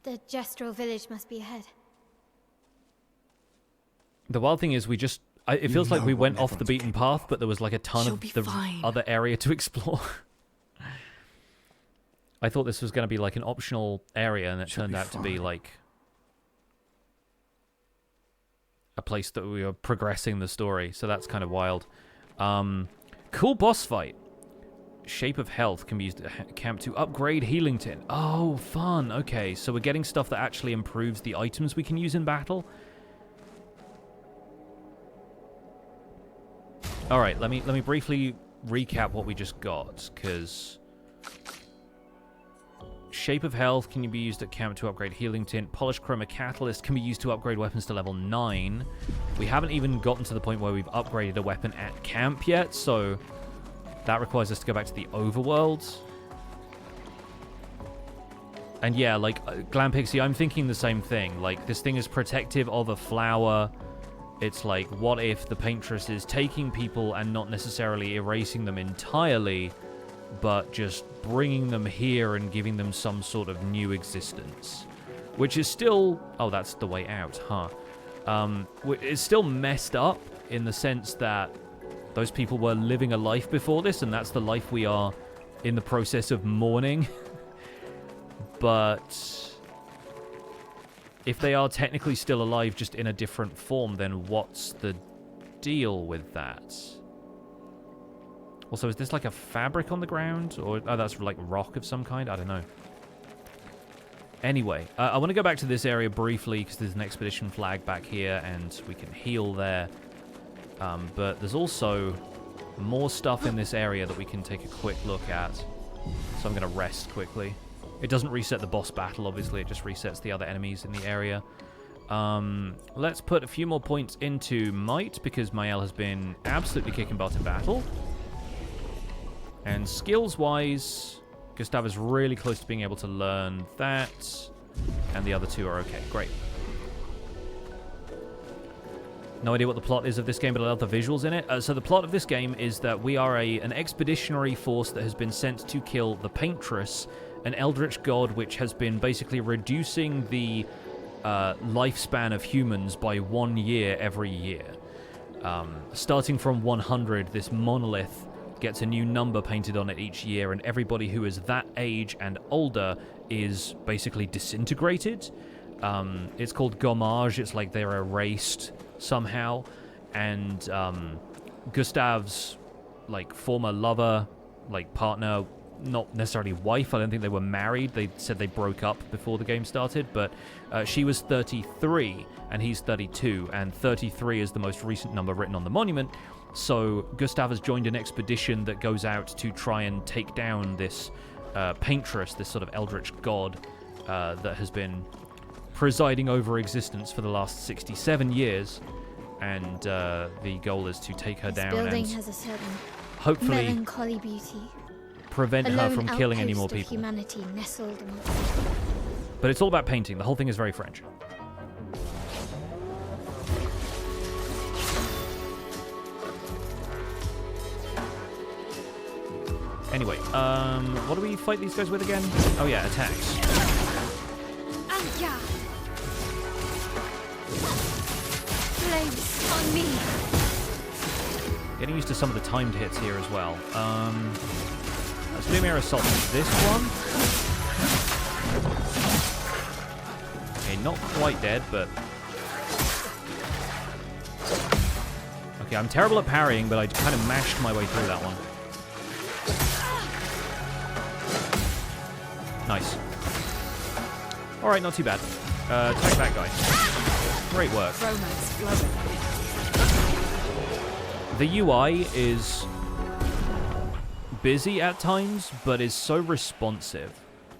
The Gestural village must be ahead. The wild thing is we just... it feels like we went off the beaten path, but there was like a ton She'll of be the fine. other area to explore. I thought this was going to be like an optional area, and it turned out to be like a place that we were progressing the story. So that's kind of wild. Cool boss fight. Shape of Health can be used at camp to upgrade healing tin. Oh, fun. Okay, so we're getting stuff that actually improves the items we can use in battle. All right, let me briefly recap what we just got, because Shape of Health can be used at camp to upgrade healing tint. Polished Chroma Catalyst can be used to upgrade weapons to level 9. We haven't even gotten to the point where we've upgraded a weapon at camp yet, so that requires us to go back to the overworld. And yeah, like, Glam Pixie, I'm thinking the same thing. Like, this thing is protective of a flower. It's like, what if the paintress is taking people and not necessarily erasing them entirely, but just bringing them here and giving them some sort of new existence? Which is still... Oh, that's the way out, huh? It's still messed up in the sense that those people were living a life before this, and that's the life we are in the process of mourning. But if they are technically still alive, just in a different form, then what's the deal with that? Also, is this like a fabric on the ground? Or, oh, that's like rock of some kind? I don't know. Anyway, I want to go back to this area briefly because there's an expedition flag back here and we can heal there. But there's also more stuff in this area that we can take a quick look at. So I'm going to rest quickly. It doesn't reset the boss battle, obviously. It just resets the other enemies in the area. Let's put a few more points into might because Maelle has been absolutely kicking butt in battle. And skills-wise, Gustav is really close to being able to learn that. And the other two are okay. Great. No idea what the plot is of this game, but I love the visuals in it. So the plot of this game is that we are an expeditionary force that has been sent to kill the Paintress, an eldritch god which has been basically reducing the lifespan of humans by 1 year every year. Starting from 100, this monolith gets a new number painted on it each year, and everybody who is that age and older is basically disintegrated. It's called gommage. It's like they're erased somehow. And Gustav's like former lover, like partner, not necessarily wife, I don't think they were married. They said they broke up before the game started, but she was 33 and he's 32, and 33 is the most recent number written on the monument. So Gustav has joined an expedition that goes out to try and take down this Paintress, this sort of eldritch god that has been presiding over existence for the last 67 years. And the goal is to take her down building and has a certain hopefully melancholy beauty. Prevent her from killing any more people. Humanity nestled amongst. But it's all about painting. The whole thing is very French. Anyway, what do we fight these guys with again? Oh yeah, attacks. Flames on me. Getting used to some of the timed hits here as well. Let's do Mirror Assault with this one. Okay, not quite dead, but... Okay, I'm terrible at parrying, but I kind of mashed my way through that one. Nice. Alright, not too bad. Attack that guy. Great work. The UI is busy at times, but is so responsive.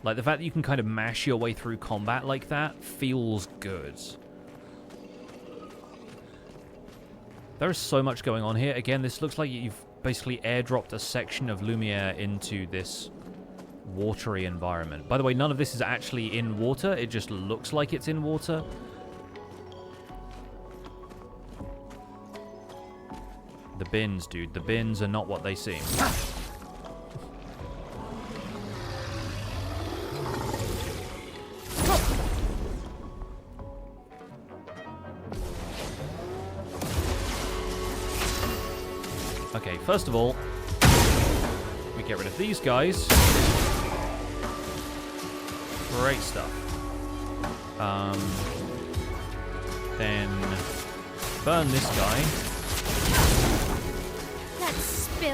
Like, the fact that you can kind of mash your way through combat like that feels good. There's so much going on here. Again, this looks like you've basically airdropped a section of Lumiere into this watery environment. By the way, none of this is actually in water. It just looks like it's in water. The bins, dude. The bins are not what they seem. Okay, first of all, we get rid of these guys. Great stuff. Then burn this guy.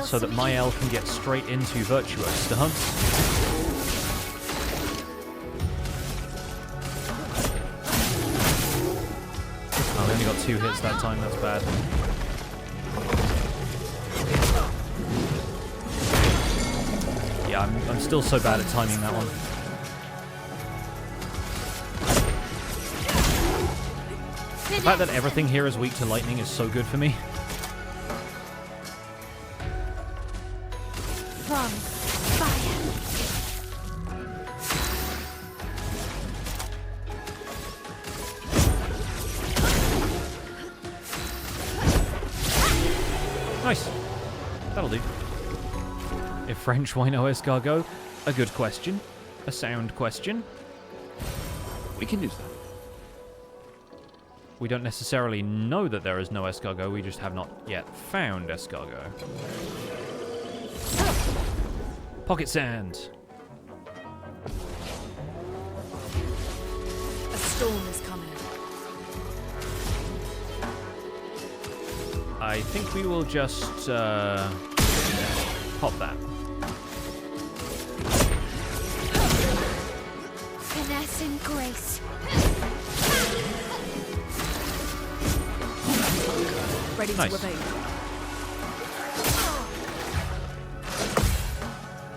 So that Maelle can get straight into Virtuous stance. Oh, we only got 2 hits that time, that's bad. Yeah, I'm still so bad at timing that one. The fact that everything here is weak to lightning is so good for me. Nice. That'll do. If French, why no escargot? A good question. A sound question. We can use that. We don't necessarily know that there is no escargot, we just have not yet found escargot. Pocket sand. A storm is coming. I think we will just pop that. Finesse Passing grace. Ready Nice. to evade.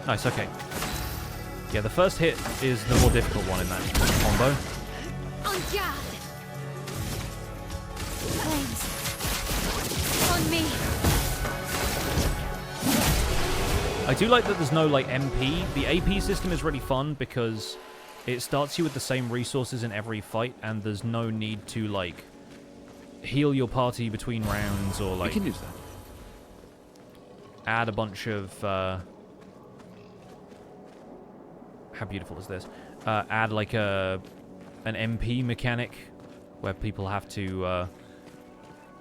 Nice, okay. Yeah, the first hit is the more difficult one in that combo. On guard. Flames. On me. I do like that there's no, like, MP. The AP system is really fun because it starts you with the same resources in every fight, and there's no need to, like, heal your party between rounds or, like, We can use that. add a bunch of, how beautiful is this? Add, like, an MP mechanic where people have to,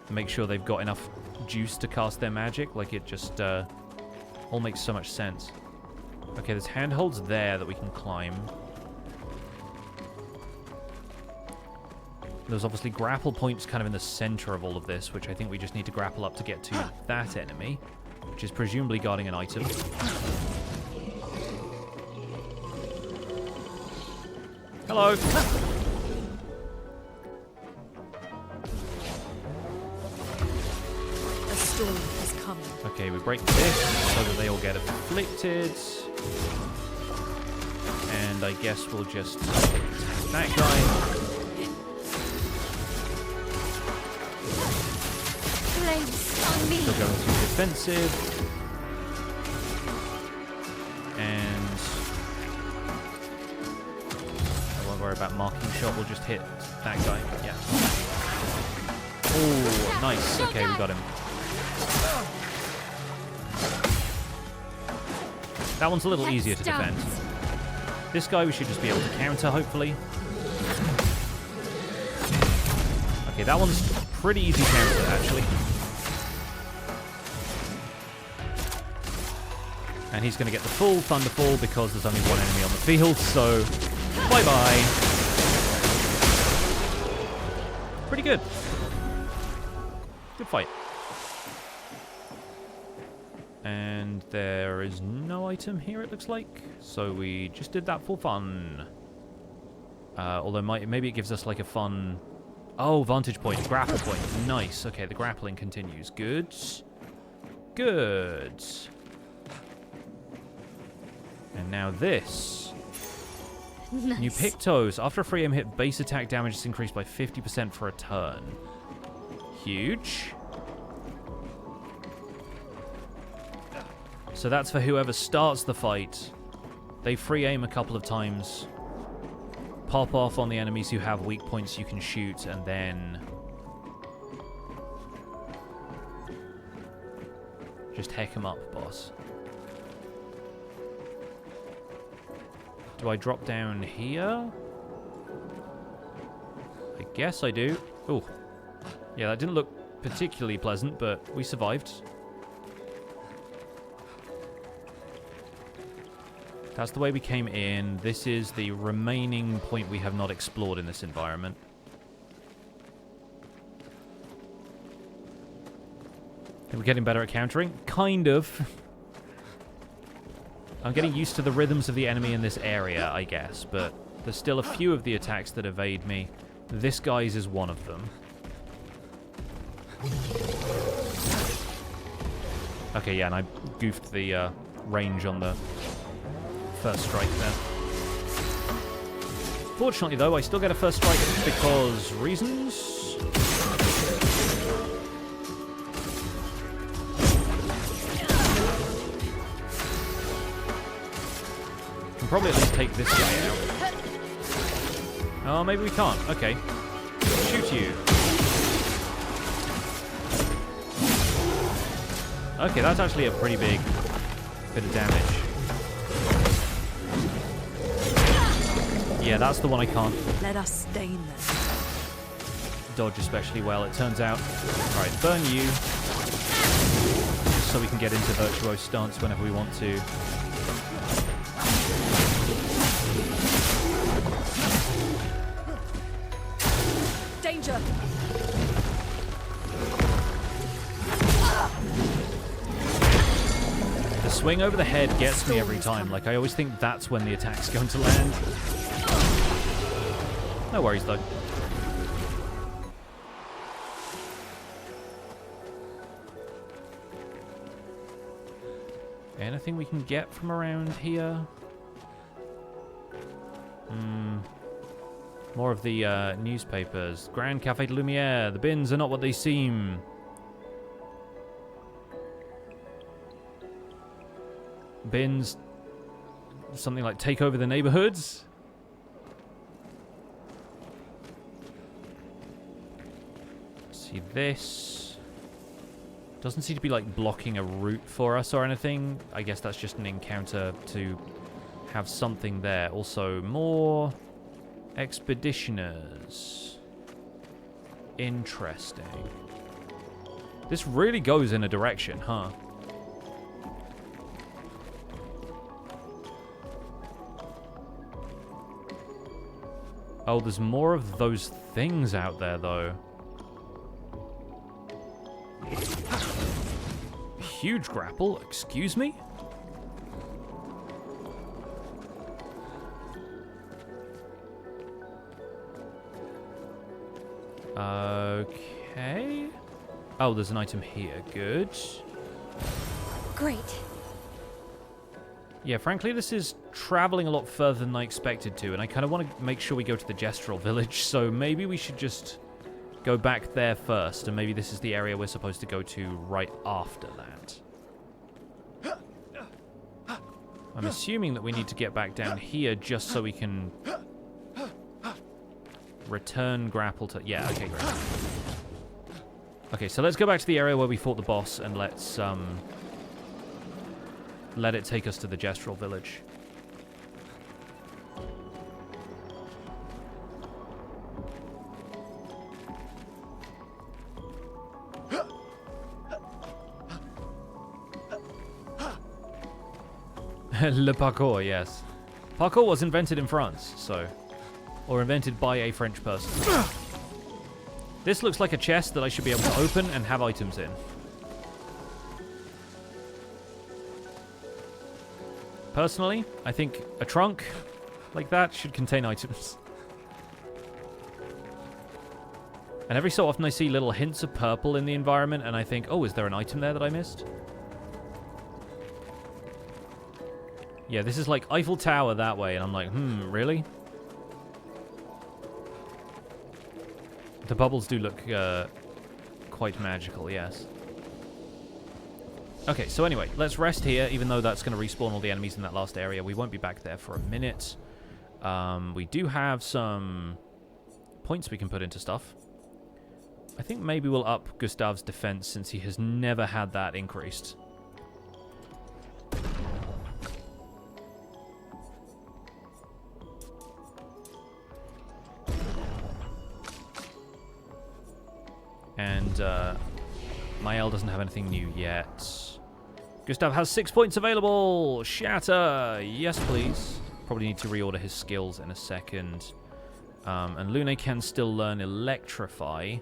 make sure they've got enough juice to cast their magic. Like, it just, all makes so much sense. Okay, there's handholds there that we can climb. There's obviously grapple points kind of in the center of all of this, which I think we just need to grapple up to get to that enemy, which is presumably guarding an item. Hello! A storm is coming. Okay, we break this so that they all get afflicted. And I guess we'll just attack that guy. Flames on me. Still going through defensive. And I won't worry about marking shot, we'll just hit that guy. Yeah. Oh, nice. Okay, we got him. That one's a little easier to defend. This guy we should just be able to counter, hopefully. Okay, that one's pretty easy counter, actually. And he's going to get the full Thunderfall because there's only one enemy on the field, so bye-bye. Pretty good. Good fight. And there is no item here, it looks like. So we just did that for fun. Although maybe it gives us like a fun... Oh, vantage point, grapple point. Nice. Okay, the grappling continues. Good. Good. And now this. Nice. New Pictos. After a free aim hit, base attack damage is increased by 50% for a turn. Huge. So that's for whoever starts the fight. They free aim a couple of times. Pop off on the enemies who have weak points you can shoot, and then just heck them up, boss. Do I drop down here? I guess I do. Oh. Yeah, that didn't look particularly pleasant, but we survived. That's the way we came in. This is the remaining point we have not explored in this environment. Are we getting better at countering? Kind of. I'm getting used to the rhythms of the enemy in this area, I guess, but there's still a few of the attacks that evade me. This guy's is one of them. Okay, yeah, and I goofed the range on the first strike there. Fortunately, though, I still get a first strike because reasons. Can probably at least take this guy out. Oh, maybe we can't. Okay. Shoot you. Okay, that's actually a pretty big bit of damage. Yeah, that's the one I can't Let us stain them. dodge especially well, it turns out. Alright, burn you. So we can get into virtuose stance whenever we want to. Danger! The swing over the head gets me every time. Like, I always think that's when the attack's going to land. No worries, though. Anything we can get from around here? More of the newspapers. Grand Café de Lumière. The bins are not what they seem. Bins. Something like take over the neighborhoods. See this. Doesn't seem to be like blocking a route for us or anything. I guess that's just an encounter to have something there. Also, more expeditioners. Interesting. This really goes in a direction, huh? Oh, there's more of those things out there, though. Huge grapple, excuse me? Okay. Oh, there's an item here. Good. Great. Yeah, frankly, this is traveling a lot further than I expected to, and I kind of want to make sure we go to the Gestural Village, so maybe we should just go back there first, and maybe this is the area we're supposed to go to right after that. I'm assuming that we need to get back down here just so we can return grapple to... Yeah, okay, great. Okay, so let's go back to the area where we fought the boss, and let's let it take us to the Gestural Village. Le parkour, yes. Parkour was invented in France, so... Or invented by a French person. This looks like a chest that I should be able to open and have items in. Personally, I think a trunk like that should contain items. And every so often I see little hints of purple in the environment and I think, oh, is there an item there that I missed? Yeah, this is like Eiffel Tower that way, and I'm like, really? The bubbles do look quite magical, yes. Okay, so anyway, let's rest here, even though that's going to respawn all the enemies in that last area. We won't be back there for a minute. We do have some points we can put into stuff. I think maybe we'll up Gustav's defense since he has never had that increased. And Maelle doesn't have anything new yet. Gustav has 6 points available. Shatter. Yes, please. Probably need to reorder his skills in a second. And Lune can still learn Electrify.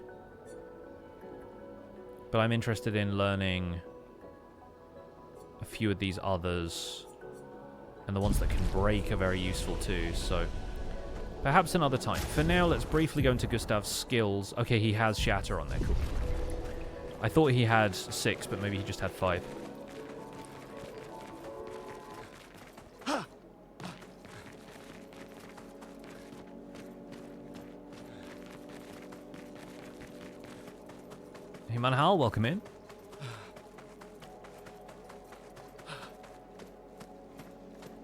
But I'm interested in learning a few of these others. And the ones that can break are very useful too, so... Perhaps another time. For now, let's briefly go into Gustav's skills. Okay, he has Shatter on there. Cool. I thought he had 6, but maybe he just had 5. Hey, Maelle, welcome in.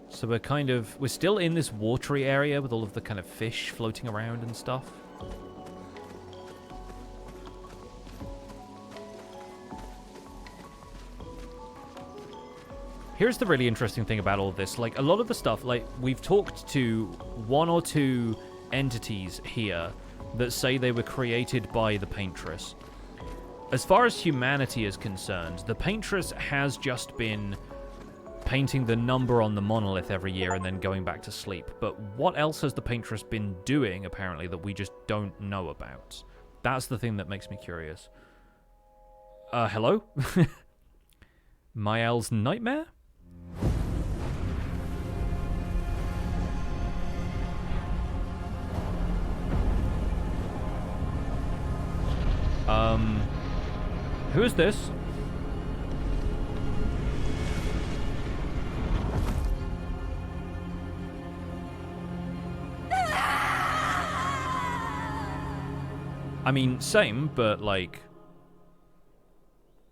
So we're still in this watery area with all of the kind of fish floating around and stuff. Here's the really interesting thing about all of this. Like, a lot of the stuff, like, we've talked to 1 or 2 entities here that say they were created by the Paintress. As far as humanity is concerned, the Paintress has just been painting the number on the monolith every year and then going back to sleep. But what else has the Paintress been doing, apparently, that we just don't know about? That's the thing that makes me curious. Hello? Maelle's nightmare? Who is this? I mean, same, but like...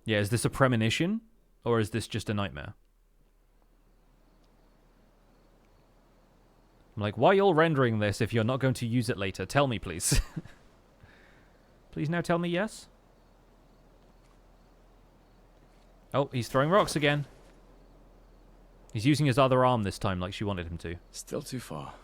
Yeah, is this a premonition? Or is this just a nightmare? I'm like, why are you all rendering this if you're not going to use it later? Tell me, please. Please now tell me yes? Oh, he's throwing rocks again. He's using his other arm this time like she wanted him to. Still too far.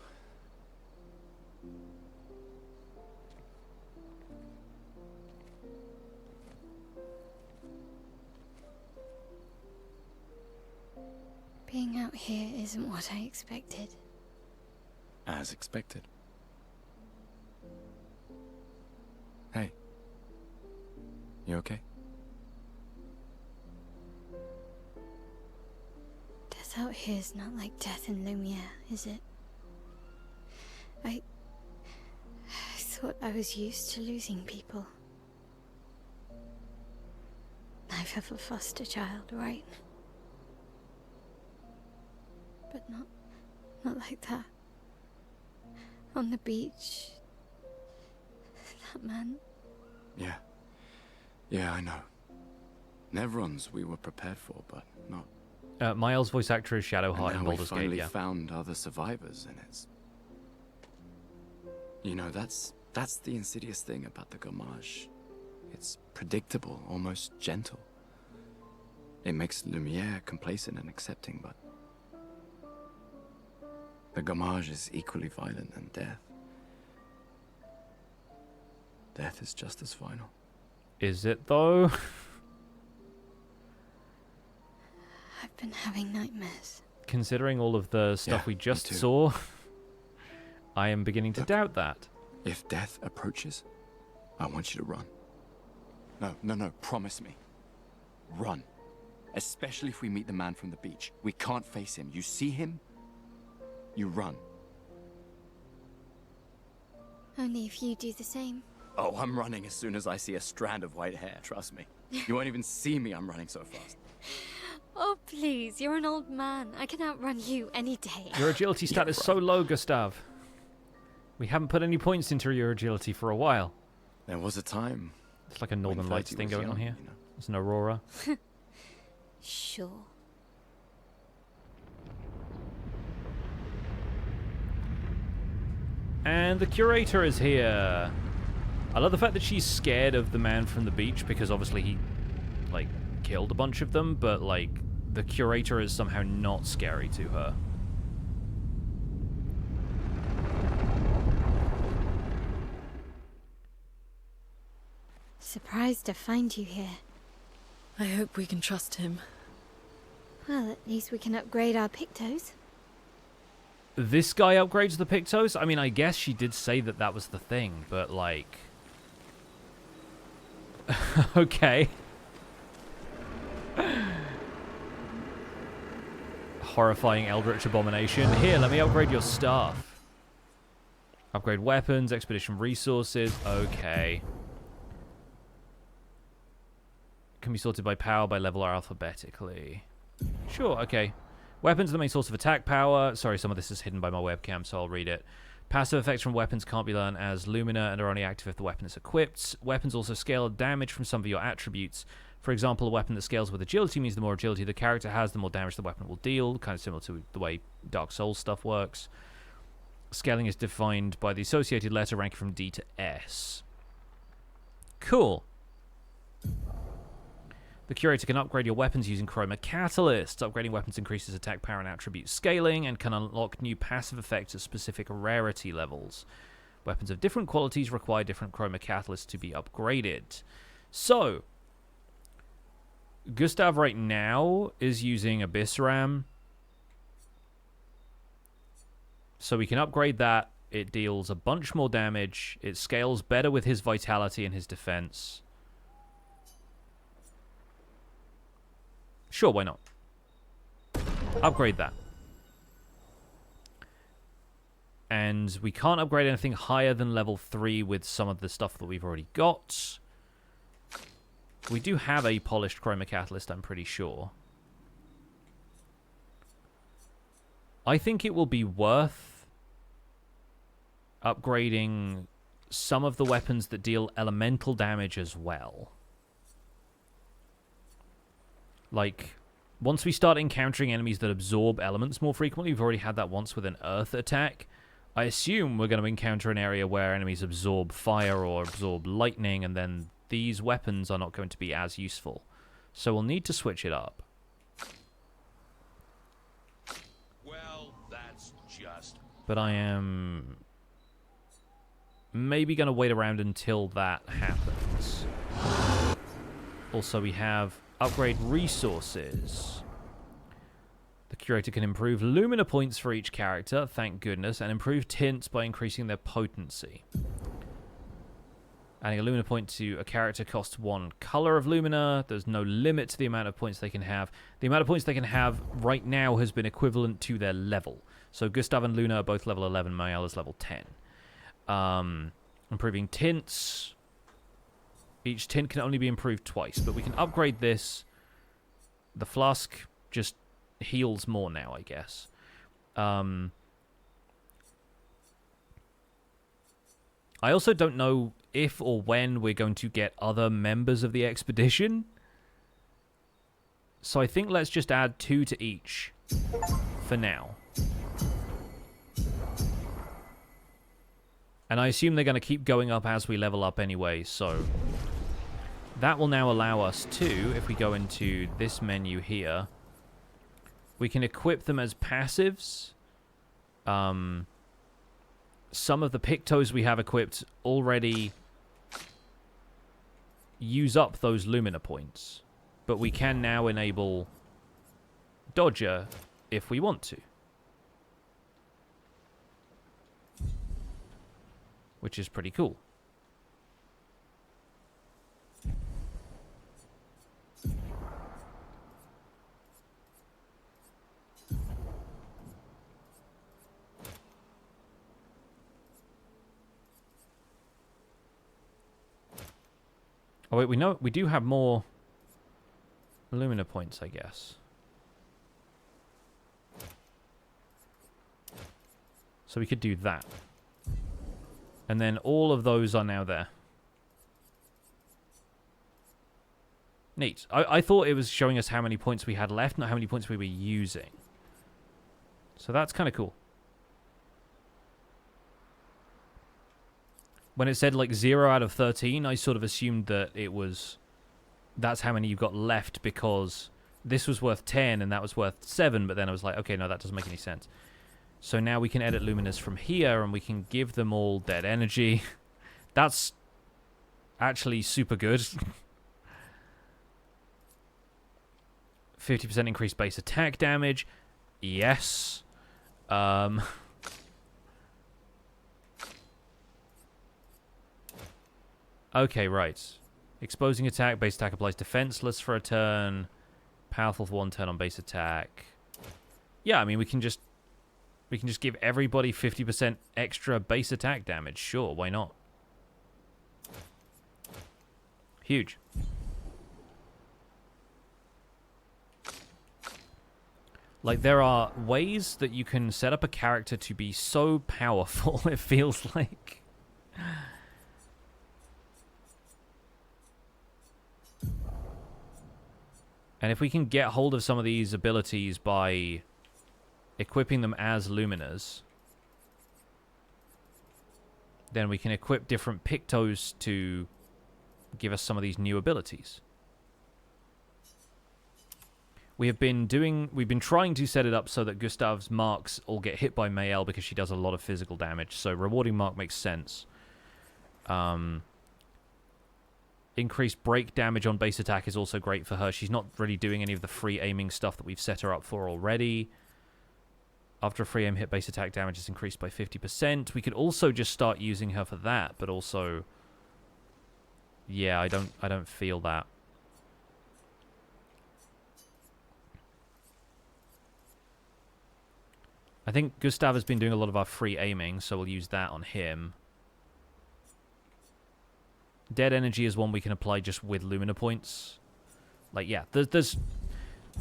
Being out here isn't what I expected. As expected. Hey. You okay? Death out here's not like death in Lumiere, is it? I thought I was used to losing people. I've have a foster child, right? But not like that. On the beach. That man. Yeah. Yeah, I know. Nevrons we were prepared for, but not. Maelle's voice actor is Shadowheart And in now we Baldur's Gate, finally yeah. found other survivors, and it's... You know, that's the insidious thing about the Gamage. It's predictable, almost gentle. It makes Lumiere complacent and accepting, but... The Gamage is equally violent than death. Death is just as final. Is it, though? I've been having nightmares. Considering all of the stuff Yeah, we me just too. saw, I am beginning to Look. doubt that. If death approaches, I want you to run. No, promise me. Run. Especially if we meet the man from the beach. We can't face him. You see him, you run. Only if you do the same. Oh, I'm running as soon as I see a strand of white hair, trust me. You won't even see me, I'm running so fast. Oh, please, you're an old man. I can outrun you any day. Your agility stat is so low, Gustav. We haven't put any points into your agility for a while. There was a time. It's like a Northern when Lights 30 thing was going on young, here. you know. It's an aurora. Sure. And the curator is here. I love the fact that she's scared of the man from the beach because obviously he, like, killed a bunch of them, but, like, the curator is somehow not scary to her. Surprised to find you here. I hope we can trust him. Well, at least we can upgrade our Pictos. This guy upgrades the Pictos? I mean, I guess she did say that that was the thing, but, like... okay. Horrifying eldritch abomination. Here, let me upgrade your stuff. Upgrade weapons, expedition resources. Okay. Can be sorted by power, by level, or alphabetically. Sure, okay. Weapons are the main source of attack power. Sorry, some of this is hidden by my webcam, so I'll read it. Passive effects from weapons can't be learned as Lumina and are only active if the weapon is equipped. Weapons also scale damage from some of your attributes. For example, a weapon that scales with agility means the more agility the character has, the more damage the weapon will deal. Kind of similar to the way Dark Souls stuff works. Scaling is defined by the associated letter ranking from D to S. Cool. The curator can upgrade your weapons using Chroma Catalyst. Upgrading weapons increases attack power and attribute scaling and can unlock new passive effects at specific rarity levels. Weapons of different qualities require different Chroma Catalysts to be upgraded. So, Gustav right now is using Abyss Ram. So we can upgrade that. It deals a bunch more damage. It scales better with his vitality and his defense. Sure, why not? Upgrade that. And we can't upgrade anything higher than level 3 with some of the stuff that we've already got. We do have a polished chroma catalyst, I'm pretty sure. I think it will be worth upgrading some of the weapons that deal elemental damage as well. Like, once we start encountering enemies that absorb elements more frequently, we've already had that once with an earth attack. I assume we're going to encounter an area where enemies absorb fire or absorb lightning, and then these weapons are not going to be as useful. So we'll need to switch it up. Well, that's just... But I am maybe going to wait around until that happens. Also, we have upgrade resources. The curator can improve lumina points for each character, thank goodness, and improve tints by increasing their potency. Adding a lumina point to a character costs 1 color of lumina. There's no limit to the amount of points they can have. The amount of points they can have right now has been equivalent to their level. So Gustav and Luna are both level 11, Maelle is level 10. Improving tints. Each tint can only be improved twice, but we can upgrade this. The flask just heals more now, I guess. I also don't know if or when we're going to get other members of the expedition. So I think let's just add 2 to each for now. And I assume they're going to keep going up as we level up anyway, so that will now allow us to, if we go into this menu here, we can equip them as passives. Some of the Pictos we have equipped already use up those Lumina points, but we can now enable Dodger if we want to. Which is pretty cool. Oh wait, we do have more Lumina points, I guess. So we could do that. And then all of those are now there. Neat. I thought it was showing us how many points we had left, not how many points we were using. So that's kind of cool. When it said like 0 out of 13, I sort of assumed that it was... that's how many you got left, because this was worth 10 and that was worth 7, but then I was like, okay, no, that doesn't make any sense. So now we can edit Luminous from here, and we can give them all dead energy. That's actually super good. 50% increased base attack damage. Yes. Okay, right. Exposing attack. Base attack applies defenseless for a turn. Powerful for 1 turn on base attack. Yeah, I mean, we can just give everybody 50% extra base attack damage. Sure, why not? Huge. Like, there are ways that you can set up a character to be so powerful, it feels like. And if we can get hold of some of these abilities by equipping them as Luminas, then we can equip different Pictos to give us some of these new abilities. We've been trying to set it up so that Gustav's marks all get hit by Maelle because she does a lot of physical damage, so rewarding mark makes sense. Increased break damage on base attack is also great for her. She's not really doing any of the free aiming stuff that we've set her up for already. After a free aim hit, base attack damage is increased by 50%. We could also just start using her for that, but also... yeah, I don't feel that. I think Gustav has been doing a lot of our free aiming, so we'll use that on him. Dead energy is one we can apply just with Lumina points. Like, yeah, there's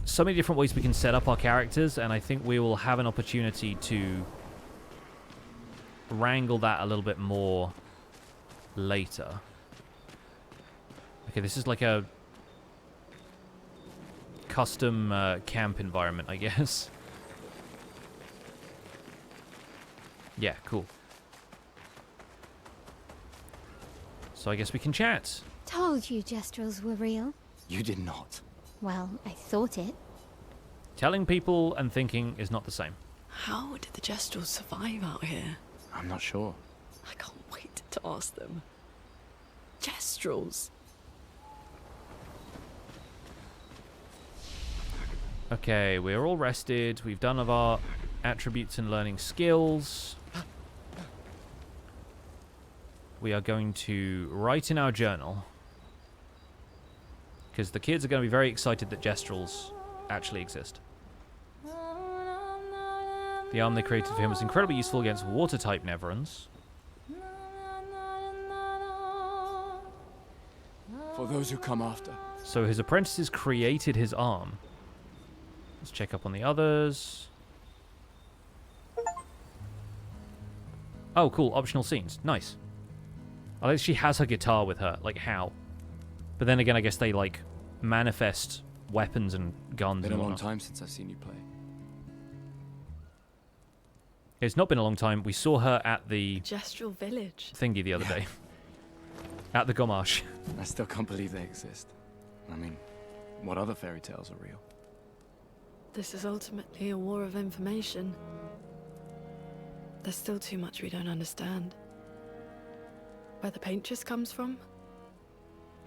so many different ways we can set up our characters, and I think we will have an opportunity to wrangle that a little bit more later. Okay, this is like a custom camp environment, I guess. Yeah, cool. So I guess we can chat. Told you gestrels were real. You did not. Well, I thought it. Telling people and thinking is not the same. How did the gestrels survive out here? I'm not sure. I can't wait to ask them. Gestrels? Okay, we're all rested. We've done of our attributes and learning skills. We are going to write in our journal, because the kids are going to be very excited that gestrels actually exist. The arm they created for him was incredibly useful against water-type Neverons. For those who come after. So his apprentices created his arm. Let's check up on the others. Oh, cool. Optional scenes. Nice. I like she has her guitar with her. Like, how? But then again, I guess they, like, manifest weapons and guns Been and a long whatnot. time since I've seen you play. It's not been a long time. We saw her at the Gestural village. thingy the other day. At the Gomarsh. I still can't believe they exist. I mean, what other fairy tales are real? This is ultimately a war of information. There's still too much we don't understand. Where the paintress comes from?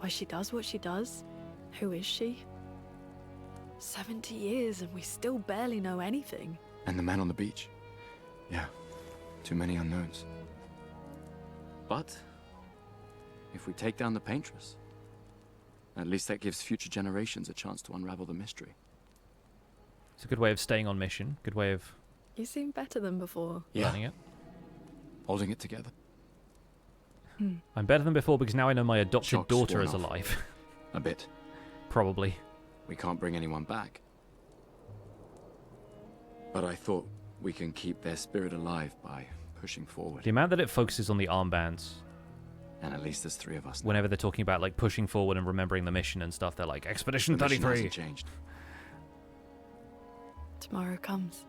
Why she does what she does? Who is she? 70 years and we still barely know anything. And the man on the beach. Yeah, too many unknowns. But if we take down the paintress, at least that gives future generations a chance to unravel the mystery. It's a good way of staying on mission. Good way of You seem better than before. learning it. Holding it together. I'm better than before because now I know my adopted Shock's daughter worn is off. alive. A bit. Probably. We can't bring anyone back. But I thought we can keep their spirit alive by pushing forward. The amount that it focuses on the armbands, And at least there's 3 of us now. whenever they're talking about like pushing forward and remembering the mission and stuff, they're like, Expedition The mission 33. hasn't changed. Tomorrow comes.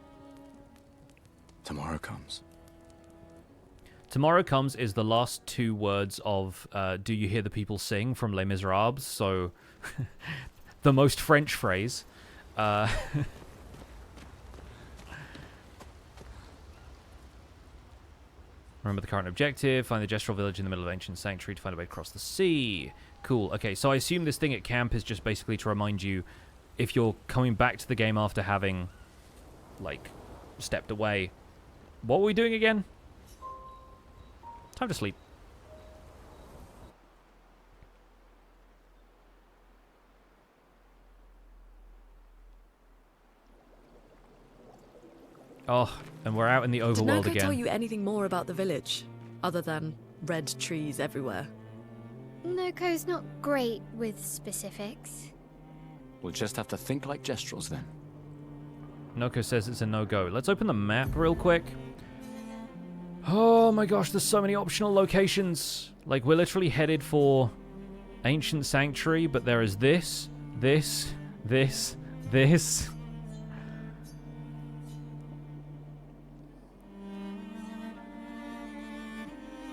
Tomorrow comes. Tomorrow Comes is the last 2 words of Do You Hear the People Sing from Les Miserables, so the most French phrase. Remember the current objective, find the gestural village in the middle of ancient sanctuary to find a way to cross the sea. Cool, okay, so I assume this thing at camp is just basically to remind you, if you're coming back to the game after having, like, stepped away. What were we doing again? Time to sleep. Oh, and we're out in the Did overworld Noko again. tell you anything more about the village? Other than red trees everywhere? Noko's not great with specifics. We'll just have to think like gestrels then. Noko says it's a no-go. Let's open the map real quick. Oh my gosh, there's so many optional locations. Like, we're literally headed for Ancient Sanctuary, but there is this.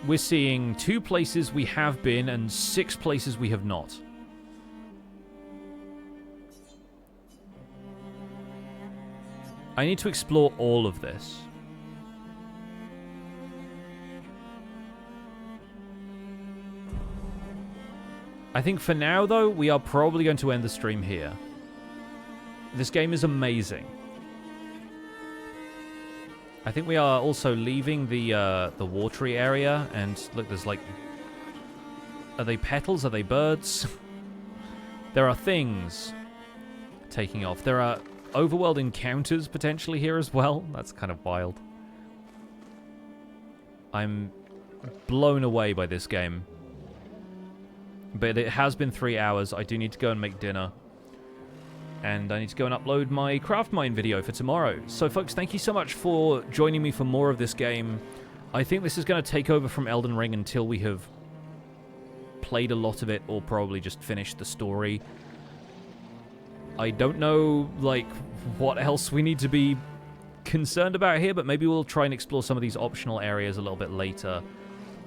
We're seeing 2 places we have been and 6 places we have not. I need to explore all of this. I think for now, though, we are probably going to end the stream here. This game is amazing. I think we are also leaving the watery area, and look, there's like... Are they petals? Are they birds? There are things taking off. There are overworld encounters potentially here as well. That's kind of wild. I'm blown away by this game. But it has been 3 hours. I do need to go and make dinner. And I need to go and upload my Craft Mine video for tomorrow. So, folks, thank you so much for joining me for more of this game. I think this is going to take over from Elden Ring until we have played a lot of it or probably just finished the story. I don't know, like, what else we need to be concerned about here, but maybe we'll try and explore some of these optional areas a little bit later.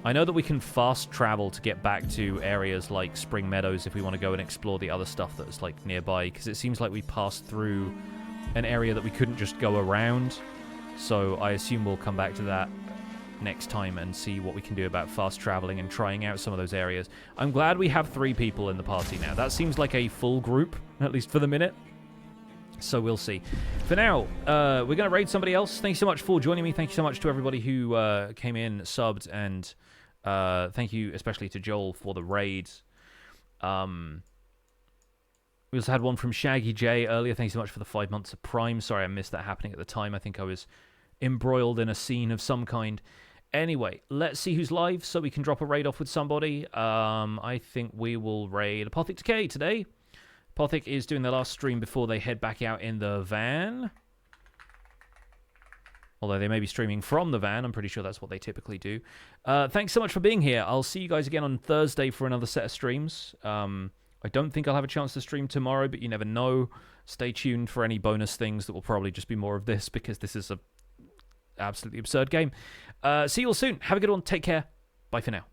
I know that we can fast travel to get back to areas like Spring Meadows if we want to go and explore the other stuff that's like nearby, because it seems like we passed through an area that we couldn't just go around. So I assume we'll come back to that next time and see what we can do about fast traveling and trying out some of those areas. I'm glad we have 3 people in the party now. That seems like a full group, at least for the minute. So we'll see. For now, we're going to raid somebody else. Thank you so much for joining me. Thank you so much to everybody who came in, subbed, and thank you especially to Joel for the raid. We also had one from Shaggy J earlier. Thank you so much for the 5 months of Prime. Sorry I missed that happening at the time. I think I was embroiled in a scene of some kind. Anyway, let's see who's live so we can drop a raid off with somebody. I think we will raid Apothic Decay today. Apothic is doing their last stream before they head back out in the van. Although they may be streaming from the van. I'm pretty sure that's what they typically do. Thanks so much for being here. I'll see you guys again on Thursday for another set of streams. I don't think I'll have a chance to stream tomorrow, but you never know. Stay tuned for any bonus things that will probably just be more of this, because this is a absolutely absurd game. See you all soon. Have a good one. Take care. Bye for now.